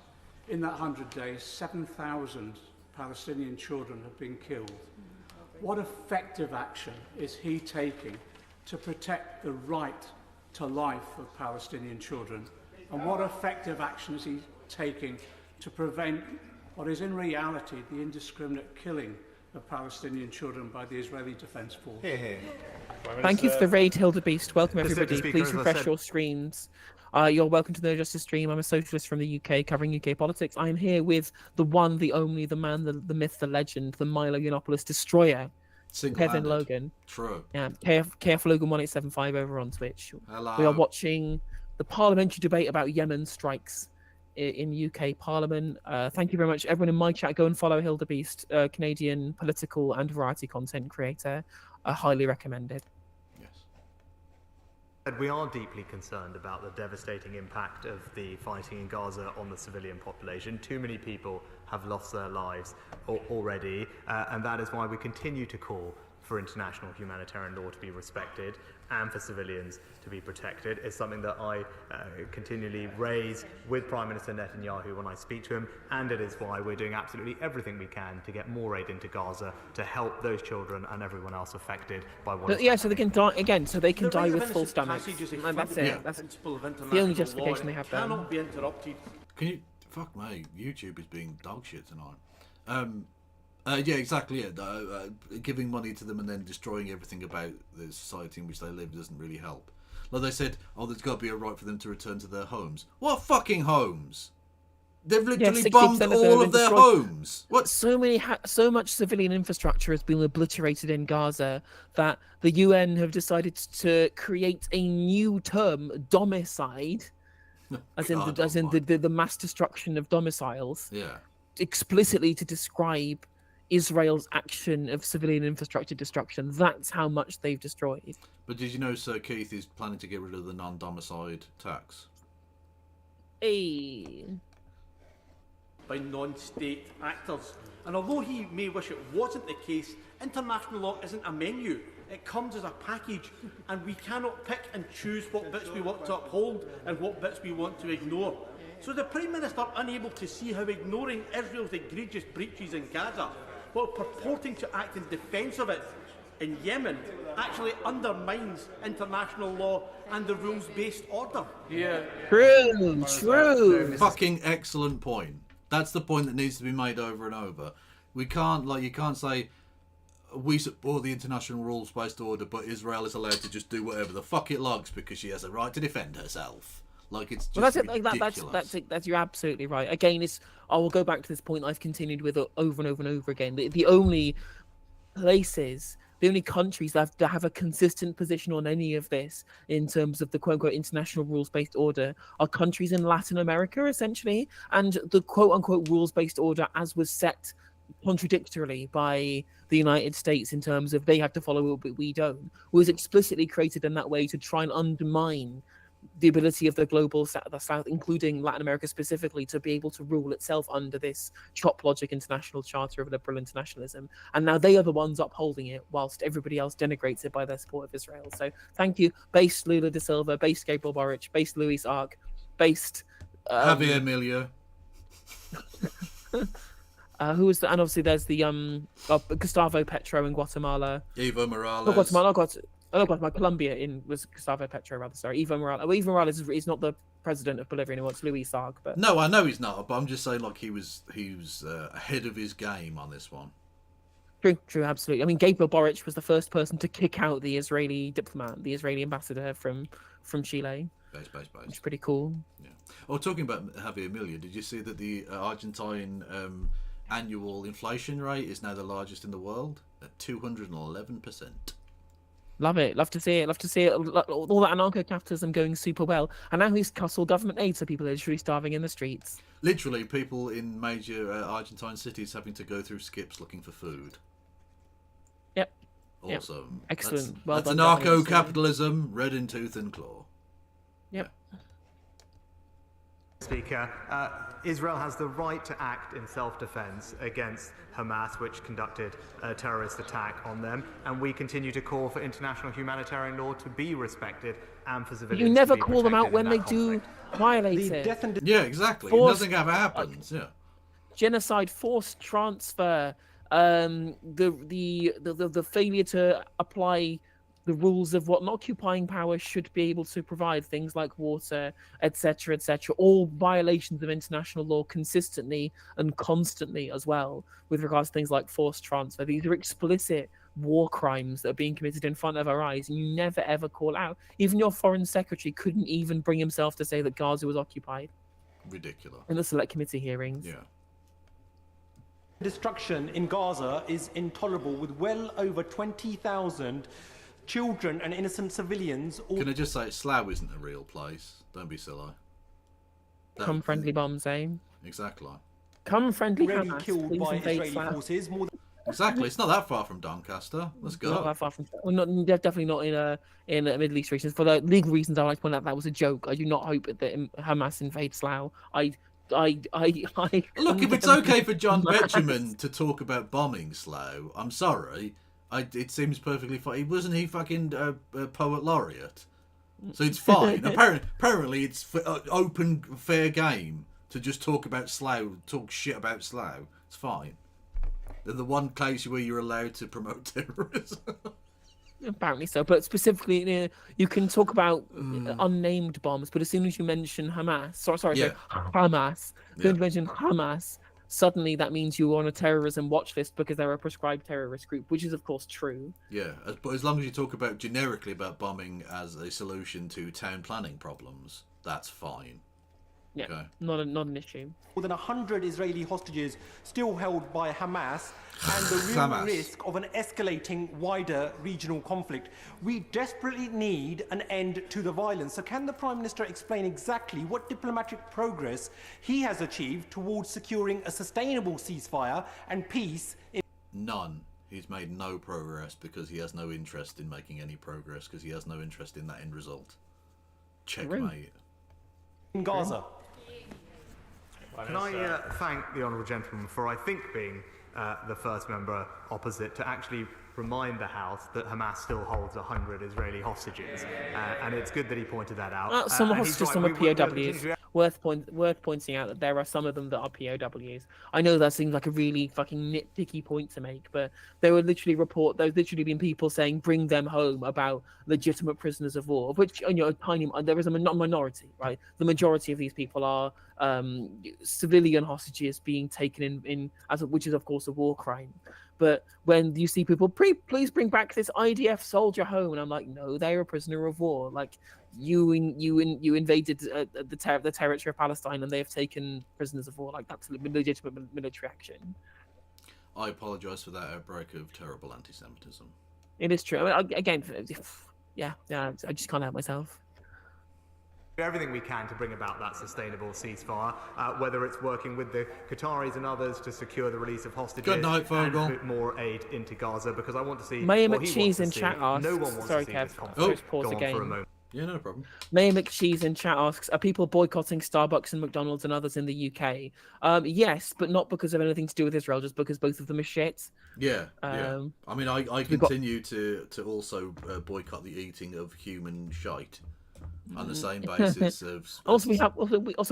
I: In that 100 days, 7,000 Palestinian children have been killed. What effective action is he taking to protect the right to life of Palestinian children? And what effective action is he taking to prevent what is in reality the indiscriminate killing of Palestinian children by the Israeli Defence Force?
D: Thank you for the raid, Hildebeest. Welcome, everybody. Please refresh your streams. You're welcome to the No Justice stream. I'm a socialist from the UK, covering UK politics. I'm here with the one, the only, the man, the myth, the legend, the Milo Yiannopoulos destroyer, Kevin Logan.
B: True.
D: Yeah, KF Logan 1875 over on Twitch.
B: Hello.
D: We are watching the parliamentary debate about Yemen strikes in UK Parliament. Thank you very much, everyone in my chat. Go and follow Hildebeest, Canadian political and variety content creator. I highly recommend it.
E: We are deeply concerned about the devastating impact of the fighting in Gaza on the civilian population. Too many people have lost their lives already, and that is why we continue to call for international humanitarian law to be respected and for civilians to be protected. It's something that I continually raise with Prime Minister Netanyahu when I speak to him, and it is why we're doing absolutely everything we can to get more aid into Gaza to help those children and everyone else affected by what is
D: so they can die again, so they can die with full stomachs. And that's it. That's the only justification they have done.
I: Cannot be interrupted.
B: Can you... Fuck me, YouTube is being dog shit tonight. Yeah, exactly it. Giving money to them and then destroying everything about the society in which they live doesn't really help. Like they said, there's got to be a right for them to return to their homes. What fucking homes? They've literally bombed all of their homes. What?
D: So much civilian infrastructure has been obliterated in Gaza that the UN have decided to create a new term, domicide, as in the mass destruction of domiciles.
B: Yeah.
D: Explicitly to describe Israel's action of civilian infrastructure destruction. That's how much they've destroyed.
B: But did you know Sir Keith is planning to get rid of the non-domicide tax?
I: By non-state actors. And although he may wish it wasn't the case, international law isn't a menu. It comes as a package, and we cannot pick and choose what bits we want to uphold and what bits we want to ignore. So the Prime Minister unable to see how ignoring Israel's egregious breaches in Gaza while purporting to act in defence of it in Yemen actually undermines international law and the rules-based order.
B: Yeah.
D: True.
B: Fucking excellent point. That's the point that needs to be made over and over. We can't, you can't say we support the international rules-based order, but Israel is allowed to just do whatever the fuck it likes because she has a right to defend herself. It's just ridiculous.
D: That's you're absolutely right. Again, I will go back to this point I've continued with over and over and over again. The only places, the only countries that have a consistent position on any of this in terms of the quote-unquote international rules-based order are countries in Latin America, essentially, and the quote-unquote rules-based order as was set contradictorily by the United States in terms of they have to follow it, but we don't, was explicitly created in that way to try and undermine the ability of the global south, including Latin America specifically, to be able to rule itself under this chop logic international charter of liberal internationalism. And now they are the ones upholding it, whilst everybody else denigrates it by their support of Israel. So thank you, based Lula da Silva, based Gabriel Boric, based Luis Arc, based
B: Javier Milei.
D: Who was and obviously there's the Gustavo Petro in Guatemala.
B: Evo Morales.
D: Not Guatemala, Colombia was Gustavo Petro, rather. Sorry, Evo Morales. Well, Evo Morales is not the president of Bolivia anymore. It's Luis Arc. But
B: no, I know he's not. But I'm just saying, he was ahead of his game on this one.
D: True, absolutely. I mean, Gabriel Boric was the first person to kick out the Israeli diplomat, the Israeli ambassador from Chile.
B: Base.
D: Which is pretty cool.
B: Yeah. Oh, talking about Javier Milei, did you see that the Argentine annual inflation rate is now the largest in the world at 211%?
D: Love it. Love to see it. All that anarcho-capitalism going super well. And now he's cut all government aid, so people are literally starving in the streets.
B: Literally, people in major Argentine cities having to go through skips looking for food.
D: Yep.
B: Awesome.
D: Yep. Excellent.
B: That's anarcho-capitalism, red in tooth and claw.
D: Yep.
E: Speaker, Israel has the right to act in self-defense against Hamas, which conducted a terrorist attack on them, and we continue to call for international humanitarian law to be respected and for civilians
D: you never
E: to be
D: call them out when they
E: conflict.
D: do violate it.
B: Yeah, exactly. Nothing ever happens. Yeah.
D: Genocide, forced transfer, the failure to apply the rules of what an occupying power should be able to provide, things like water, etc., all violations of international law consistently and constantly as well, with regards to things like forced transfer. These are explicit war crimes that are being committed in front of our eyes, and you never ever call out. Even your foreign secretary couldn't even bring himself to say that Gaza was occupied.
B: Ridiculous.
D: In the select committee hearings.
B: Yeah.
R: Destruction in Gaza is intolerable, with well over 20,000 children and innocent civilians.
B: Can I just say, Slough isn't a real place. Don't be silly.
D: Come friendly bombs, eh?
B: Exactly.
D: Come friendly
R: Already
D: Hamas,
R: killed
D: please
R: by
D: invade
R: Israeli
D: Slough.
R: forces. More
B: Exactly. It's not that far from Doncaster. Let's go.
D: Not that far from. Well, definitely not in Middle East regions. For the legal reasons, I like to point out that was a joke. I do not hope that Hamas invades Slough.
B: Look, if it's okay for John Betjeman to talk about bombing Slough, I'm sorry. It seems perfectly fine. Wasn't he fucking poet laureate? So it's fine. Apparently, it's open, fair game to just talk about Slough, talk shit about Slough. It's fine. They're the one place where you're allowed to promote terrorism.
D: Apparently so, but specifically, you can talk about unnamed bombs, but as soon as you mention Hamas, Hamas, as soon as you mention Hamas, suddenly that means you're on a terrorism watch list because they're a prescribed terrorist group, which is of course true.
B: Yeah, but as long as you talk about generically about bombing as a solution to town planning problems, that's fine.
D: Yeah,
B: okay.
D: Not an issue.
R: than 100 Israeli hostages still held by Hamas, and the real risk of an escalating wider regional conflict. We desperately need an end to the violence. So can the Prime Minister explain exactly what diplomatic progress he has achieved towards securing a sustainable ceasefire and peace?
B: None. He's made no progress because he has no interest in making any progress because he has no interest in that end result. Checkmate.
R: In Gaza.
E: Can I thank the honourable gentleman for, I think, being the first member opposite to actually remind the House that Hamas still holds 100 Israeli hostages, and it's good that he pointed that out.
D: Some hostages, some are POWs. Worth pointing out that there are some of them that are POWs. I know that seems like a really fucking nitpicky point to make, but there's literally been people saying bring them home about legitimate prisoners of war, which there is a minority, right? The majority of these people are civilian hostages being taken in which is of course a war crime. But when you see people, please bring back this IDF soldier home, and I'm like, no, they're a prisoner of war. Like you invaded the territory of Palestine, and they have taken prisoners of war. Like that's legitimate military action.
B: I apologise for that outbreak of terrible anti-Semitism.
D: It is true. I mean, again, yeah, I just can't help myself.
E: Everything we can to bring about that sustainable ceasefire, whether it's working with the Qataris and others to secure the release of hostages.
B: Good night, Vogel.
E: And put more aid into Gaza, because I want to see
D: Mayor
E: what he wants
D: McCheese
E: to
D: in
E: see.
D: chat asks.
E: No one wants
D: Sorry,
E: to see
D: Kev.
E: this conflict
D: Pause
E: go on
D: again.
E: for a moment.
B: Yeah, no problem.
D: Mayor McCheese in chat asks, are people boycotting Starbucks and McDonald's and others in the UK? Yes, but not because of anything to do with Israel, just because both of them are shit.
B: Yeah, yeah. I mean, I continue to also boycott the eating of human shite on the same basis of...
D: Also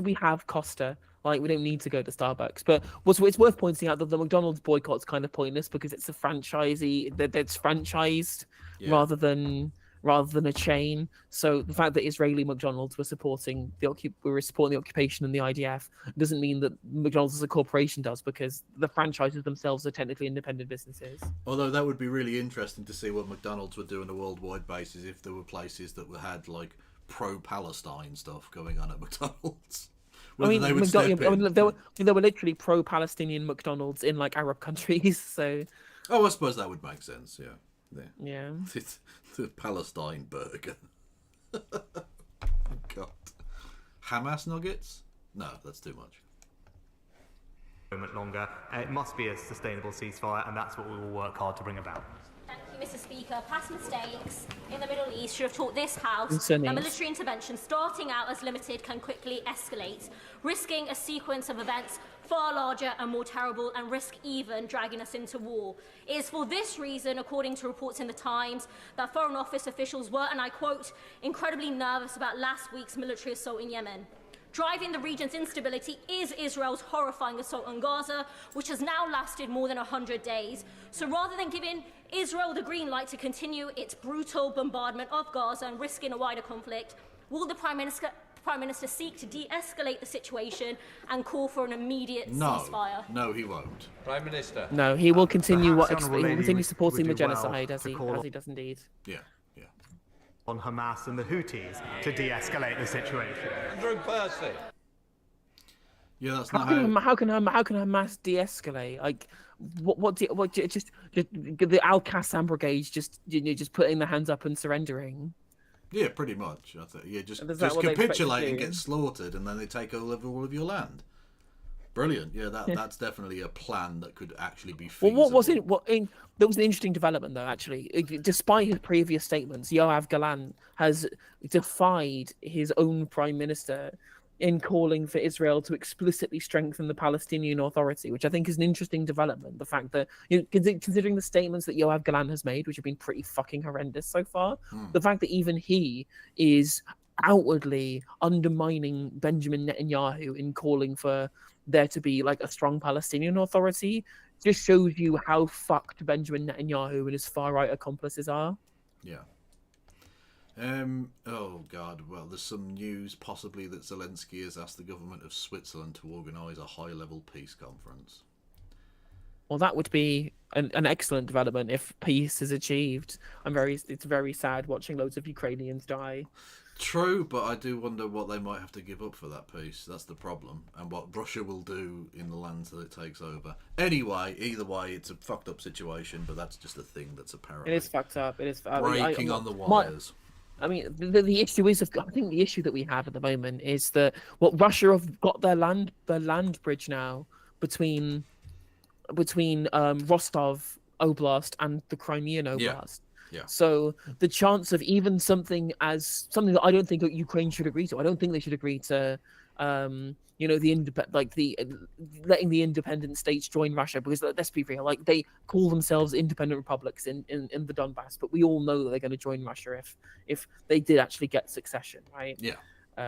D: we have Costa. Like, we don't need to go to Starbucks. But it's worth pointing out that the McDonald's boycott's kind of pointless because it's a franchisee that's franchised rather than a chain. So the fact that Israeli McDonald's were supporting the occupation and the IDF doesn't mean that McDonald's as a corporation does, because the franchises themselves are technically independent businesses.
B: Although that would be really interesting to see what McDonald's would do on a worldwide basis if there were places that had like pro-Palestine stuff going on at McDonald's.
D: I mean, there were literally pro-Palestinian McDonald's in like Arab countries. So,
B: I suppose that would make sense. Yeah.
D: It's
B: the Palestine burger. God. Hamas nuggets? No, that's too much.
E: Moment longer. It must be a sustainable ceasefire, and that's what we will work hard to bring about.
S: Thank you, Mr. Speaker. Past mistakes in the Middle East should have taught this House
D: that
S: military intervention starting out as limited can quickly escalate, risking a sequence of events far larger and more terrible, and risk even dragging us into war. It is for this reason, according to reports in the Times, that Foreign Office officials were, and I quote, incredibly nervous about last week's military assault in Yemen. Driving the region's instability is Israel's horrifying assault on Gaza, which has now lasted more than 100 days. So rather than giving Israel the green light to continue its brutal bombardment of Gaza and risking a wider conflict, will the Prime Minister seek to de-escalate the situation and call for an immediate ceasefire?
B: No, he won't.
A: Prime Minister.
D: No, he will continue
E: he will continue
D: supporting the
E: would do well
D: genocide as
E: to
D: he
E: call
D: does indeed.
B: Yeah.
E: On Hamas and the Houthis to de-escalate the situation.
A: Andrew Percy.
B: Yeah, that's
D: How can Hamas de-escalate? Like, just the Al Qassam brigades just putting their hands up and surrendering?
B: Yeah, pretty much. I think. Yeah, just
D: And is that what they expect to
B: capitulate and
D: do?
B: get slaughtered, and then they take over all of your land. Brilliant. Yeah, that's definitely a plan that could actually be
D: Well,
B: feasible.
D: what was it? There was an interesting development, though. Actually, despite his previous statements, Yoav Galan has defied his own prime minister in calling for Israel to explicitly strengthen the Palestinian Authority, which I think is an interesting development. The fact that, considering the statements that Yoav Galan has made, which have been pretty fucking horrendous so far, the fact that even he is outwardly undermining Benjamin Netanyahu in calling for there to be like a strong Palestinian Authority just shows you how fucked Benjamin Netanyahu and his far right accomplices are.
B: Yeah. Oh God. Well, there's some news possibly that Zelensky has asked the government of Switzerland to organise a high-level peace conference.
D: Well, that would be an excellent development if peace is achieved. It's very sad watching loads of Ukrainians die.
B: True, but I do wonder what they might have to give up for that peace. That's the problem, and what Russia will do in the lands that it takes over. Anyway, either way, it's a fucked up situation, but that's just a thing that's apparently
D: It is fucked up. It is
B: breaking on the wires.
D: I mean, the issue is, I think the issue that we have at the moment is that Russia have got their land bridge now between Rostov Oblast and the Crimean Oblast.
B: Yeah.
D: So the chance of even something that I don't think Ukraine should agree to. I don't think they should agree to, letting the independent states join Russia, because let's be real, like they call themselves independent republics in the Donbass, but we all know that they're going to join Russia if they did actually get succession, right?
B: Yeah.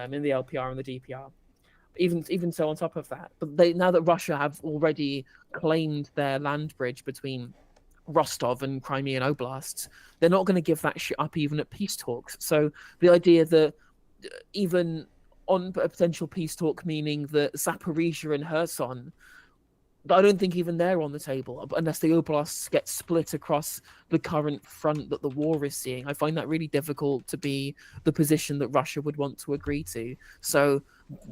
D: In the LPR and the DPR. Even so, on top of that, but now that Russia have already claimed their land bridge between Rostov and Crimean Oblasts, they're not going to give that shit up even at peace talks. So the idea that even on a potential peace talk, meaning that Zaporizhia and Kherson, I don't think even they're on the table unless the oblasts get split across the current front that the war is seeing. I find that really difficult to be the position that Russia would want to agree to. So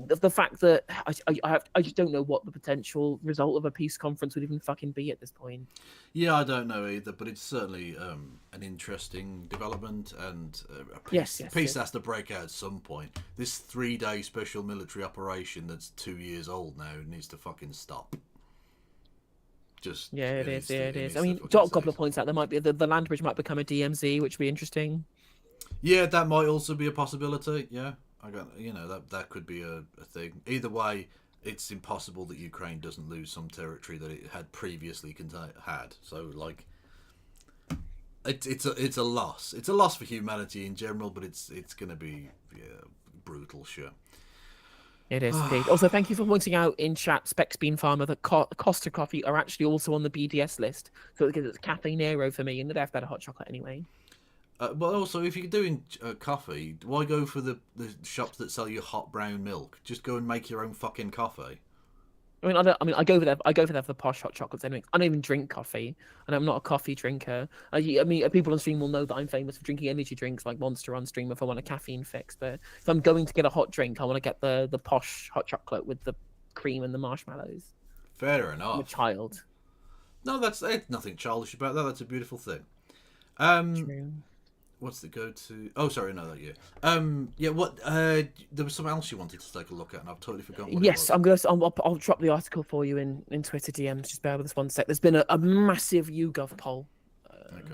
D: the fact that I just don't know what the potential result of a peace conference would even fucking be at this point.
B: Yeah, I don't know either, but it's certainly an interesting development, and peace has to break out at some point. This 3-day special military operation that's 2 years old now needs to fucking stop.
D: It is. I mean, Dot Gobbler points out there might be the land bridge might become a DMZ, which would be interesting.
B: Yeah, that might also be a possibility. Yeah, that could be a thing. Either way, it's impossible that Ukraine doesn't lose some territory that it had previously had. So like, it's a loss. It's a loss for humanity in general, but it's going to be brutal, sure.
D: It is indeed. Also, thank you for pointing out in chat, Specs Bean Farmer, that Costa Coffee are actually also on the BDS list. So it's Cafe Nero for me, and they have better hot chocolate anyway.
B: But also, if you're doing coffee, why go for the shops that sell you hot brown milk? Just go and make your own fucking coffee.
D: I go over there. I go over there for the posh hot chocolates anyway. I don't even drink coffee, and I'm not a coffee drinker. People on stream will know that I'm famous for drinking energy drinks like Monster on stream if I want a caffeine fix. But if I'm going to get a hot drink, I want to get the posh hot chocolate with the cream and the marshmallows.
B: Fair enough.
D: I'm a child.
B: No, that's nothing childish about that. That's a beautiful thing.
D: True.
B: What's the go-to? Oh, sorry, no, that yeah. What? There was something else you wanted to take a look at, and I've totally forgotten. What
D: Yes,
B: it was.
D: I'll drop the article for you in Twitter DMs. Just bear with us one sec. There's been a massive YouGov poll.
B: Okay.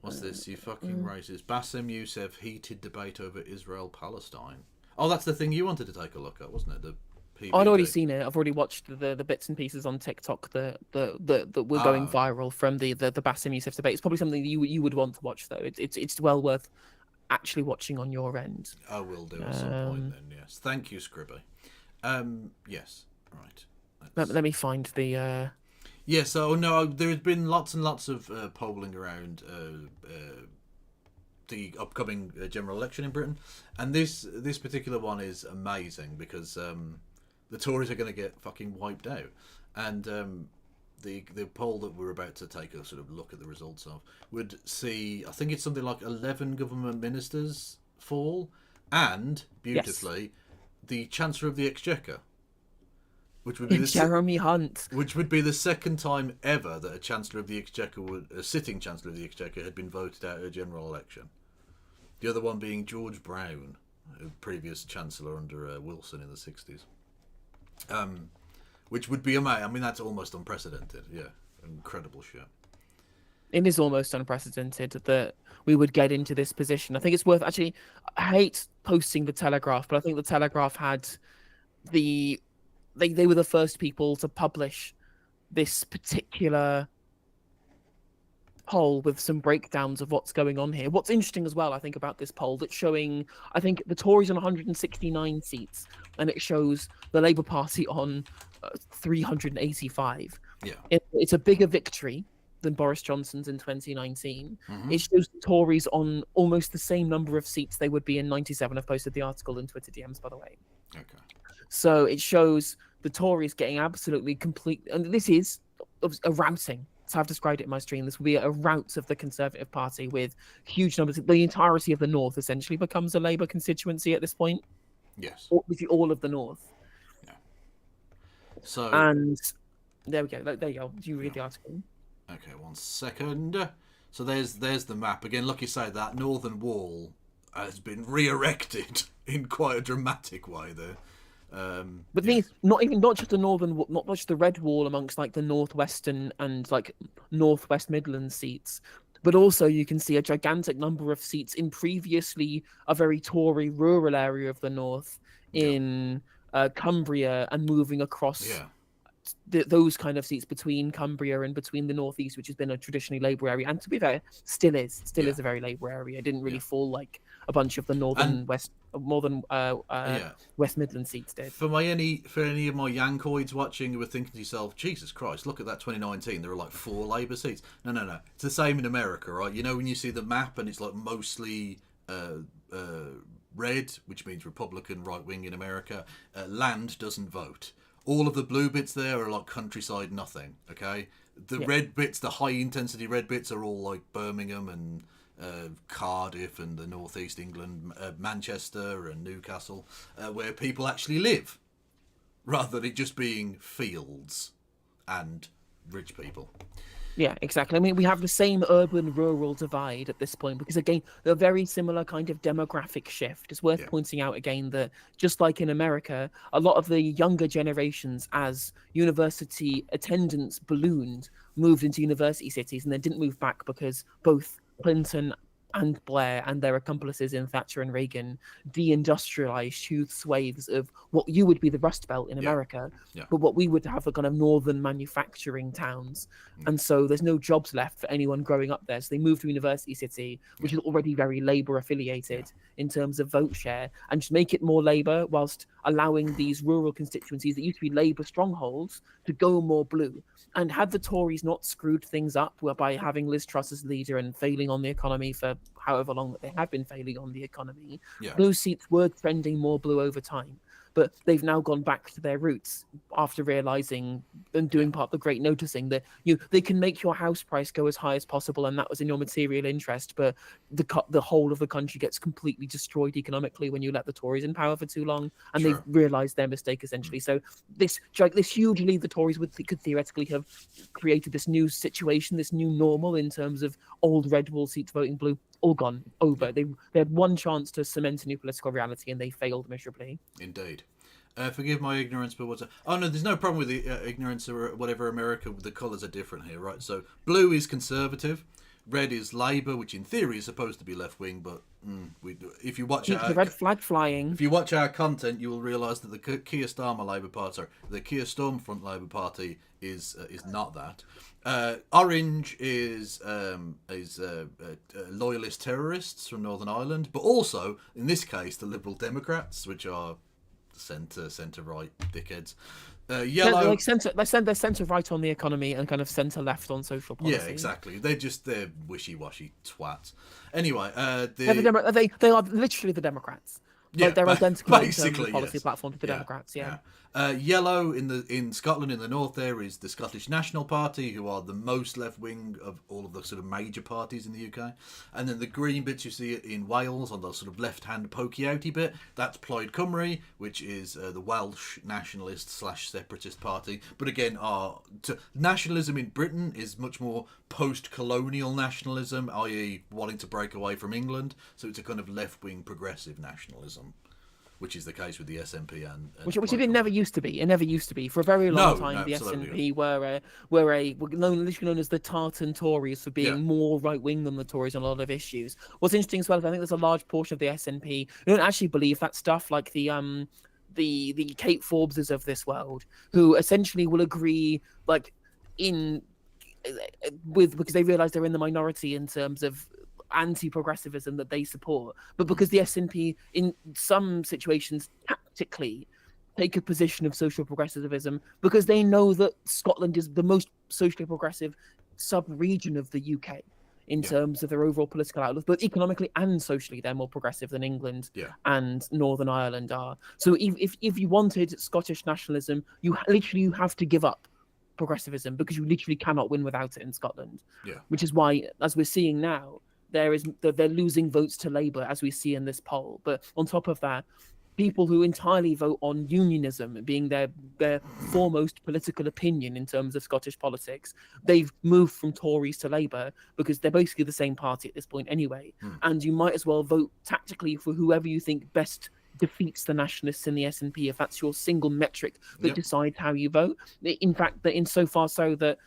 B: What's this? You fucking racist. Bassem Youssef, heated debate over Israel-Palestine. Oh, that's the thing you wanted to take a look at, wasn't it? The PVD.
D: I'd already seen it. I've already watched the bits and pieces on TikTok that were going viral from the Bassem Youssef debate. It's probably something that you would want to watch, though. It's well worth actually watching on your end.
B: I will do at some point then. Yes. Thank you, Scribby. Yes. Right.
D: Let me find the.
B: Yeah. So no, there's been lots and lots of polling around the upcoming general election in Britain, and this particular one is amazing because the Tories are going to get fucking wiped out, and the poll that we're about to take a sort of look at the results of would see, I think it's something like 11 government ministers fall, and beautifully, the Chancellor of the Exchequer, which would be
D: Jeremy Hunt,
B: which would be the second time ever that a Chancellor of the Exchequer a sitting Chancellor of the Exchequer had been voted out at a general election. The other one being George Brown, a previous Chancellor under Wilson in the 60s. Which would be amazing. I mean, that's almost unprecedented. Yeah, incredible shit.
D: It is almost unprecedented that we would get into this position. I think it's worth actually. I hate posting the Telegraph, but I think the Telegraph had they were the first people to publish this particular poll with some breakdowns of what's going on here. What's interesting as well, I think, about this poll, that's showing, I think, the Tories on 169 seats, and it shows the Labour Party on 385.
B: Yeah,
D: it's a bigger victory than Boris Johnson's in 2019.
B: Mm-hmm.
D: It shows the Tories on almost the same number of seats they would be in 97. I've posted the article in Twitter DMs, by the way.
B: Okay.
D: So it shows the Tories getting absolutely complete, and this is a routing. So I've described it in my stream. This will be a rout of the Conservative Party with huge numbers. The entirety of the North essentially becomes a Labour constituency at this point.
B: Yes.
D: All of the North.
B: Yeah. So.
D: And there we go. There you go. Do you read the article?
B: Okay, 1 second. So there's the map again. Like you say, that northern wall has been re-erected in quite a dramatic way there.
D: But the thing is, not just the northern, not just the red wall amongst like the northwestern and like northwest Midlands seats, but also you can see a gigantic number of seats in previously a very Tory rural area of the north in Cumbria, and moving across those kind of seats between Cumbria and between the northeast, which has been a traditionally Labour area, and to be fair, still is a very Labour area. It didn't really fall like a bunch of the northern West Midland seats did.
B: For any of my Yankoids watching who were thinking to yourself, Jesus Christ, look at that 2019, there are like 4 Labour seats. No. It's the same in America, right? You know, when you see the map and it's like mostly red, which means Republican, right wing in America, land doesn't vote. All of the blue bits there are like countryside nothing, okay? The red bits, the high intensity red bits are all like Birmingham and Cardiff and the northeast England, Manchester and Newcastle, where people actually live, rather than it just being fields and rich people.
D: Yeah, exactly. I mean, we have the same urban-rural divide at this point because, again, they're very similar kind of demographic shift. It's worth pointing out, again, that just like in America, a lot of the younger generations, as university attendance ballooned, moved into university cities and then didn't move back because both Clinton and Blair and their accomplices in Thatcher and Reagan deindustrialized huge swathes of what you would be the Rust Belt in America, but what we would have a kind of northern manufacturing towns. And so there's no jobs left for anyone growing up there. So they moved to University City, which is already very Labour affiliated in terms of vote share, and just make it more Labour whilst allowing these rural constituencies that used to be Labour strongholds to go more blue. And had the Tories not screwed things up by having Liz Truss as leader and failing on the economy for however long that they have been failing on the economy, those seats were trending more blue over time. But they've now gone back to their roots after realising and doing part of the great noticing that they can make your house price go as high as possible, and that was in your material interest. But the whole of the country gets completely destroyed economically when you let the Tories in power for too long, and they've realised their mistake essentially. So this hugely, the Tories could theoretically have created this new situation, this new normal in terms of old red wall seats voting blue. All gone, over. They had one chance to cement a new political reality, and they failed miserably.
B: Indeed. Forgive my ignorance, but oh no, there's no problem with the ignorance or whatever. America, the colours are different here, right? So blue is Conservative, red is Labour, which in theory is supposed to be left wing, but if you watch
D: the red flag flying,
B: if you watch our content, you will realise that the Keir Starmer Labour Party, the Keir Stormfront Labour Party, is not that. Orange is loyalist terrorists from Northern Ireland, but also in this case the Liberal Democrats, which are centre right dickheads. Yellow,
D: they're centre right on the economy and kind of centre left on social policy.
B: Yeah, exactly. They're wishy-washy twats. Anyway,
D: they are literally the Democrats.
B: Yeah,
D: they're identical
B: basically,
D: in terms of policy platform to the Democrats.
B: Yellow in Scotland in the north there is the Scottish National Party, who are the most left wing of all of the sort of major parties in the UK. And then the green bits you see in Wales on the sort of left hand pokey outy bit, that's Plaid Cymru, which is the Welsh nationalist / separatist party. But again, nationalism in Britain is much more post-colonial nationalism, i.e. wanting to break away from England. So it's a kind of left wing progressive nationalism, which is the case with the SNP and
D: which it never used to be. It never used to be. For a very long time, the SNP were literally known as the Tartan Tories for being more right wing than the Tories on a lot of issues. What's interesting as well is I think there's a large portion of the SNP who don't actually believe that stuff, like the Kate Forbeses of this world, who essentially will agree because they realise they're in the minority in terms of anti-progressivism that they support, but because the SNP in some situations tactically take a position of social progressivism because they know that Scotland is the most socially progressive sub-region of the UK in terms of their overall political outlook, but economically and socially they're more progressive than England and Northern Ireland are. So if you wanted Scottish nationalism, you have to give up progressivism because you literally cannot win without it in Scotland. Which is why, as we're seeing now, they're losing votes to Labour, as we see in this poll. But on top of that, people who entirely vote on unionism being their foremost political opinion in terms of Scottish politics, they've moved from Tories to Labour because they're basically the same party at this point anyway. And you might as well vote tactically for whoever you think best defeats the nationalists in the SNP if that's your single metric that decides how you vote. In fact, that insofar so that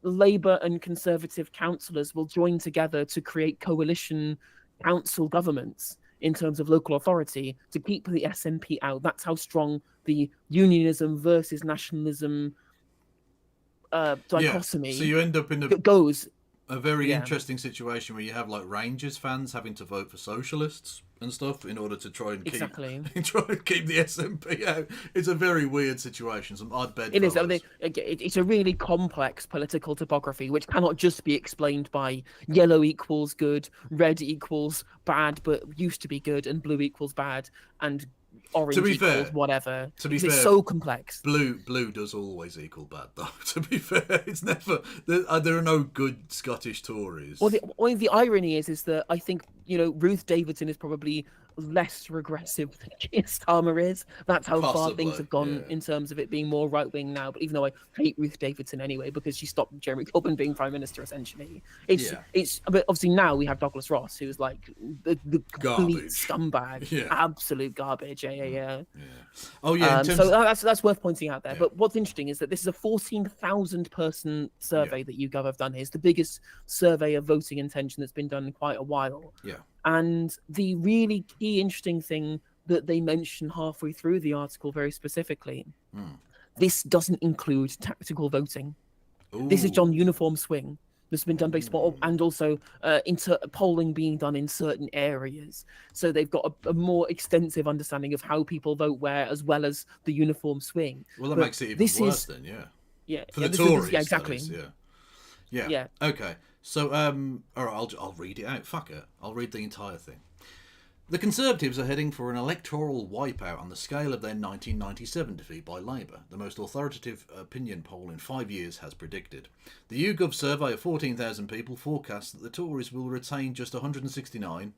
D: Labour and Conservative councillors will join together to create coalition council governments in terms of local authority to keep the SNP out. That's how strong the unionism versus nationalism dichotomy
B: So you end up in a very interesting situation where you have like Rangers fans having to vote for socialists and stuff in order to try and keep the SNP out. It's a very weird situation. Some odd bedfellows.
D: It is. It's a really complex political topography which cannot just be explained by yellow equals good, red equals bad but used to be good, and blue equals bad, and orange equals whatever.
B: To be fair,
D: it's so complex.
B: Blue does always equal bad, though. To be fair, it's never there are no good Scottish Tories.
D: Well, the irony is that I think Ruth Davidson is probably less regressive than Keir Starmer is. That's how far things have gone in terms of it being more right wing now. But even though I hate Ruth Davidson anyway because she stopped Jeremy Corbyn being Prime Minister, essentially, it's. But obviously now we have Douglas Ross, who's like the complete scumbag, absolute garbage.
B: Oh yeah.
D: So that's worth pointing out there. But what's interesting is that this is a 14,000 person survey that YouGov have done here. It's the biggest survey of voting intention that's been done in quite a while. And the really key interesting thing that they mention halfway through the article very specifically, this doesn't include tactical voting. This is on uniform swing. This has been done based on, and also polling being done in certain areas. So they've got a more extensive understanding of how people vote where, as well as the uniform swing.
B: Well, that makes it even worse then, For the Tories,
D: exactly.
B: Yeah. Okay. So, all right, I'll read it out. Fuck it. I'll read the entire thing. The Conservatives are heading for an electoral wipeout on the scale of their 1997 defeat by Labour, the most authoritative opinion poll in 5 years has predicted. The YouGov survey of 14,000 people forecasts that the Tories will retain just 169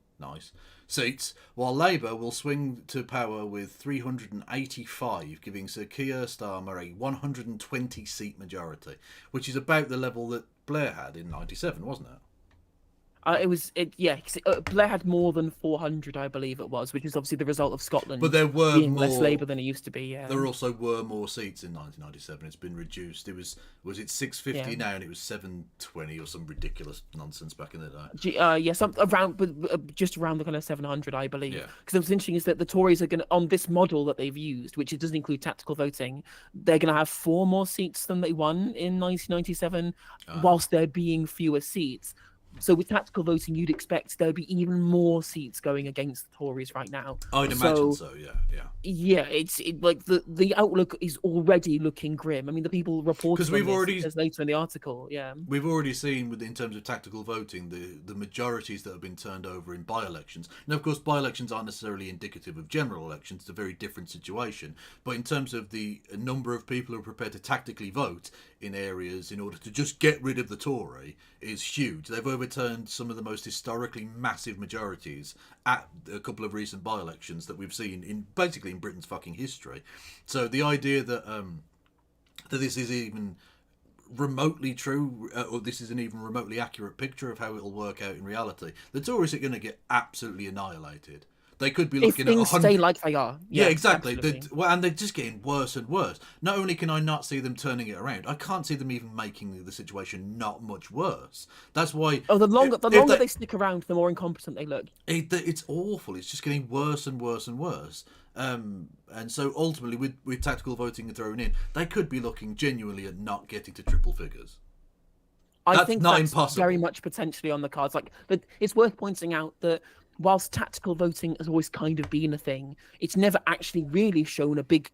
B: seats, while Labour will swing to power with 385, giving Sir Keir Starmer a 120-seat majority, which is about the level that Blair had in 97, wasn't it?
D: Blair had more than 400, I believe it was, which is obviously the result of Scotland
B: but there were
D: being less Labour than it used to be.
B: There also were more seats in 1997. It's been reduced. It was it 650 now, and it was 720 or some ridiculous nonsense back in the day.
D: Just around the kind of 700, I believe. Because what's interesting is that the Tories are going to, on this model that they've used, which it doesn't include tactical voting, they're going to have 4 more seats than they won in 1997, whilst there being fewer seats. So with tactical voting, you'd expect there'd be even more seats going against the Tories right now.
B: I'd imagine so. Yeah.
D: Yeah, like the outlook is already looking grim. I mean, the people reporting
B: Because we've
D: on this,
B: already,
D: it says later in the article, yeah.
B: We've already seen, in terms of tactical voting, the majorities that have been turned over in by-elections. Now, of course, by-elections aren't necessarily indicative of general elections. It's a very different situation. But in terms of the number of people who are prepared to tactically vote in areas in order to just get rid of the Tory is huge. They've overturned some of the most historically massive majorities at a couple of recent by-elections that we've seen in basically in Britain's fucking history. So the idea that that this is even remotely true, or this is an even remotely accurate picture of how it'll work out in reality, the Tories are going to get absolutely annihilated. They could be looking
D: if things
B: at
D: stay like they are.
B: Yeah, exactly.
D: Absolutely.
B: And they're just getting worse and worse. Not only can I not see them turning it around, I can't see them even making the situation not much worse. That's why.
D: Oh, the longer they stick around, the more incompetent they look.
B: It's awful. It's just getting worse and worse and worse. And so ultimately, with tactical voting thrown in, they could be looking genuinely at not getting to triple figures.
D: I think that's
B: impossible.
D: very much potentially on the cards. But it's worth pointing out that whilst tactical voting has always kind of been a thing, it's never actually really shown a big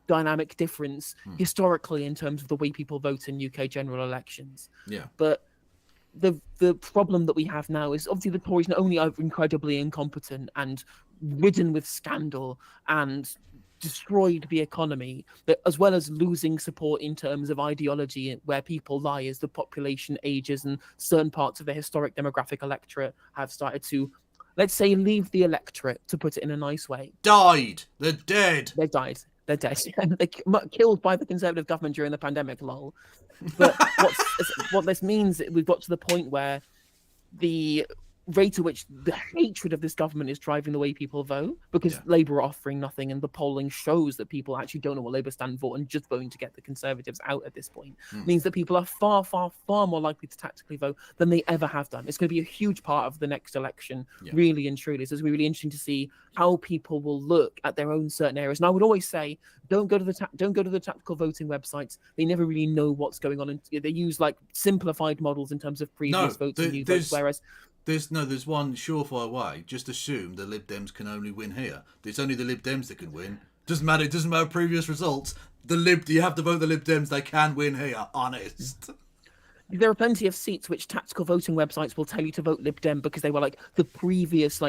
D: dynamic difference historically in terms of the way people vote in UK general elections.
B: Yeah.
D: But the problem that we have now is obviously the Tories not only are incredibly incompetent and ridden with scandal and destroyed the economy, but as well as losing support in terms of ideology, where people lie as the population ages and certain parts of the historic demographic electorate have started to, let's say, leave the electorate, to put it in a nice way.
B: Died. They're dead.
D: They've died. They're dead. They're killed by the Conservative government during the pandemic, lol. But what this means, we've got to the point where the rate at which the hatred of this government is driving the way people vote, because Labour are offering nothing, and the polling shows that people actually don't know what Labour stand for and just voting to get the Conservatives out at this point, means that people are far, far, far more likely to tactically vote than they ever have done. It's going to be a huge part of the next election, really and truly. So it's going to be really interesting to see how people will look at their own certain areas. And I would always say, don't go to the tactical voting websites. They never really know what's going on, and they use like simplified models in terms of previous votes and new votes, whereas
B: there's one surefire way. Just assume the Lib Dems can only win here. It's only the Lib Dems that can win. Doesn't matter. It doesn't matter previous results. You have to vote the Lib Dems. They can win here. Honest.
D: There are plenty of seats which tactical voting websites will tell you to vote Lib Dem because they were like the previous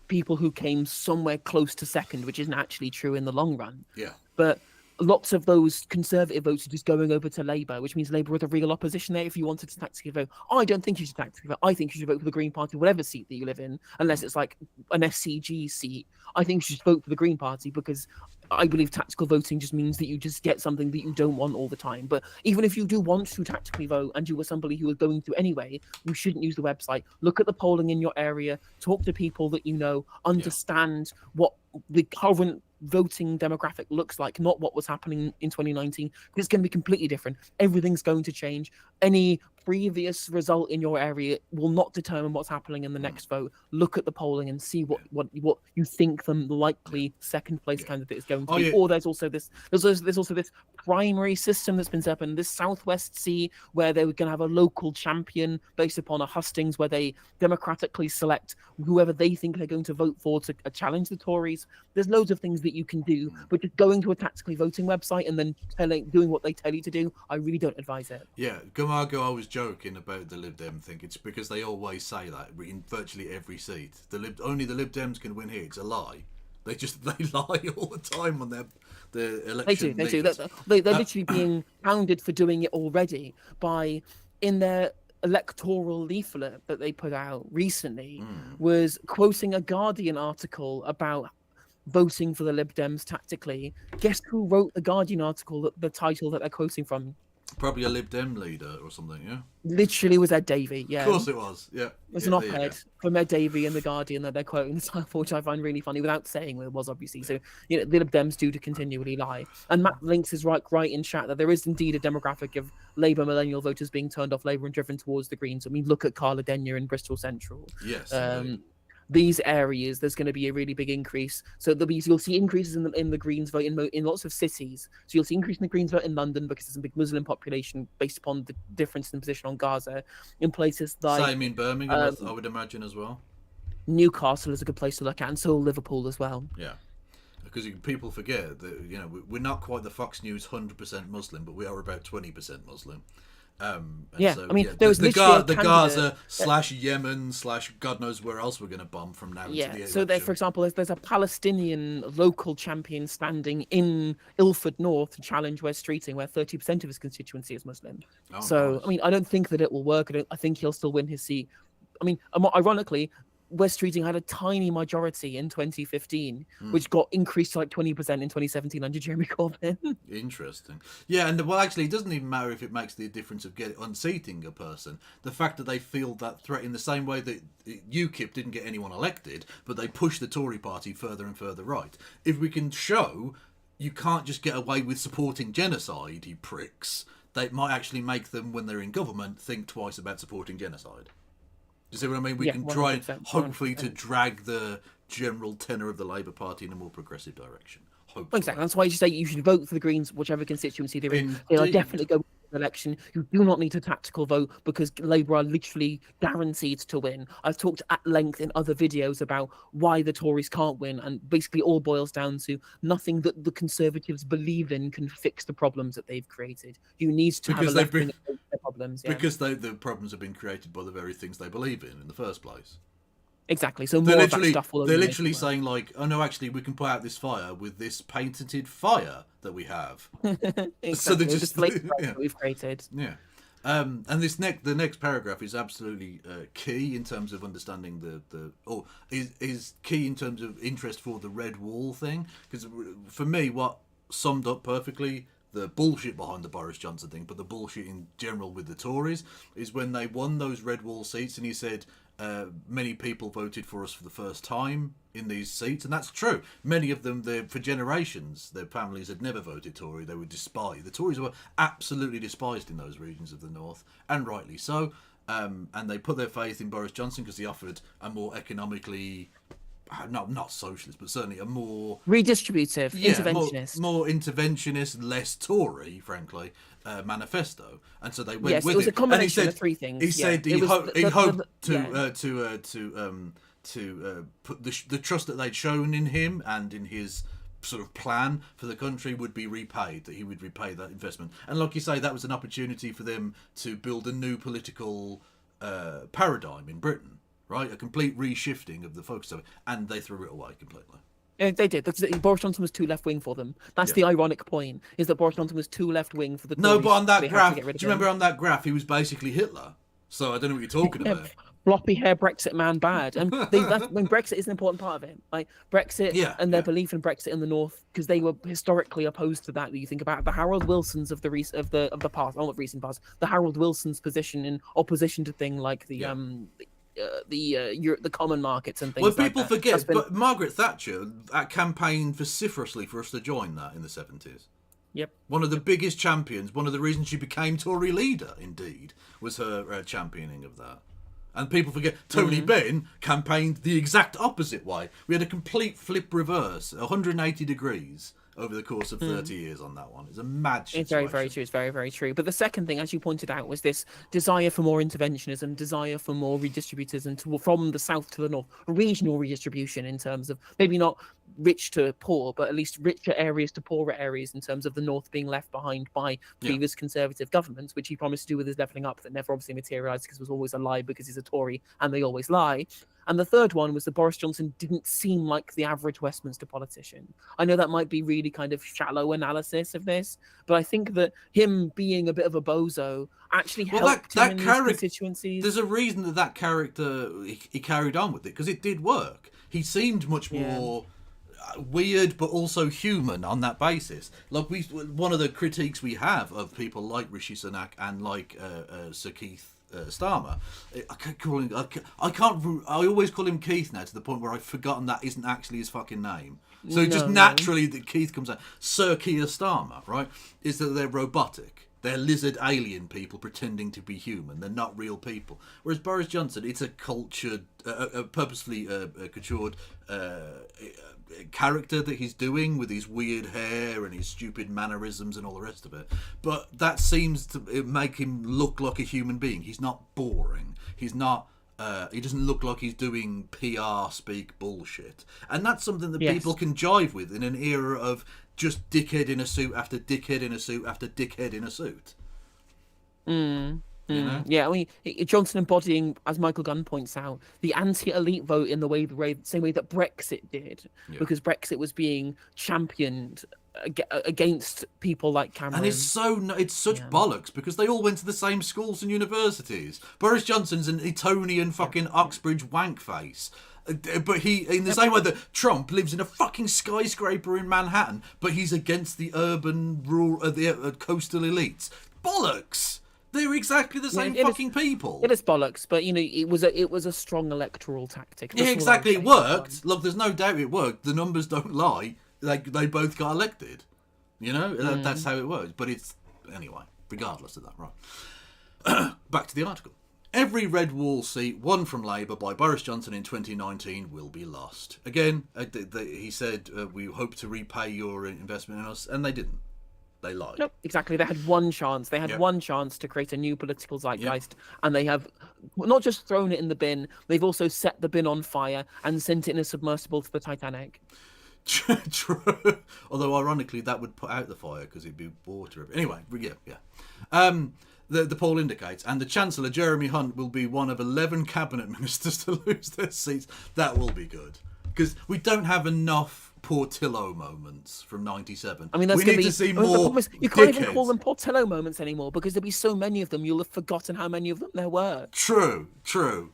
D: people who came somewhere close to second, which isn't actually true in the long run.
B: Yeah.
D: But lots of those Conservative votes are just going over to Labour, which means Labour are the real opposition there. If you wanted to tactically vote, I don't think you should tactically vote. I think you should vote for the Green Party, whatever seat that you live in, unless it's like an FCG seat. I think you should vote for the Green Party because I believe tactical voting just means that you just get something that you don't want all the time. But even if you do want to tactically vote and you were somebody who was going to anyway, you shouldn't use the website. Look at the polling in your area, talk to people that you know, understand what the current voting demographic looks like, not what was happening in 2019, because it's going to be completely different. Everything's going to change. Any previous result in your area will not determine what's happening in the next vote. Look at the polling and see what you think the likely second place candidate is going to be. Or there's also this primary system that's been set up in this Southwest seat where they're going to have a local champion based upon a hustings where they democratically select whoever they think they're going to vote for to challenge the Tories. There's loads of things that you can do, but just going to a tactically voting website and then doing what they tell you to do, I really don't advise it.
B: Yeah, Gamargo, I was joking about the Lib Dem thing. It's because they always say that in virtually every seat. Only the Lib Dems can win here. It's a lie. They lie all the time on their election.
D: They do. They're literally being pounded for doing it already by, in their electoral leaflet that they put out recently, was quoting a Guardian article about voting for the Lib Dems tactically. Guess who wrote the Guardian article, the title that they're quoting from?
B: Probably a Lib Dem leader or something, yeah?
D: Literally was Ed Davey, yeah.
B: Of course it was, yeah.
D: There's an op-ed from Ed Davey in The Guardian that they're quoting the title, which I find really funny, without saying it was, obviously. So, the Lib Dems do to continually lie. And Matt Links is right in chat that there is indeed a demographic of Labour millennial voters being turned off Labour and driven towards the Greens. I mean, look at Carla Denyer in Bristol Central.
B: Yes,
D: these areas there's going to be a really big increase. So you'll see increases in the Greens vote in lots of cities. So you'll see increase in the Greens vote in London because there's a big Muslim population based upon the difference in position on Gaza. In places like
B: same in Birmingham, I would imagine as well.
D: Newcastle is a good place to look at, and so Liverpool as well.
B: Yeah. Because people forget that we're not quite the Fox News 100% Muslim, but we are about 20% Muslim.
D: There was
B: the
D: literally
B: Gaza / Yemen / God knows where else we're going to bomb from now.
D: Yeah.
B: Into the
D: So there, for example, there's a Palestinian local champion standing in Ilford North to challenge Wes Streeting, where 30% of his constituency is Muslim. Nice. I don't think that it will work. I think he'll still win his seat. Ironically, Wes Streeting had a tiny majority in 2015, which got increased to like 20% in 2017 under Jeremy Corbyn.
B: Interesting. Yeah, and actually, it doesn't even matter if it makes the difference of unseating a person. The fact that they feel that threat in the same way that UKIP didn't get anyone elected, but they pushed the Tory party further and further right. If we can show you can't just get away with supporting genocide, you pricks, they might actually make them, when they're in government, think twice about supporting genocide. Do you see what I mean? We can try, hopefully, to drag the general tenor of the Labour Party in a more progressive direction. Hopefully.
D: Exactly. That's why you say you should vote for the Greens, whichever constituency they're in. They'll definitely go to the election. You do not need a tactical vote because Labour are literally guaranteed to win. I've talked at length in other videos about why the Tories can't win, and basically all boils down to nothing that the Conservatives believe in can fix the problems that they've created. You need to have a left wing to their problems. Yeah.
B: Because the problems have been created by the very things they believe in the first place.
D: Exactly. So more of that stuff will
B: they're literally saying like, oh no, actually we can put out this fire with this patented fire that we have.
D: Exactly.
B: So they're just
D: that we've created.
B: Yeah. And the next paragraph is absolutely key in terms of understanding is key in terms of interest for the red wall thing. Because for me, what summed up perfectly the bullshit behind the Boris Johnson thing, but the bullshit in general with the Tories, is when they won those red wall seats, and he said many people voted for us for the first time in these seats, and that's true. Many of them, for generations, their families had never voted Tory. They were despised. The Tories were absolutely despised in those regions of the north, and rightly so. And they put their faith in Boris Johnson because he offered a more economically, not socialist, but certainly a more
D: redistributive, interventionist,
B: more interventionist, less Tory, frankly, manifesto. And so they went
D: yes,
B: with
D: it was a combination of three things.
B: He said he hoped to put the trust that they'd shown in him and in his sort of plan for the country would be repaid, that he would repay that investment. And like you say, that was an opportunity for them to build a new political paradigm in Britain. Right, a complete reshifting of the focus of it, and they threw it away completely.
D: Yeah, they did. Boris Johnson was too left wing for them. That's the ironic point: is that Boris Johnson was too left wing for the Tories.
B: No, but on that graph, do you remember on that graph, he was basically Hitler. So I don't know what you're talking about.
D: Floppy hair Brexit man bad, and when Brexit is an important part of it, like Brexit and their belief in Brexit in the north, because they were historically opposed to that. You think about the Harold Wilsons of the past, not recent past, the Harold Wilson's position in opposition to things like the common markets and things like that.
B: Well, people forget, but Margaret Thatcher campaigned vociferously for us to join that in the 70s.
D: Yep.
B: One of the biggest champions, one of the reasons she became Tory leader, indeed, was her championing of that. And people forget, Tony Benn campaigned the exact opposite way. We had a complete flip reverse, 180 degrees over the course of 30 years on that one. It's a mad situation.
D: It's very, very true. It's very, very true. But the second thing, as you pointed out, was this desire for more interventionism, desire for more redistributors, and from the south to the north, regional redistribution in terms of maybe not rich to poor, but at least richer areas to poorer areas in terms of the north being left behind by previous Conservative governments, which he promised to do with his levelling up that never obviously materialised because it was always a lie because he's a Tory and they always lie. And the third one was that Boris Johnson didn't seem like the average Westminster politician. I know that might be really kind of shallow analysis of this, but I think that him being a bit of a bozo actually helped him in his constituencies.
B: There's a reason that character, he carried on with it, because it did work. He seemed much more weird, but also human on that basis. Like one of the critiques we have of people like Rishi Sunak and like Sir Keith Starmer, I always call him Keith now, to the point where I've forgotten that isn't actually his fucking name. So naturally that Keith comes out. Sir Keir Starmer, right, is that they're robotic. They're lizard alien people pretending to be human. They're not real people. Whereas Boris Johnson, it's a cultured, purposefully coutured character that he's doing with his weird hair and his stupid mannerisms and all the rest of it. But that seems to make him look like a human being. He's not boring. He's not. He doesn't look like he's doing PR speak bullshit. And that's something that people can jive with in an era of just dickhead in a suit after dickhead in a suit after dickhead in a suit. You know?
D: Yeah, I mean, Johnson embodying, as Michael Gunn points out, the anti-elite vote in the same way that Brexit did, because Brexit was being championed against people like Cameron.
B: And it's such bollocks because they all went to the same schools and universities. Boris Johnson's an Etonian fucking Oxbridge wank face. But he, in the same way that Trump lives in a fucking skyscraper in Manhattan, but he's against the urban, rural, the coastal elites. Bollocks! They're exactly the same fucking people.
D: It is bollocks, but it was a strong electoral tactic.
B: Yeah, exactly. It worked. Look, there's no doubt it worked. The numbers don't lie. They both got elected. You know, that's how it works. But it's anyway. Regardless of that, right? Back to the article. Every red wall seat won from Labour by Boris Johnson in 2019 will be lost. Again, he said, we hope to repay your investment in us, and they didn't. They lied.
D: Nope, exactly. They had one chance. They had one chance to create a new political zeitgeist, and they have not just thrown it in the bin, they've also set the bin on fire and sent it in a submersible to the Titanic.
B: True. Although, ironically, that would put out the fire because it'd be water. Anyway, yeah. The poll indicates, and the Chancellor, Jeremy Hunt, will be one of 11 cabinet ministers to lose their seats. That will be good. Because we don't have enough Portillo moments from 97.
D: I mean, we
B: need to see more.
D: You can't even call them Portillo moments anymore because there'll be so many of them. You'll have forgotten how many of them there were.
B: True.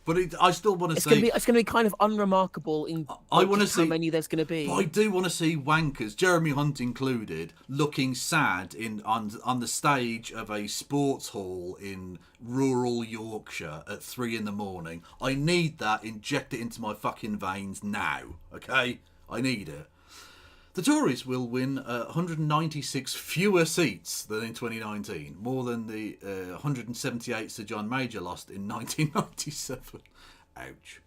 B: But I still want to see.
D: It's going to be kind of unremarkable in how many there's going to be.
B: But I do want to see wankers, Jeremy Hunt included, looking sad on the stage of a sports hall in rural Yorkshire at 3 a.m. I need that. Inject it into my fucking veins now. Okay, I need it. The Tories will win 196 fewer seats than in 2019, more than the 178 Sir John Major lost in 1997. Ouch.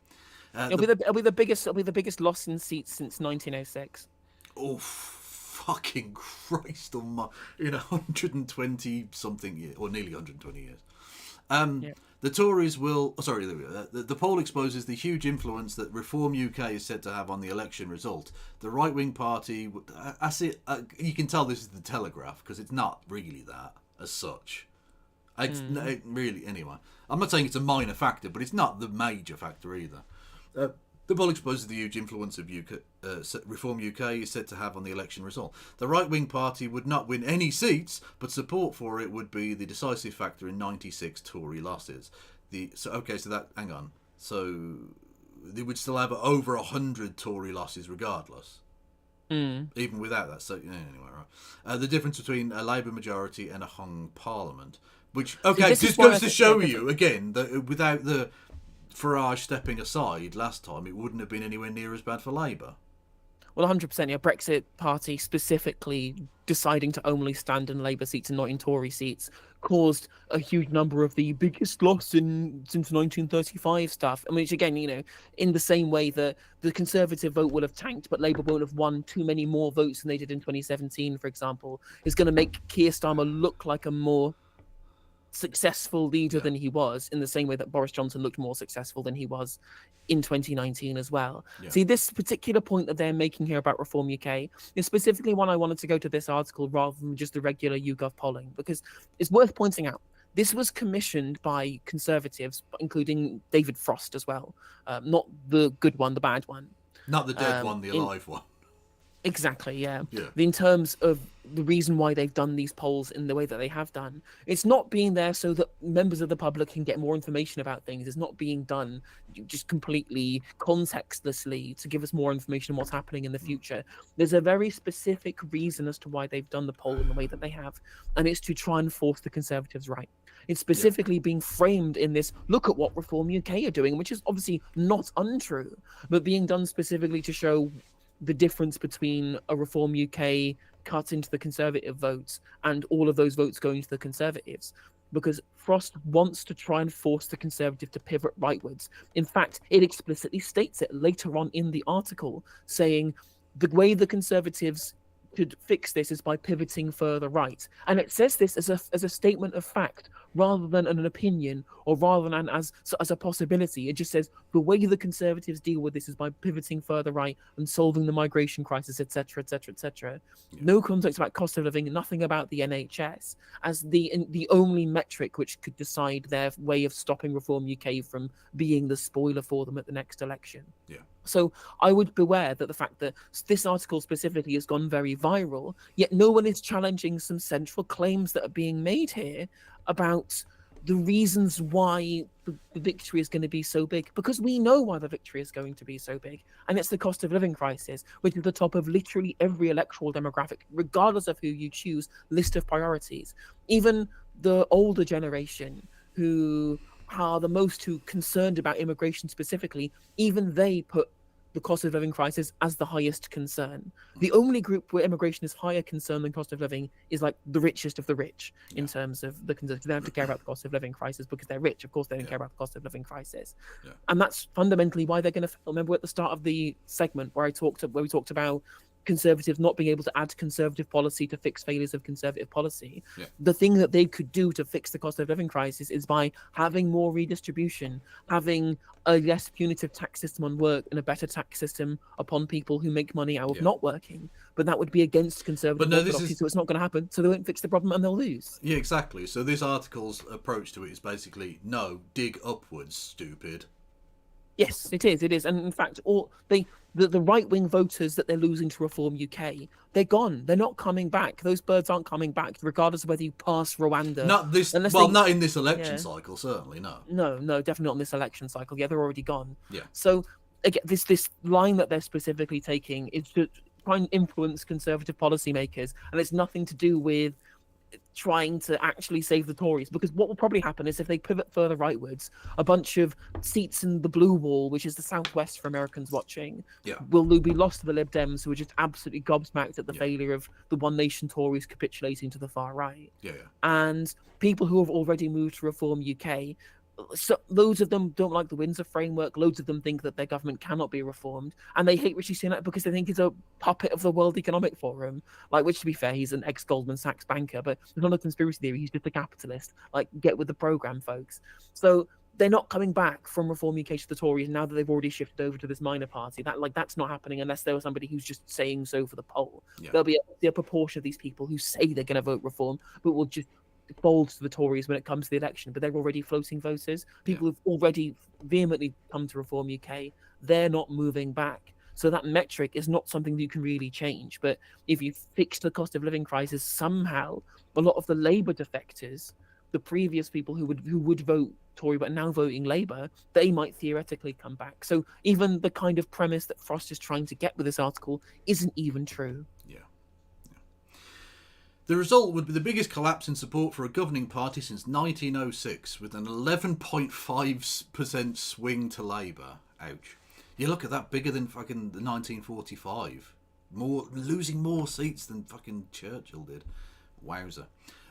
D: It'll be the biggest loss in seats since 1906.
B: Oh, fucking Christ! In 120 something years, or nearly 120 years. The Tories will... Sorry, there we go. The poll exposes the huge influence that Reform UK is said to have on the election result. The right-wing party... you can tell this is the Telegraph, because it's not really that, as such. It really... Anyway, I'm not saying it's a minor factor, but it's not the major factor either. The poll exposes the huge influence of Reform UK is said to have on the election result. The right-wing party would not win any seats, but support for it would be the decisive factor in 96 Tory losses. Hang on. So they would still have over 100 Tory losses regardless. Even without that. So anyway, right. The difference between a Labour majority and a hung Parliament, which just goes to show you again that without the Farage stepping aside last time, it wouldn't have been anywhere near as bad for Labour.
D: Well, 100%. Yeah, Brexit Party specifically deciding to only stand in Labour seats and not in Tory seats caused a huge number of the biggest loss since 1935 stuff. I mean, which again, in the same way that the Conservative vote will have tanked, but Labour won't have won too many more votes than they did in 2017, for example, is going to make Keir Starmer look like a more successful leader than he was, in the same way that Boris Johnson looked more successful than he was in 2019 as well. See, this particular point that they're making here about Reform UK is specifically one I wanted to go to this article rather than just the regular YouGov polling, because it's worth pointing out this was commissioned by Conservatives, including David Frost as well. Not the good one, the bad one.
B: Not the dead one, the alive one.
D: Exactly, yeah. In terms of the reason why they've done these polls in the way that they have done, it's not being there so that members of the public can get more information about things. It's not being done just completely contextlessly to give us more information on what's happening in the future. There's a very specific reason as to why they've done the poll in the way that they have, and it's to try and force the Conservatives right. It's specifically being framed in this, look at what Reform UK are doing, which is obviously not untrue, but being done specifically to show the difference between a Reform UK cut into the Conservative votes and all of those votes going to the Conservatives, because Frost wants to try and force the Conservative to pivot rightwards. In fact, it explicitly states it later on in the article, saying the way the Conservatives could fix this is by pivoting further right. And it says this as a statement of fact rather than an opinion, or rather than as a possibility. It just says the way the Conservatives deal with this is by pivoting further right and solving the migration crisis, etc., etc., etc. No context about cost of living, nothing about the NHS as the only metric which could decide their way of stopping Reform UK from being the spoiler for them at the next election.
B: Yeah.
D: So I would beware that the fact that this article specifically has gone very viral, yet no one is challenging some central claims that are being made here about the reasons why the victory is going to be so big. Because we know why the victory is going to be so big, and it's the cost of living crisis, which is the top of literally every electoral demographic, regardless of who you choose, list of priorities. Even the older generation who are the most concerned about immigration specifically, even they put the cost of living crisis as the highest concern. The only group where immigration is higher concern than cost of living is like the richest of the rich in terms of the concern. They don't have to care about the cost of living crisis because they're rich. Of course, they don't care about the cost of living crisis. And that's fundamentally why they're going to fail. Remember at the start of the segment where we talked about Conservatives not being able to add conservative policy to fix failures of conservative policy. The thing that they could do to fix the cost of living crisis is by having more redistribution, having a less punitive tax system on work and a better tax system upon people who make money out of not working. But that would be against conservative orthodoxy, so it's not going to happen. So they won't fix the problem and they'll lose.
B: Yeah, exactly. So this article's approach to it is basically, no, dig upwards, stupid.
D: Yes, it is. It is, and in fact, the right-wing voters that they're losing to Reform UK, they're gone. They're not coming back. Those birds aren't coming back, regardless of whether you pass Rwanda.
B: Not in this election cycle, certainly, no.
D: No, definitely not in this election cycle. Yeah, they're already gone.
B: Yeah.
D: So again, this line that they're specifically taking is to try and influence conservative policymakers, and it's nothing to do with trying to actually save the Tories, because what will probably happen is if they pivot further rightwards, a bunch of seats in the blue wall, which is the southwest for Americans watching, will be lost to the Lib Dems, who are just absolutely gobsmacked at the failure of the One Nation Tories capitulating to the far right. And people who have already moved to Reform UK, so loads of them don't like the Windsor framework. Loads of them think that their government cannot be reformed, and they hate Rishi Sunak because they think he's a puppet of the World Economic Forum. Which, to be fair, he's an ex-Goldman Sachs banker, but it's not a conspiracy theory. He's just a capitalist. Get with the program, folks. So they're not coming back from Reform UK to the Tories now that they've already shifted over to this minor party. That's not happening unless there was somebody who's just saying so for the poll. There'll be a proportion of these people who say they're going to vote Reform, but will just fold to the Tories when it comes to the election, but they're already floating voters. People who've already vehemently come to Reform UK, they're not moving back. So that metric is not something that you can really change. But if you fix the cost of living crisis somehow, a lot of the Labour defectors, the previous people who would vote Tory but now voting Labour, they might theoretically come back. So even the kind of premise that Frost is trying to get with this article isn't even true.
B: The result would be the biggest collapse in support for a governing party since 1906, with an 11.5% swing to Labour. Ouch. You look at that, bigger than fucking the 1945. Losing more seats than fucking Churchill did. Wowzer.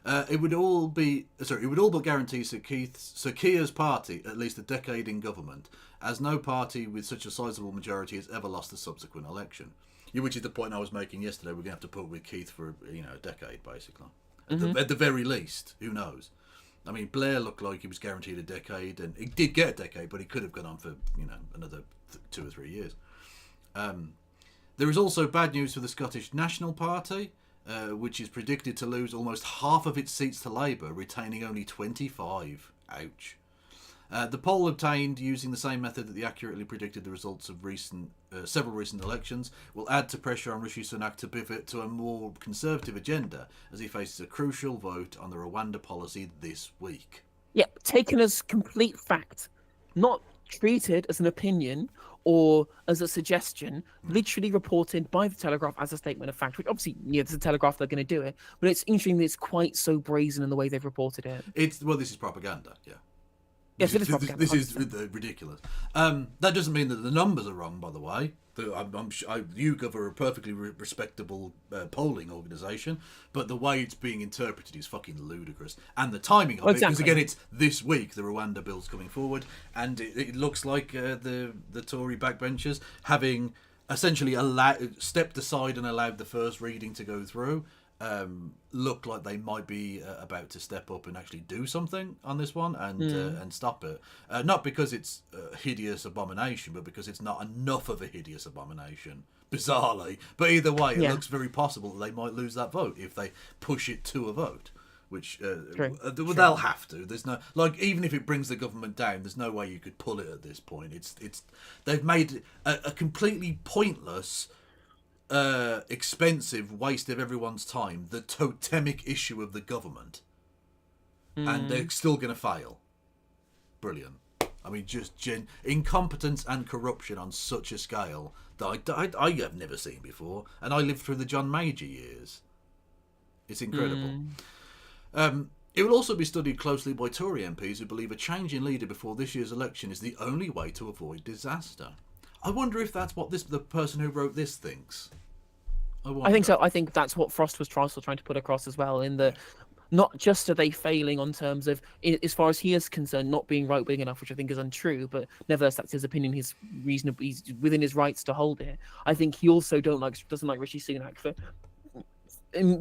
B: It would all but guarantee Sir Keir's party at least a decade in government, as no party with such a sizable majority has ever lost a subsequent election. Which is the point I was making yesterday. We're going to have to put with Keith for a decade, basically. At the very least, who knows? I mean, Blair looked like he was guaranteed a decade, and he did get a decade, but he could have gone on for another 2 or 3 years. There is also bad news for the Scottish National Party, which is predicted to lose almost half of its seats to Labour, retaining only 25. Ouch. The poll obtained using the same method that accurately predicted the results of several recent elections will add to pressure on Rishi Sunak to pivot to a more conservative agenda as he faces a crucial vote on the Rwanda policy this week.
D: Yep, taken as complete fact, not treated as an opinion or as a suggestion, literally reported by the Telegraph as a statement of fact, which obviously, it's the Telegraph, they're going to do it, but it's interesting that it's quite so brazen in the way they've reported it.
B: This is propaganda, yeah.
D: Yes, it is propaganda.
B: This is ridiculous. That doesn't mean that the numbers are wrong, by the way. YouGov are a perfectly respectable polling organisation, but the way it's being interpreted is fucking ludicrous. And the timing of it, because again, it's this week, the Rwanda bill's coming forward, and it looks like the Tory backbenchers, having essentially stepped aside and allowed the first reading to go through, look like they might be about to step up and actually do something on this one and stop it. Not because it's a hideous abomination, but because it's not enough of a hideous abomination, bizarrely. But either way, it looks very possible that they might lose that vote if they push it to a vote. Which they'll have to. There's no, like, even if it brings the government down, there's no way you could pull it at this point. They've made a completely pointless, expensive waste of everyone's time the totemic issue of the government, and they're still going to fail. Brilliant. I mean, just incompetence and corruption on such a scale that I have never seen before, and I lived through the John Major years. It's incredible. It will also be studied closely by Tory MPs who believe a change in leader before this year's election is the only way to avoid disaster. I wonder if that's what the person who wrote this thinks. I
D: think so. I think that's what Frost was trying to put across as well. In the, not just are they failing on terms of, as far as he is concerned, not being right wing enough, which I think is untrue, but nevertheless that's his opinion. He's reasonably, he's within his rights to hold it. I think he also doesn't like Rishi Sunak for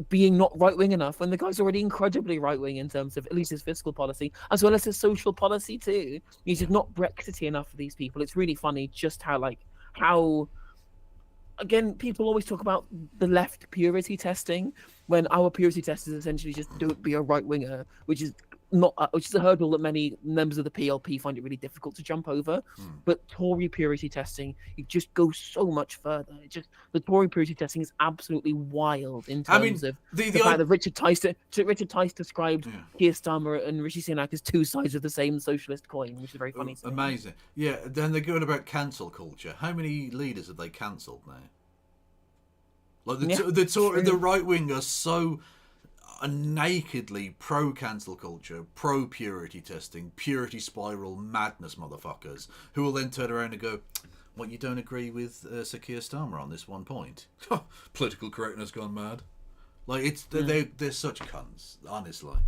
D: being not right wing enough when the guy's already incredibly right wing in terms of at least his fiscal policy as well as his social policy too. He's just not Brexity enough for these people. It's really funny just how again, people always talk about the left purity testing when our purity test is essentially just don't be a right winger, which is a hurdle that many members of the PLP find it really difficult to jump over. But Tory purity testing, it just goes so much further. The Tory purity testing is absolutely wild in terms of the fact that Richard Tice described Keir Starmer and Rishi Sunak as two sides of the same socialist coin, which is very funny.
B: Amazing. Yeah, then they're going about cancel culture. How many leaders have they cancelled now? Like the right wing are so nakedly pro-cancel culture, pro-purity testing, purity spiral madness motherfuckers, who will then turn around and go, what, you don't agree with Sir Keir Starmer on this one point? Political correctness gone mad. Like, they're such cunts, honestly.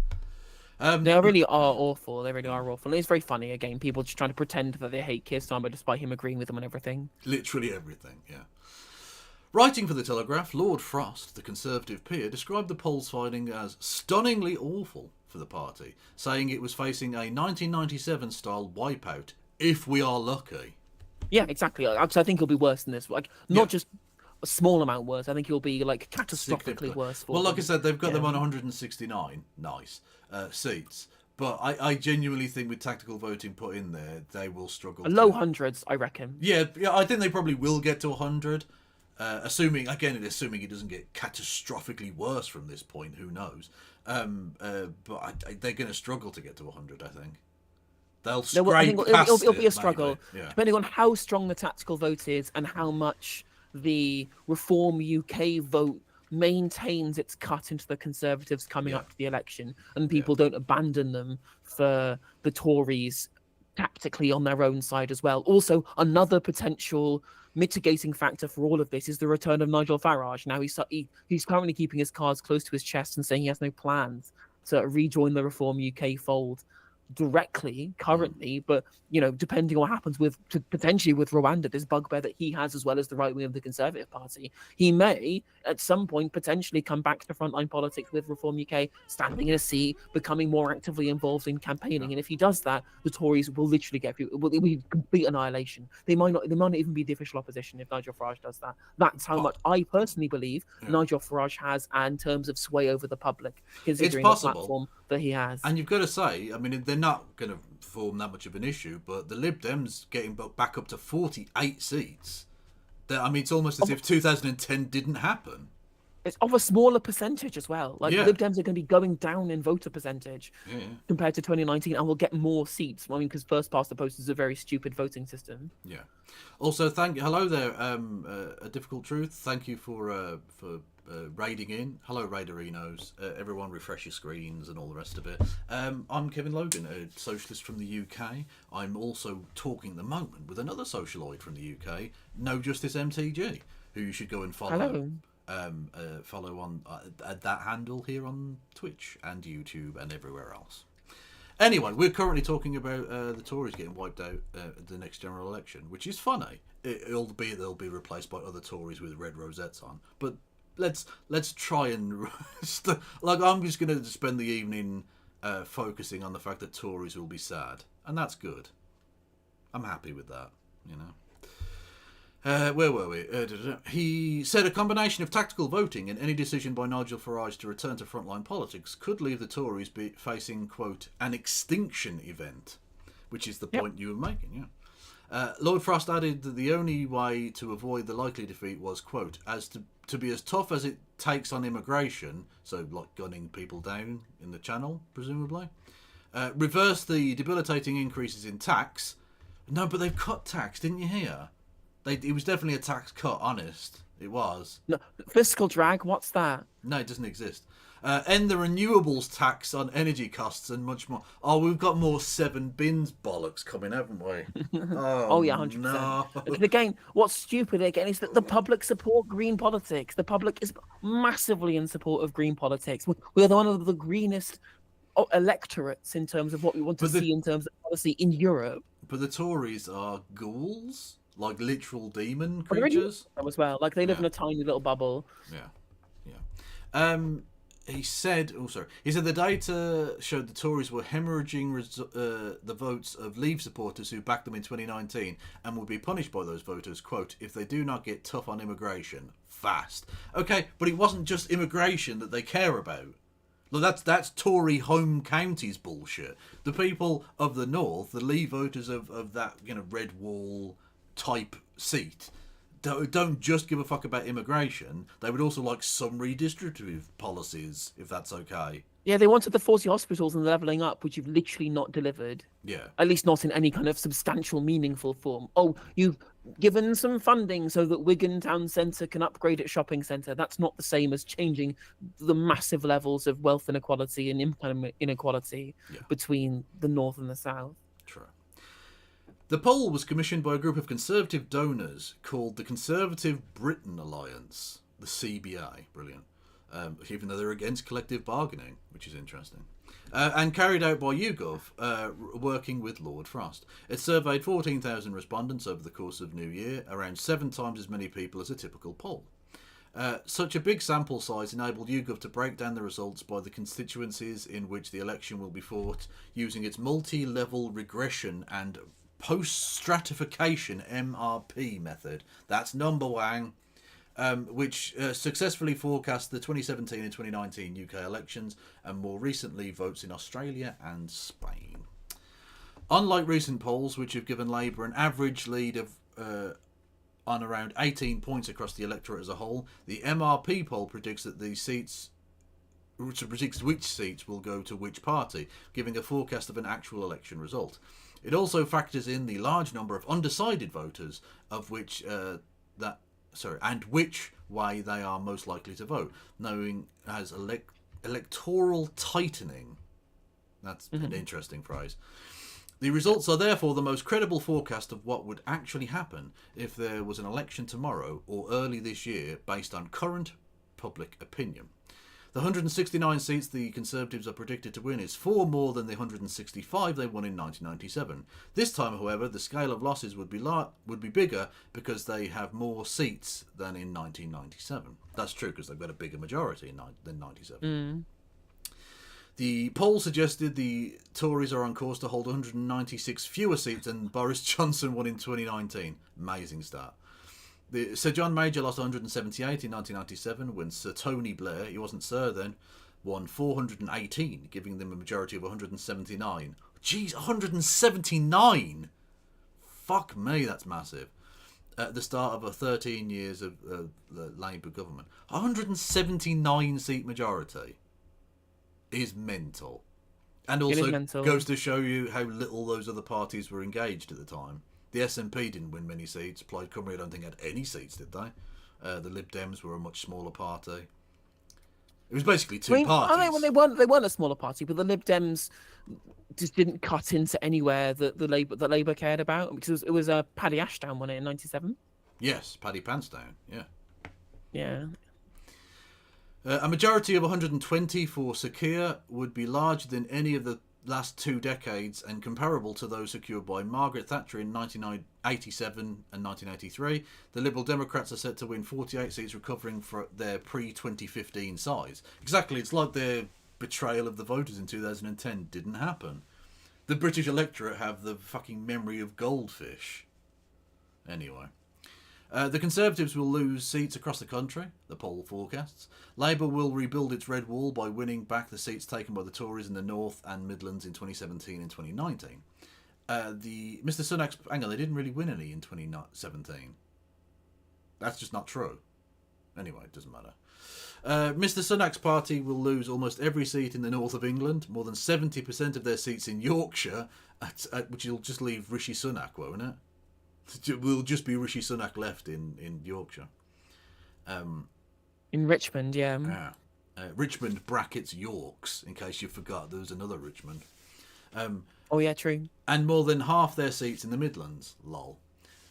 D: They really are awful. They really are awful. And it's very funny, again, people just trying to pretend that they hate Keir Starmer despite him agreeing with them on everything.
B: Literally everything, yeah. Writing for The Telegraph, Lord Frost, the Conservative peer, described the polls finding as stunningly awful for the party, saying it was facing a 1997-style wipeout, if we are lucky.
D: Yeah, exactly. I think it'll be worse than this. Not just a small amount worse. I think it'll be catastrophically worse. For
B: like I said, they've got them on 169 seats. But I genuinely think with tactical voting put in there, they will struggle.
D: Low hundreds, I reckon.
B: Yeah, I think they probably will get to 100. Assuming it doesn't get catastrophically worse from this point, who knows? But they're going to struggle to get to 100, I think. They'll scrape past
D: it'll be a struggle,
B: yeah.
D: Depending on how strong the tactical vote is and how much the Reform UK vote maintains its cut into the Conservatives coming up to the election, and people don't abandon them for the Tories tactically on their own side as well. Also, another potential mitigating factor for all of this is the return of Nigel Farage. Now he's currently keeping his cards close to his chest and saying he has no plans to rejoin the Reform UK fold directly currently, but depending on what happens potentially with Rwanda, this bugbear that he has as well as the right wing of the Conservative Party, he may at some point potentially come back to frontline politics with Reform UK, standing in a seat, becoming more actively involved in campaigning. And if he does that, the Tories will literally it will be complete annihilation. They might not even be the official opposition if Nigel Farage does that. That's how much I personally believe Nigel Farage has in terms of sway over the public, considering the platform that he has.
B: And you've got to say, I mean, they're not going to form that much of an issue, but the Lib Dems getting back up to 48 seats. I mean, it's almost as if 2010 didn't happen.
D: It's of a smaller percentage as well. Like,
B: Yeah.
D: Lib Dems are going to be going down in voter percentage
B: Yeah.
D: compared to 2019, and will get more seats. I mean, because first past the post is a very stupid voting system.
B: Yeah. Also, hello there, A Difficult Truth. Thank you for raiding in. Hello, Raiderinos. Everyone refresh your screens and all the rest of it. I'm Kevin Logan, a socialist from the UK. I'm also talking at the moment with another socialoid from the UK, No Justice MTG, who you should go and follow.
D: Hello.
B: Follow on that handle here on Twitch and YouTube and everywhere else. Anyway, we're currently talking about the Tories getting wiped out at the next general election, which is funny, albeit they'll be replaced by other Tories with red rosettes on. But let's try and like, I'm just going to spend the evening focusing on the fact that Tories will be sad, and that's good. I'm happy with that, you know. Where were we? He said a combination of tactical voting and any decision by Nigel Farage to return to frontline politics could leave the Tories facing, quote, an extinction event, which is the point you were making, yeah. Lord Frost added that the only way to avoid the likely defeat was, quote, as to be as tough as it takes on immigration, so like gunning people down in the Channel, presumably, reverse the debilitating increases in tax. No, but they've cut tax, didn't you hear? It was definitely a tax cut, honest. It was.
D: No, fiscal drag, what's that?
B: No, it doesn't exist. End the renewables tax on energy costs and much more. Oh, we've got more 7 bins bollocks coming, haven't we?
D: Oh, yeah, 100%.
B: No.
D: Again, what's stupid again is that the public support green politics. The public is massively in support of green politics. We're one of the greenest electorates in terms of what we want to see in terms of policy in Europe.
B: But the Tories are ghouls? Like literal demon creatures
D: as well. Like they live in a tiny little bubble.
B: Yeah. He said the data showed the Tories were hemorrhaging the votes of Leave supporters who backed them in 2019 and will be punished by those voters, quote, if they do not get tough on immigration fast. Okay, but it wasn't just immigration that they care about. Look, that's Tory home counties bullshit. The people of the north, the Leave voters of that, you know, red wall type seat, don't just give a fuck about immigration. They would also like some redistributive policies, if that's okay.
D: Yeah, they wanted the 40 hospitals and the levelling up, which you've literally not delivered.
B: Yeah.
D: At least not in any kind of substantial, meaningful form. Oh, you've given some funding so that Wigan Town Centre can upgrade its shopping centre. That's not the same as changing the massive levels of wealth inequality and income inequality between the north and the south.
B: True. The poll was commissioned by a group of conservative donors called the Conservative Britain Alliance, the CBA. Brilliant. Even though they're against collective bargaining, which is interesting. And carried out by YouGov, working with Lord Frost. It surveyed 14,000 respondents over the course of New Year, around 7 times as many people as a typical poll. Such a big sample size enabled YouGov to break down the results by the constituencies in which the election will be fought, using its multi-level regression and post-stratification MRP method. That's number one. Which successfully forecast the 2017 and 2019 UK elections and more recently votes in Australia and Spain. Unlike recent polls, which have given Labour an average lead of on around 18 points across the electorate as a whole, the MRP poll predicts that which seats will go to which party, giving a forecast of an actual election result. It also factors in the large number of undecided voters, of which and which way they are most likely to vote, knowing as electoral tightening. That's an interesting phrase. The results are therefore the most credible forecast of what would actually happen if there was an election tomorrow or early this year based on current public opinion. The 169 seats the Conservatives are predicted to win is 4 more than the 165 they won in 1997. This time, however, the scale of losses would be bigger because they have more seats than in 1997. That's true because they've got a bigger majority than 97. The poll suggested the Tories are on course to hold 196 fewer seats than Boris Johnson won in 2019. Amazing start. Sir John Major lost 178 in 1997 when Sir Tony Blair, he wasn't Sir then, won 418, giving them a majority of 179. Jeez, 179! Fuck me, that's massive. at the start of a 13 years of the Labour government. 179-seat majority is mental. And also goes to show you how little those other parties were engaged at the time. The SNP didn't win many seats. Plaid Cymru, I don't think, had any seats, did they? The Lib Dems were a much smaller party. It was basically two parties.
D: They weren't a smaller party, but the Lib Dems just didn't cut into anywhere that Labour cared about, because it was Paddy Ashdown won it in '97.
B: Yes, Paddy Pantsdown. Yeah.
D: Yeah.
B: A majority of 120 for Sir Keir would be larger than any of the last 2 decades and comparable to those secured by Margaret Thatcher in 1987 and 1983. The Liberal Democrats are set to win 48 seats, recovering for their pre-2015 size. Exactly, it's like their betrayal of the voters in 2010 didn't happen. The British electorate have the fucking memory of goldfish. Anyway. The Conservatives will lose seats across the country, the poll forecasts. Labour will rebuild its red wall by winning back the seats taken by the Tories in the North and Midlands in 2017 and 2019. Mr Sunak's... Hang on, they didn't really win any in 2017. That's just not true. Anyway, it doesn't matter. Mr Sunak's party will lose almost every seat in the north of England, more than 70% of their seats in Yorkshire, which will just leave Rishi Sunak, won't it? Will just be Rishi Sunak left in Yorkshire.
D: In Richmond, yeah.
B: Richmond brackets Yorks, in case you forgot there was another Richmond.
D: Oh yeah, true.
B: And more than half their seats in the Midlands. Lol.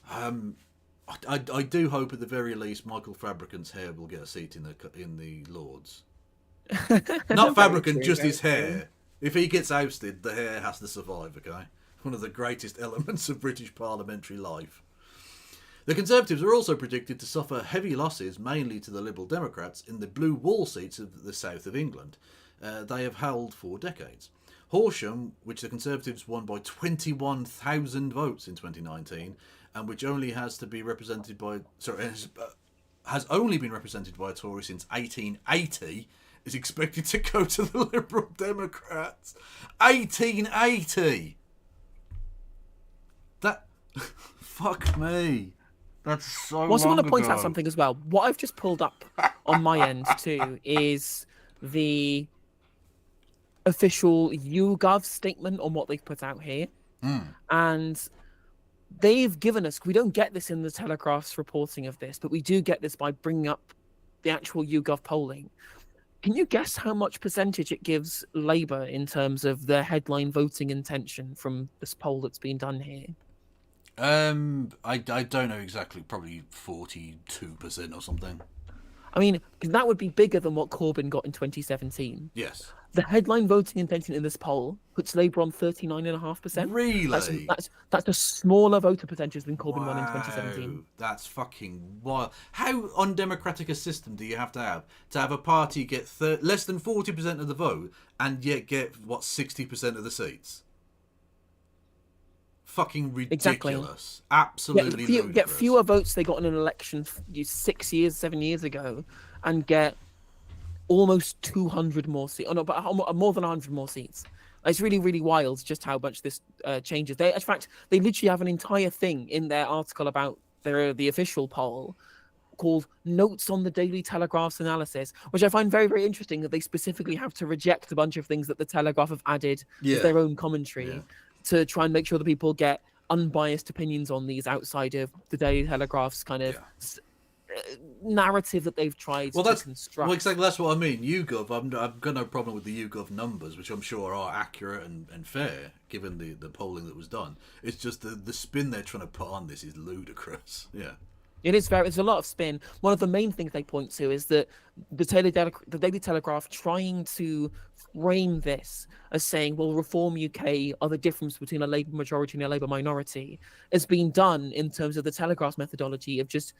B: I do hope at the very least Michael Fabricant's hair will get a seat in the Lords. Not Fabricant, just his hair. If he gets ousted, the hair has to survive. Okay. One of the greatest elements of British parliamentary life. The Conservatives are also predicted to suffer heavy losses, mainly to the Liberal Democrats, in the blue wall seats of the south of England. They have held for decades. Horsham, which the Conservatives won by 21,000 votes in 2019, and which only has only been represented by a Tory since 1880, is expected to go to the Liberal Democrats. 1880. Fuck me. That's so long ago.
D: Also, I want to point out something as well. What I've just pulled up on my end too is the official YouGov statement on what they've put out here. And they've given us, we don't get this in the Telegraph's reporting of this, but we do get this by bringing up the actual YouGov polling. Can you guess how much percentage it gives Labour in terms of their headline voting intention from this poll that's been done here?
B: I don't know exactly. Probably 42% or something.
D: I mean, that would be bigger than what Corbyn got in 2017.
B: Yes.
D: The headline voting intention in this poll puts Labour on 39.5%.
B: Really?
D: That's a smaller voter percentage than Corbyn won in 2017.
B: That's fucking wild. How undemocratic a system do you have to have a party get less than 40% of the vote and yet get, 60% of the seats? Fucking ridiculous.
D: Exactly.
B: Absolutely ludicrous.
D: Get fewer votes they got in an election 7 years ago and get almost 200 more seats. Oh no, but more than 100 more seats. It's really, really wild just how much this changes. In fact, they literally have an entire thing in their article about the official poll called Notes on the Daily Telegraph's Analysis, which I find very, very interesting that they specifically have to reject a bunch of things that the Telegraph have added to their own commentary to try and make sure that people get unbiased opinions on these outside of the Daily Telegraph's kind of narrative that they've tried to construct.
B: Well, exactly, that's what I mean. YouGov, I've got no problem with the YouGov numbers, which I'm sure are accurate and fair, given the polling that was done. It's just the spin they're trying to put on this is ludicrous. Yeah.
D: It is there's a lot of spin. One of the main things they point to is that the Daily Telegraph trying to frame this as saying, well, Reform UK are the difference between a Labour majority and a Labour minority, has been done in terms of the Telegraph's methodology of just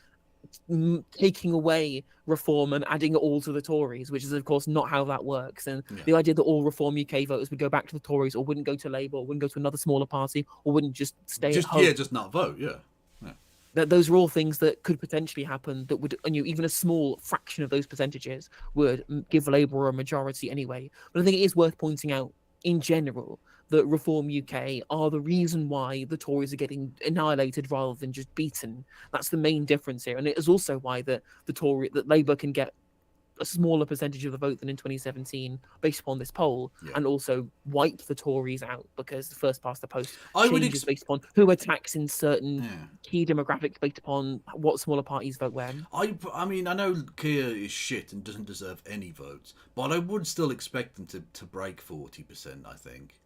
D: taking away Reform and adding it all to the Tories, which is of course not how that works. And the idea that all Reform UK voters would go back to the Tories or wouldn't go to Labour or wouldn't go to another smaller party or wouldn't just stay at home.
B: Yeah, just not vote,
D: Those are all things that could potentially happen that would, even a small fraction of those percentages would give Labour a majority anyway. But I think it is worth pointing out in general that Reform UK are the reason why the Tories are getting annihilated rather than just beaten. That's the main difference here, and it is also why that Labour can get a smaller percentage of the vote than in 2017 based upon this poll, and also wipe the Tories out because the first past the post changes based upon who attacks in certain key demographics based upon what smaller parties vote when.
B: I mean, I know Keir is shit and doesn't deserve any votes, but I would still expect them to break 40%, I think.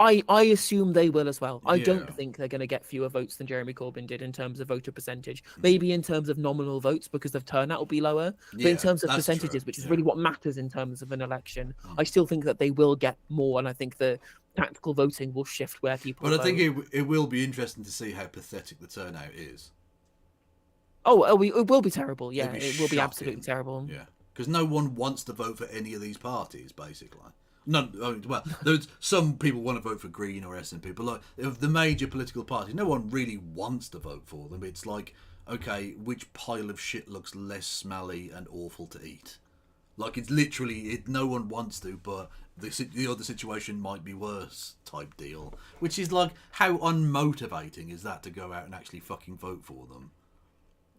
D: I assume they will as well. I don't think they're going to get fewer votes than Jeremy Corbyn did in terms of voter percentage. Maybe in terms of nominal votes because of turnout will be lower. But in terms of percentages, which is really what matters in terms of an election, I still think that they will get more. And I think the tactical voting will shift where people vote.
B: I think it will be interesting to see how pathetic the turnout is.
D: It will be terrible. Yeah, it will be absolutely terrible.
B: Yeah, because no one wants to vote for any of these parties, basically. None. Well, there's some people want to vote for Green or SNP, but like of the major political parties, no one really wants to vote for them. It's like, okay, which pile of shit looks less smelly and awful to eat? Like it's literally no one wants to, but the other situation might be worse type deal. Which is like, how unmotivating is that to go out and actually fucking vote for them?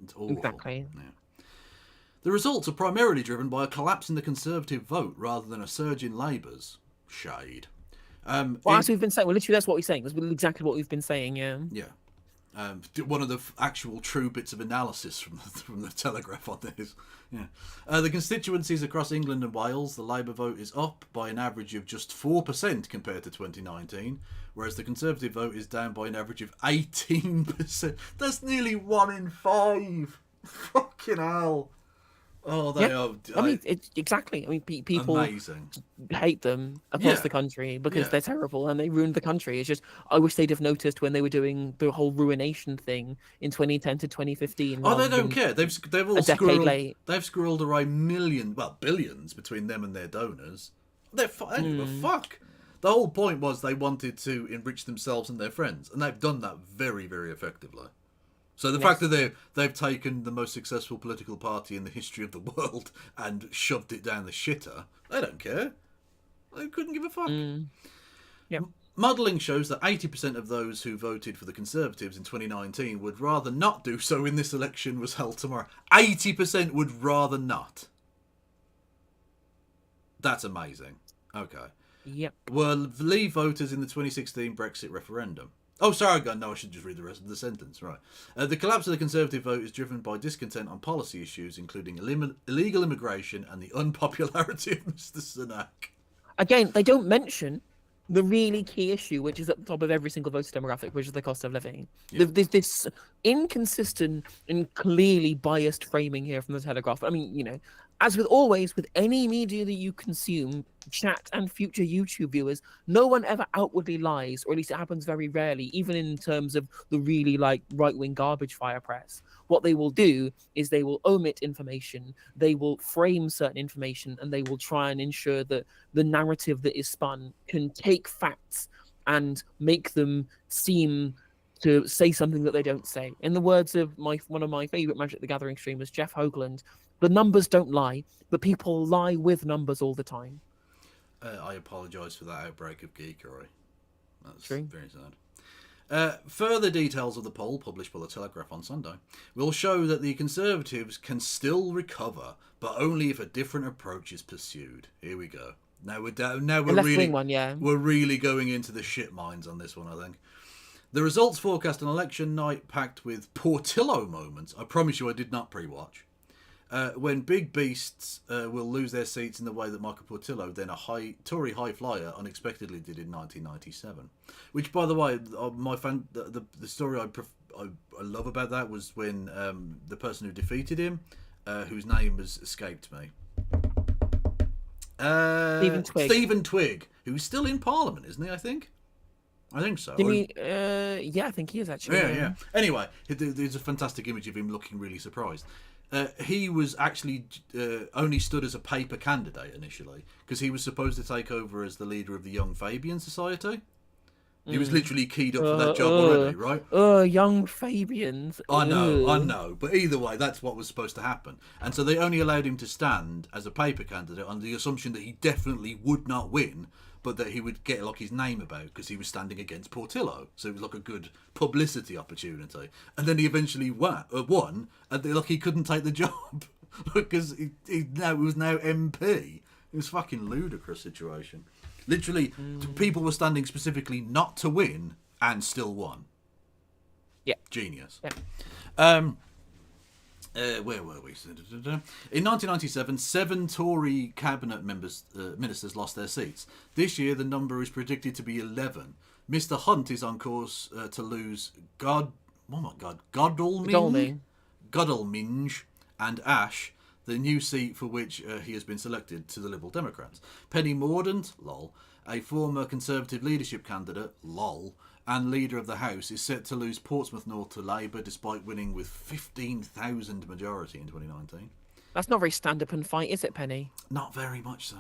B: It's awful.
D: Exactly.
B: Yeah. The results are primarily driven by a collapse in the Conservative vote rather than a surge in Labour's. Shade.
D: As we've been saying, literally that's what we're saying. That's exactly what we've been saying, yeah.
B: Yeah. One of the actual true bits of analysis from the Telegraph on this. Yeah. The constituencies across England and Wales, the Labour vote is up by an average of just 4% compared to 2019, whereas the Conservative vote is down by an average of 18%. That's nearly 1 in 5. Fucking hell. Oh, they are.
D: I mean, exactly. I mean, people
B: amazing.
D: Hate them across the country because they're terrible and they ruined the country. It's just, I wish they'd have noticed when they were doing the whole ruination thing in 2010 to 2015.
B: Oh, they don't care. They've all squirreled away billions between them and their donors. They don't give a fuck. The whole point was they wanted to enrich themselves and their friends, and they've done that very, very effectively. So the fact that they've taken the most successful political party in the history of the world and shoved it down the shitter, they don't care. They couldn't give a fuck.
D: Yep.
B: Modelling shows that 80% of those who voted for the Conservatives in 2019 would rather not do so when this election was held tomorrow. 80% would rather not. That's amazing. Okay.
D: Yep.
B: Were Leave voters in the 2016 Brexit referendum. Oh, sorry, I should just read the rest of the sentence. Right. The collapse of the Conservative vote is driven by discontent on policy issues, including illegal immigration and the unpopularity of Mr. Sunak.
D: Again, they don't mention the really key issue, which is at the top of every single voter demographic, which is the cost of living. Yeah. This inconsistent and clearly biased framing here from the Telegraph. I mean, as with any media that you consume, chat and future YouTube viewers, no one ever outwardly lies, or at least it happens very rarely, even in terms of the really right-wing garbage fire press. What they will do is they will omit information, they will frame certain information, and they will try and ensure that the narrative that is spun can take facts and make them seem to say something that they don't say. In the words of one of my favourite Magic the Gathering streamers, Jeff Hoagland, the numbers don't lie, but people lie with numbers all the time.
B: I apologise for that outbreak of geekery. That's
D: true.
B: Very sad. Further details of the poll, published by the Telegraph on Sunday, will show that the Conservatives can still recover, but only if a different approach is pursued. Here we go. Now we're really going into the shit mines on this one, I think. The results forecast an election night packed with Portillo moments. I promise you I did not pre-watch. When big beasts will lose their seats in the way that Michael Portillo, then a Tory high flyer, unexpectedly did in 1997. Which, by the way, the story I love about that was when the person who defeated him, whose name has escaped me, Stephen Twigg, who's still in Parliament, isn't he? I think so.
D: Yeah, I think he is actually.
B: Yeah. Anyway, there's a fantastic image of him looking really surprised. He was actually only stood as a paper candidate initially because he was supposed to take over as the leader of the Young Fabian Society. He was literally keyed up for that job already, right?
D: Young Fabians.
B: I know. But either way, that's what was supposed to happen. And so they only allowed him to stand as a paper candidate on the assumption that he definitely would not win, but that he would get like his name about because he was standing against Portillo. So it was like a good publicity opportunity. And then he eventually won and he couldn't take the job because he was now MP. It was a fucking ludicrous situation. Literally, people were standing specifically not to win and still won.
D: Yeah.
B: Genius.
D: Yeah.
B: Where were we? In 1997, 7 Tory cabinet ministers lost their seats. This year, the number is predicted to be 11. Mr. Hunt is on course to lose Godalming and Ash, the new seat for which he has been selected to the Liberal Democrats. Penny Mordaunt, lol, a former Conservative leadership candidate, lol, and leader of the House, is set to lose Portsmouth North to Labour despite winning with 15,000 majority in 2019.
D: That's not very stand-up and fight, is it, Penny?
B: Not very much so,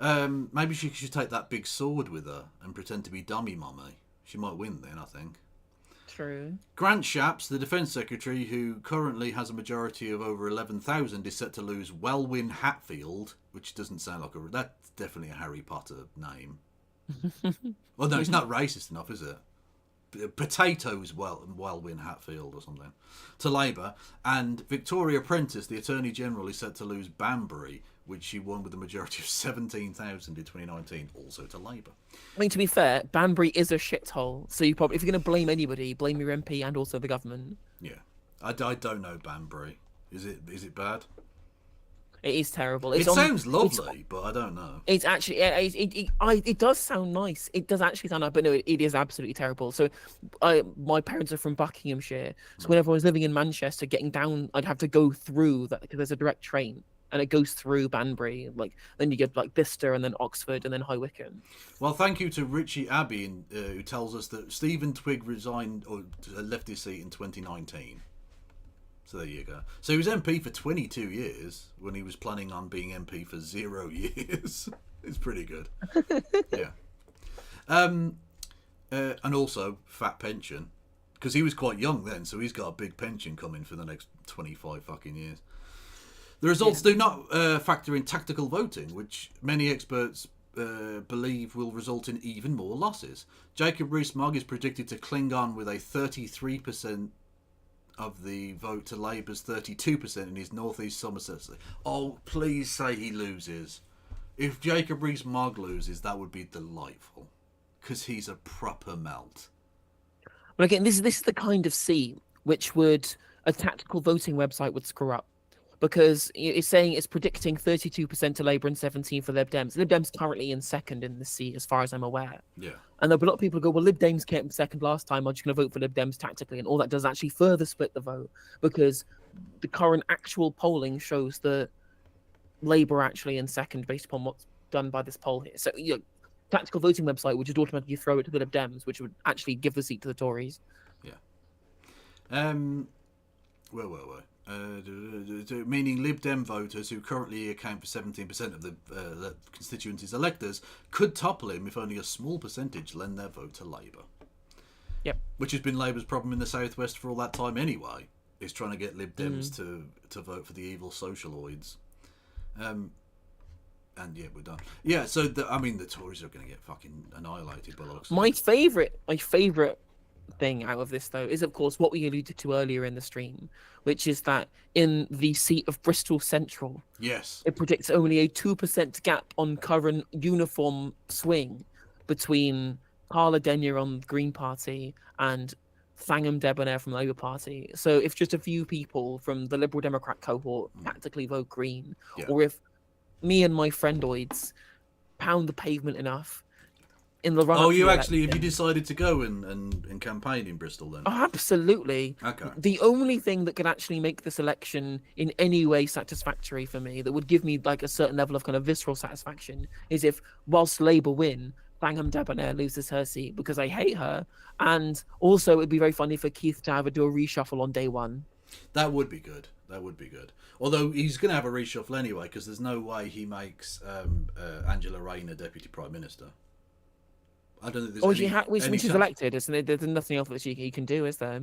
B: no. Maybe she should take that big sword with her and pretend to be dummy mummy. She might win then, I think.
D: True.
B: Grant Shapps, the Defence Secretary, who currently has a majority of over 11,000, is set to lose Welwyn Hatfield, which doesn't sound like that's definitely a Harry Potter name. Well, no, it's not racist enough, is it? Potatoes Welwyn Hatfield or something. To Labour. And Victoria Prentice, the Attorney General, is set to lose Banbury, which she won with a majority of 17,000 in 2019, also to Labour.
D: I mean, to be fair, Banbury is a shithole. So you probably, if you're going to blame anybody, blame your MP and also the government.
B: Yeah, I don't know Banbury. Is it bad?
D: It is terrible.
B: It sounds lovely, but I don't know.
D: It's actually it does sound nice. It does actually sound nice, but no, it is absolutely terrible. So, my parents are from Buckinghamshire, so whenever I was living in Manchester, getting down, I'd have to go through that because there's a direct train. And it goes through Banbury, then you get Bicester and then Oxford and then High Wycombe.
B: Well, thank you to Richie Abbey, who tells us that Stephen Twigg resigned or left his seat in 2019. So there you go. So he was MP for 22 years when he was planning on being MP for 0 years. It's pretty good. Yeah. And also fat pension, because he was quite young then, so he's got a big pension coming for the next 25 fucking years. The results do not factor in tactical voting, which many experts believe will result in even more losses. Jacob Rees-Mogg is predicted to cling on with a 33% of the vote to Labour's 32% in his North East Somerset. Oh, please say he loses. If Jacob Rees-Mogg loses, that would be delightful, because he's a proper melt.
D: Well, again, this is the kind of seat which a tactical voting website would screw up. Because it's saying it's predicting 32% to Labour and 17% for Lib Dems. Lib Dems currently in second in the seat, as far as I'm aware.
B: Yeah.
D: And there'll be a lot of people who go, well, Lib Dems came second last time. I'm just going to vote for Lib Dems tactically. And all that does actually further split the vote, because the current actual polling shows that Labour are actually in second based upon what's done by this poll here. So, tactical voting website would just automatically throw it to the Lib Dems, which would actually give the seat to the Tories.
B: Yeah. Where were we? Meaning Lib Dem voters, who currently account for 17% of the constituency's electors, could topple him if only a small percentage lend their vote to Labour.
D: Yep.
B: Which has been Labour's problem in the southwest for all that time anyway, is trying to get Lib Dems to vote for the evil socialoids. And yeah, we're done. Yeah, so the Tories are going to get fucking annihilated by the looks of it.
D: My favourite thing out of this, though, is of course what we alluded to earlier in the stream, which is that in the seat of Bristol Central,
B: yes,
D: it predicts only a 2% gap on current uniform swing between Carla Denyer on the Green Party and Thangham Debonair from the Labour Party. So if just a few people from the Liberal Democrat cohort tactically vote Green, or if me and my friendoids pound the pavement enough in the run.
B: Oh, you actually, have you decided to go and campaign in Bristol then?
D: Oh, absolutely.
B: Okay.
D: The only thing that could actually make this election in any way satisfactory for me, that would give me a certain level of kind of visceral satisfaction, is if, whilst Labour win, Thangham Debonair loses her seat, because I hate her, and also it'd be very funny for Keith to have do a reshuffle on day one.
B: That would be good. Although he's going to have a reshuffle anyway, because there's no way he makes Angela Rayner Deputy Prime Minister. I don't think there's
D: when she's elected, isn't it? There's nothing else that he can do, is there?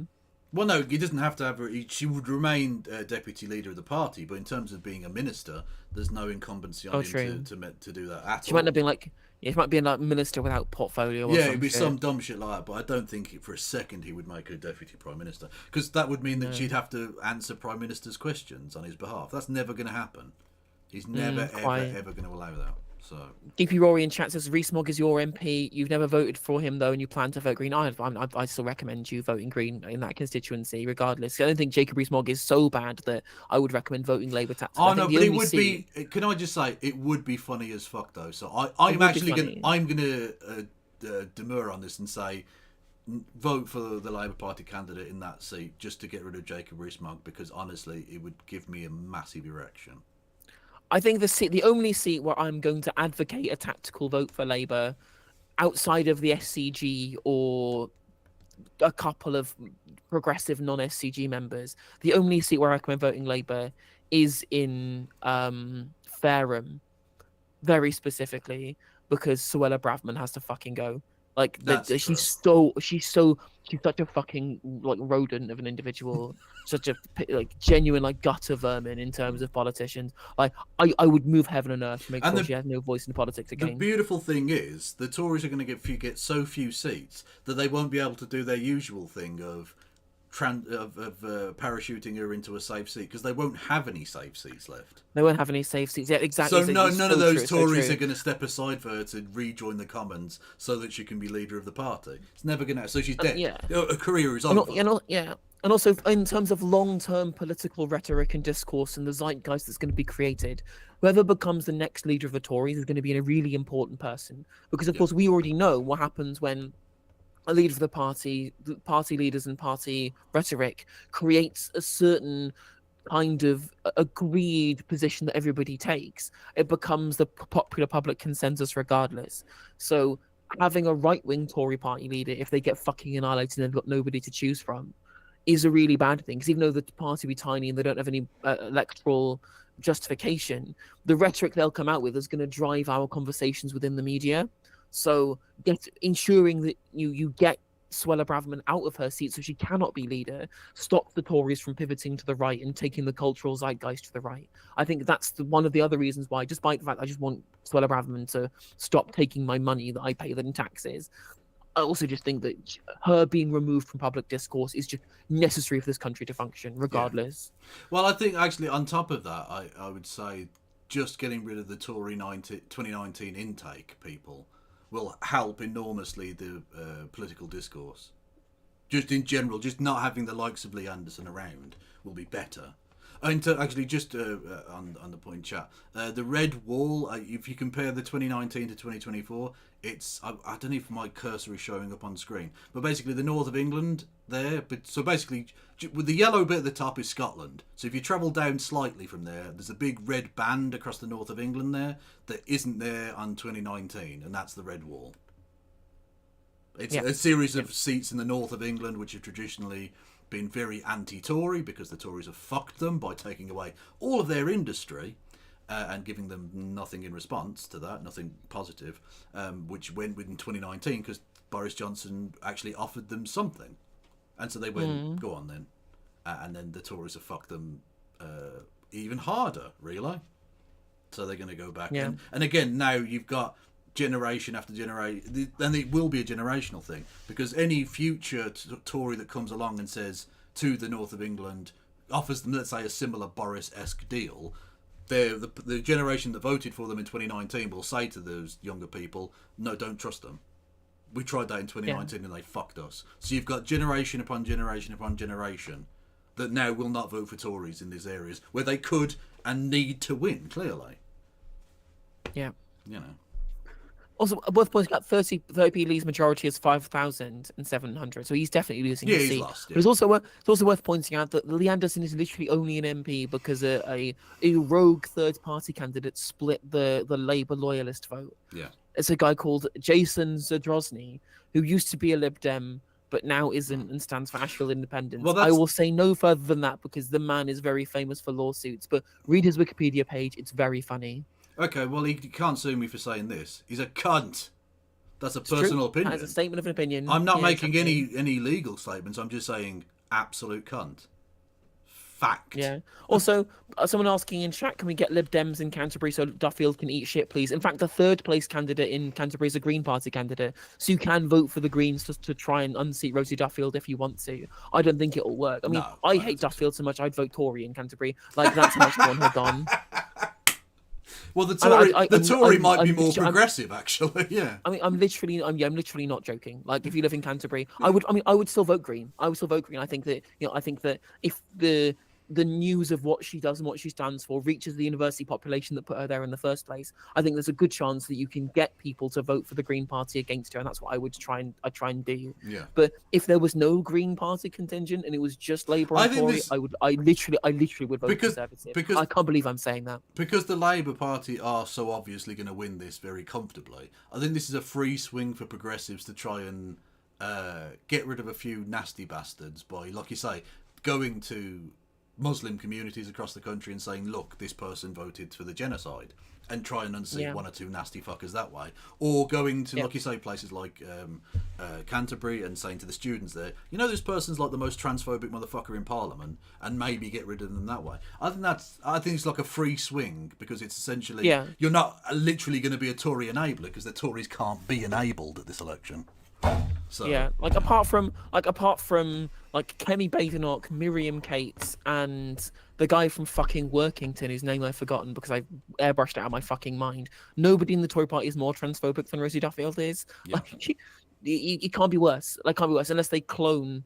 B: Well, no, he doesn't have to have her. She would remain deputy leader of the party, but in terms of being a minister, there's no incumbency on him to do that at all.
D: She might have been like, she might be like minister without portfolio. Or
B: it'd be some dumb shit like that. But I don't think for a second he would make her deputy prime minister, because that would mean that she'd have to answer prime minister's questions on his behalf. That's never going to happen. He's never ever going to allow that. So
D: DP Rory in chat says Rees-Mogg is your MP. You've never voted for him though, and you plan to vote Green. I still recommend you voting Green in that constituency, regardless. I don't think Jacob Rees-Mogg is so bad that I would recommend voting Labour tactically.
B: Oh no, but it would be. Can I just say it would be funny as fuck though. So I'm gonna demur on this and say vote for the Labour Party candidate in that seat just to get rid of Jacob Rees-Mogg, because honestly, it would give me a massive erection.
D: I think the only seat where I'm going to advocate a tactical vote for Labour, outside of the SCG or a couple of progressive non-SCG members, the only seat where I recommend voting Labour is in Fareham, very specifically, because Suella Braverman has to fucking go. Like she's such a fucking like rodent of an individual, such a like genuine like gutter vermin in terms of politicians. Like I would move heaven and earth to make sure she has no voice in politics again.
B: The beautiful thing is the Tories are going to get so few seats that they won't be able to do their usual thing of parachuting her into a safe seat, because they won't have any safe seats left.
D: They won't have any safe seats. Yeah, exactly.
B: So none of those Tories are going to step aside for her to rejoin the Commons so that she can be leader of the party. It's never going to. So she's dead. Her career is over.
D: And also in terms of long-term political rhetoric and discourse and the zeitgeist that's going to be created, whoever becomes the next leader of the Tories is going to be a really important person, because of course we already know what happens when a leader of the party leaders and party rhetoric creates a certain kind of agreed position that everybody takes. It becomes the popular public consensus regardless. So having a right-wing Tory party leader, if they get fucking annihilated and they've got nobody to choose from, is a really bad thing. Because even though the party will be tiny and they don't have any electoral justification, the rhetoric they'll come out with is going to drive our conversations within the media. So ensuring that you get Suella Braverman out of her seat so she cannot be leader stops the Tories from pivoting to the right and taking the cultural zeitgeist to the right. I think that's one of the other reasons why, despite the fact I just want Suella Braverman to stop taking my money that I pay in taxes, I also just think that her being removed from public discourse is just necessary for this country to function, regardless.
B: Yeah. Well, I think actually on top of that, I would say just getting rid of the Tory 2019 intake people will help enormously the political discourse. Just in general, just not having the likes of Lee Anderson around will be better. And actually, just on the point, chat, the red wall, if you compare the 2019 to 2024, it's, I don't know if my cursor is showing up on screen, but basically the north of England there, but so basically with the yellow bit at the top is Scotland. So if you travel down slightly from there's a big red band across the north of England there that isn't there on 2019, and that's the red wall. It's a series of seats in the north of England which have traditionally been very anti-Tory, because the Tories have fucked them by taking away all of their industry and giving them nothing in response to that, nothing positive, which went within 2019 because Boris Johnson actually offered them something. And so they went, go on then. And then the Tories have fucked them even harder, really. So they're going to go back.
D: Yeah.
B: And again, now you've got generation after generation, and it will be a generational thing, because any future Tory that comes along and says to the north of England, offers them, let's say, a similar Boris-esque deal, the generation that voted for them in 2019 will say to those younger people, no, don't trust them. We tried that in 2019 and they fucked us. So you've got generation upon generation upon generation that now will not vote for Tories in these areas where they could and need to win, clearly.
D: Yeah.
B: You know.
D: Also, worth pointing out, 30p Lee's majority is 5,700, so he's definitely losing his seat.
B: He's lost,
D: But it's also worth pointing out that Lee Anderson is literally only an MP because a rogue third-party candidate split the Labour loyalist vote.
B: Yeah.
D: It's a guy called Jason Zadrozny, who used to be a Lib Dem, but now isn't and stands for Asheville Independence. Well, I will say no further than that because the man is very famous for lawsuits, but read his Wikipedia page, it's very funny.
B: Okay, well, he can't sue me for saying this. He's a cunt. That's a
D: It's true.
B: personal opinion.
D: That is a statement of an opinion.
B: I'm not
D: Yeah,
B: making
D: exactly.
B: any legal statements. I'm just saying absolute cunt. Fact.
D: Yeah. Also, someone asking in chat, can we get Lib Dems in Canterbury so Duffield can eat shit, please? In fact, the third place candidate in Canterbury is a Green Party candidate, so you can vote for the Greens to try and unseat Rosie Duffield if you want to. I don't think it'll work. I mean,
B: No,
D: I hate Duffield so much, I'd vote Tory in Canterbury. Like, that's how much I want her gone.
B: Well, the Tory might be more
D: I'm
B: progressive, actually. Yeah.
D: I mean, I'm literally not joking. Like, if you live in Canterbury, I would still vote Green. I would still vote Green. I think that if the news of what she does and what she stands for reaches the university population that put her there in the first place, I think there's a good chance that you can get people to vote for the Green Party against her, and that's what I try and do.
B: Yeah.
D: But if there was no Green Party contingent and it was just Labour and Tory, I literally would vote Conservative.
B: Because
D: I can't believe I'm saying that.
B: Because the Labour Party are so obviously going to win this very comfortably, I think this is a free swing for progressives to try and get rid of a few nasty bastards by, like you say, going to Muslim communities across the country and saying, look, this person voted for the genocide, and try and unseat one or two nasty fuckers that way. Or going to, like you say, places like Canterbury and saying to the students there, you know, this person's like the most transphobic motherfucker in Parliament, and maybe get rid of them that way. I think it's like a free swing, because it's essentially, you're not literally going to be a Tory enabler, because the Tories can't be enabled at this election. So
D: yeah, like apart from Kemi Badenoch, Miriam Cates, and the guy from fucking Workington, whose name I've forgotten because I airbrushed it out of my fucking mind. Nobody in the Tory party is more transphobic than Rosie Duffield is.
B: Yeah.
D: Like, it can't be worse. Like, can't be worse unless they clone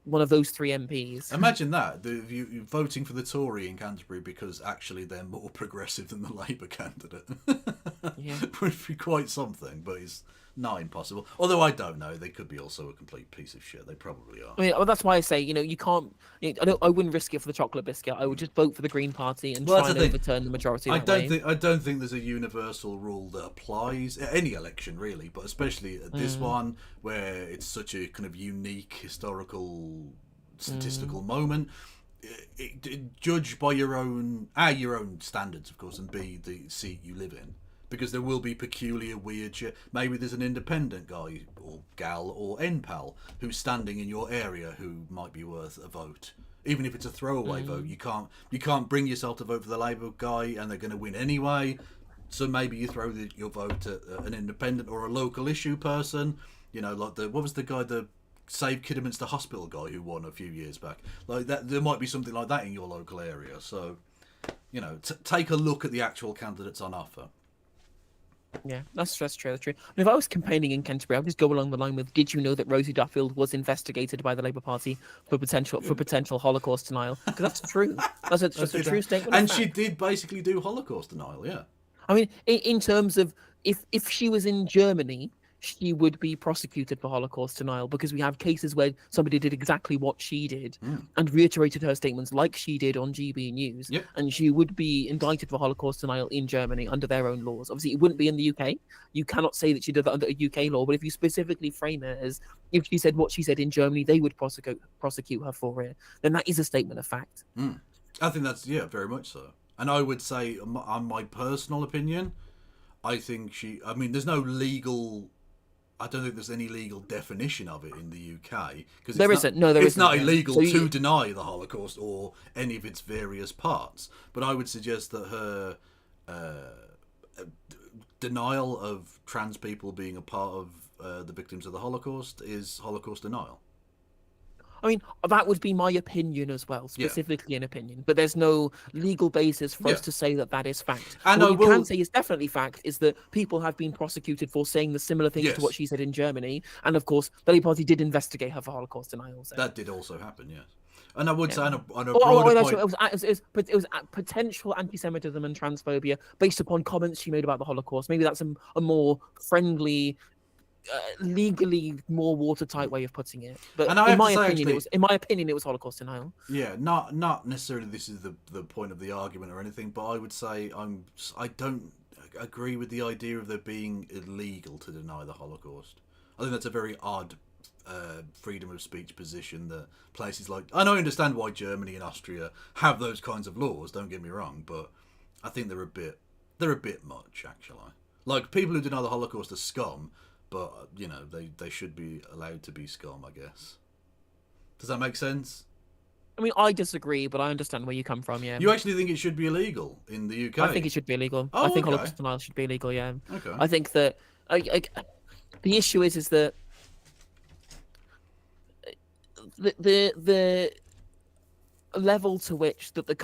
D: one of those three MPs.
B: Imagine that, you voting for the Tory in Canterbury because actually they're more progressive than the Labour candidate.
D: Yeah.
B: Would be quite something, but it's not impossible. Although I don't know, they could be also a complete piece of shit. They probably are.
D: I mean, well, that's why I say, you can't. I wouldn't risk it for the chocolate biscuit. I would just vote for the Green Party and try and overturn the majority.
B: I don't think there's a universal rule that applies at any election really, but especially at this one where it's such a kind of unique historical statistical moment. Judge by your own standards, of course, and B, the seat you live in. Because there will be peculiar, weird shit. Maybe there's an independent guy or gal or NPAL who's standing in your area who might be worth a vote. Even if it's a throwaway vote, you can't bring yourself to vote for the Labour guy, and they're going to win anyway. So maybe you throw your vote at an independent or a local issue person. You know, like what was the guy, the Save Kidderminster Hospital guy who won a few years back? Like that, there might be something like that in your local area. So, you know, take a look at the actual candidates on offer.
D: Yeah, that's true. I mean, if I was campaigning in Canterbury, I'd just go along the line with, did you know that Rosie Duffield was investigated by the Labour Party for potential Holocaust denial? Because that's true. That's a true statement.
B: And she did basically do Holocaust denial, yeah.
D: I mean, in terms of, if she was in Germany, she would be prosecuted for Holocaust denial, because we have cases where somebody did exactly what she did and reiterated her statements like she did on GB News, and she would be indicted for Holocaust denial in Germany under their own laws. Obviously, it wouldn't be in the UK. You cannot say that she did that under a UK law, but if you specifically frame it as if she said what she said in Germany, they would prosecute her for it, then that is a statement of fact.
B: I think that's, very much so. And I would say, on my personal opinion, I think there's no legal... I don't think there's any legal definition of it in the UK, because it's not illegal to deny the Holocaust or any of its various parts. But I would suggest that her denial of trans people being a part of the victims of the Holocaust is Holocaust denial.
D: I mean, that would be my opinion as well, specifically an opinion. But there's no legal basis for us to say that that is fact. And what you can say is definitely fact is that people have been prosecuted for saying the similar things to what she said in Germany. And of course, the Labour Party did investigate her for Holocaust denial. So.
B: That did also happen, yes. And I would say on a broader point...
D: It was potential anti-Semitism and transphobia based upon comments she made about the Holocaust. Maybe that's a more friendly... legally more watertight way of putting it, but in my opinion, it was Holocaust denial.
B: Yeah, not necessarily. This is the point of the argument or anything, but I would say I don't agree with the idea of there being illegal to deny the Holocaust. I think that's a very odd freedom of speech position that places like, I understand why Germany and Austria have those kinds of laws. Don't get me wrong, but I think they're a bit much actually. Like, people who deny the Holocaust are scum. but you know they should be allowed to be scum, I guess. Does that make sense?
D: I mean, I disagree, but I understand where you come from. Yeah.
B: You actually think it should be illegal in the UK?
D: I think it should be illegal.
B: Oh,
D: I think
B: okay.
D: Holocaust denial should be illegal. Yeah.
B: Okay.
D: I think that the issue is that the level to which that the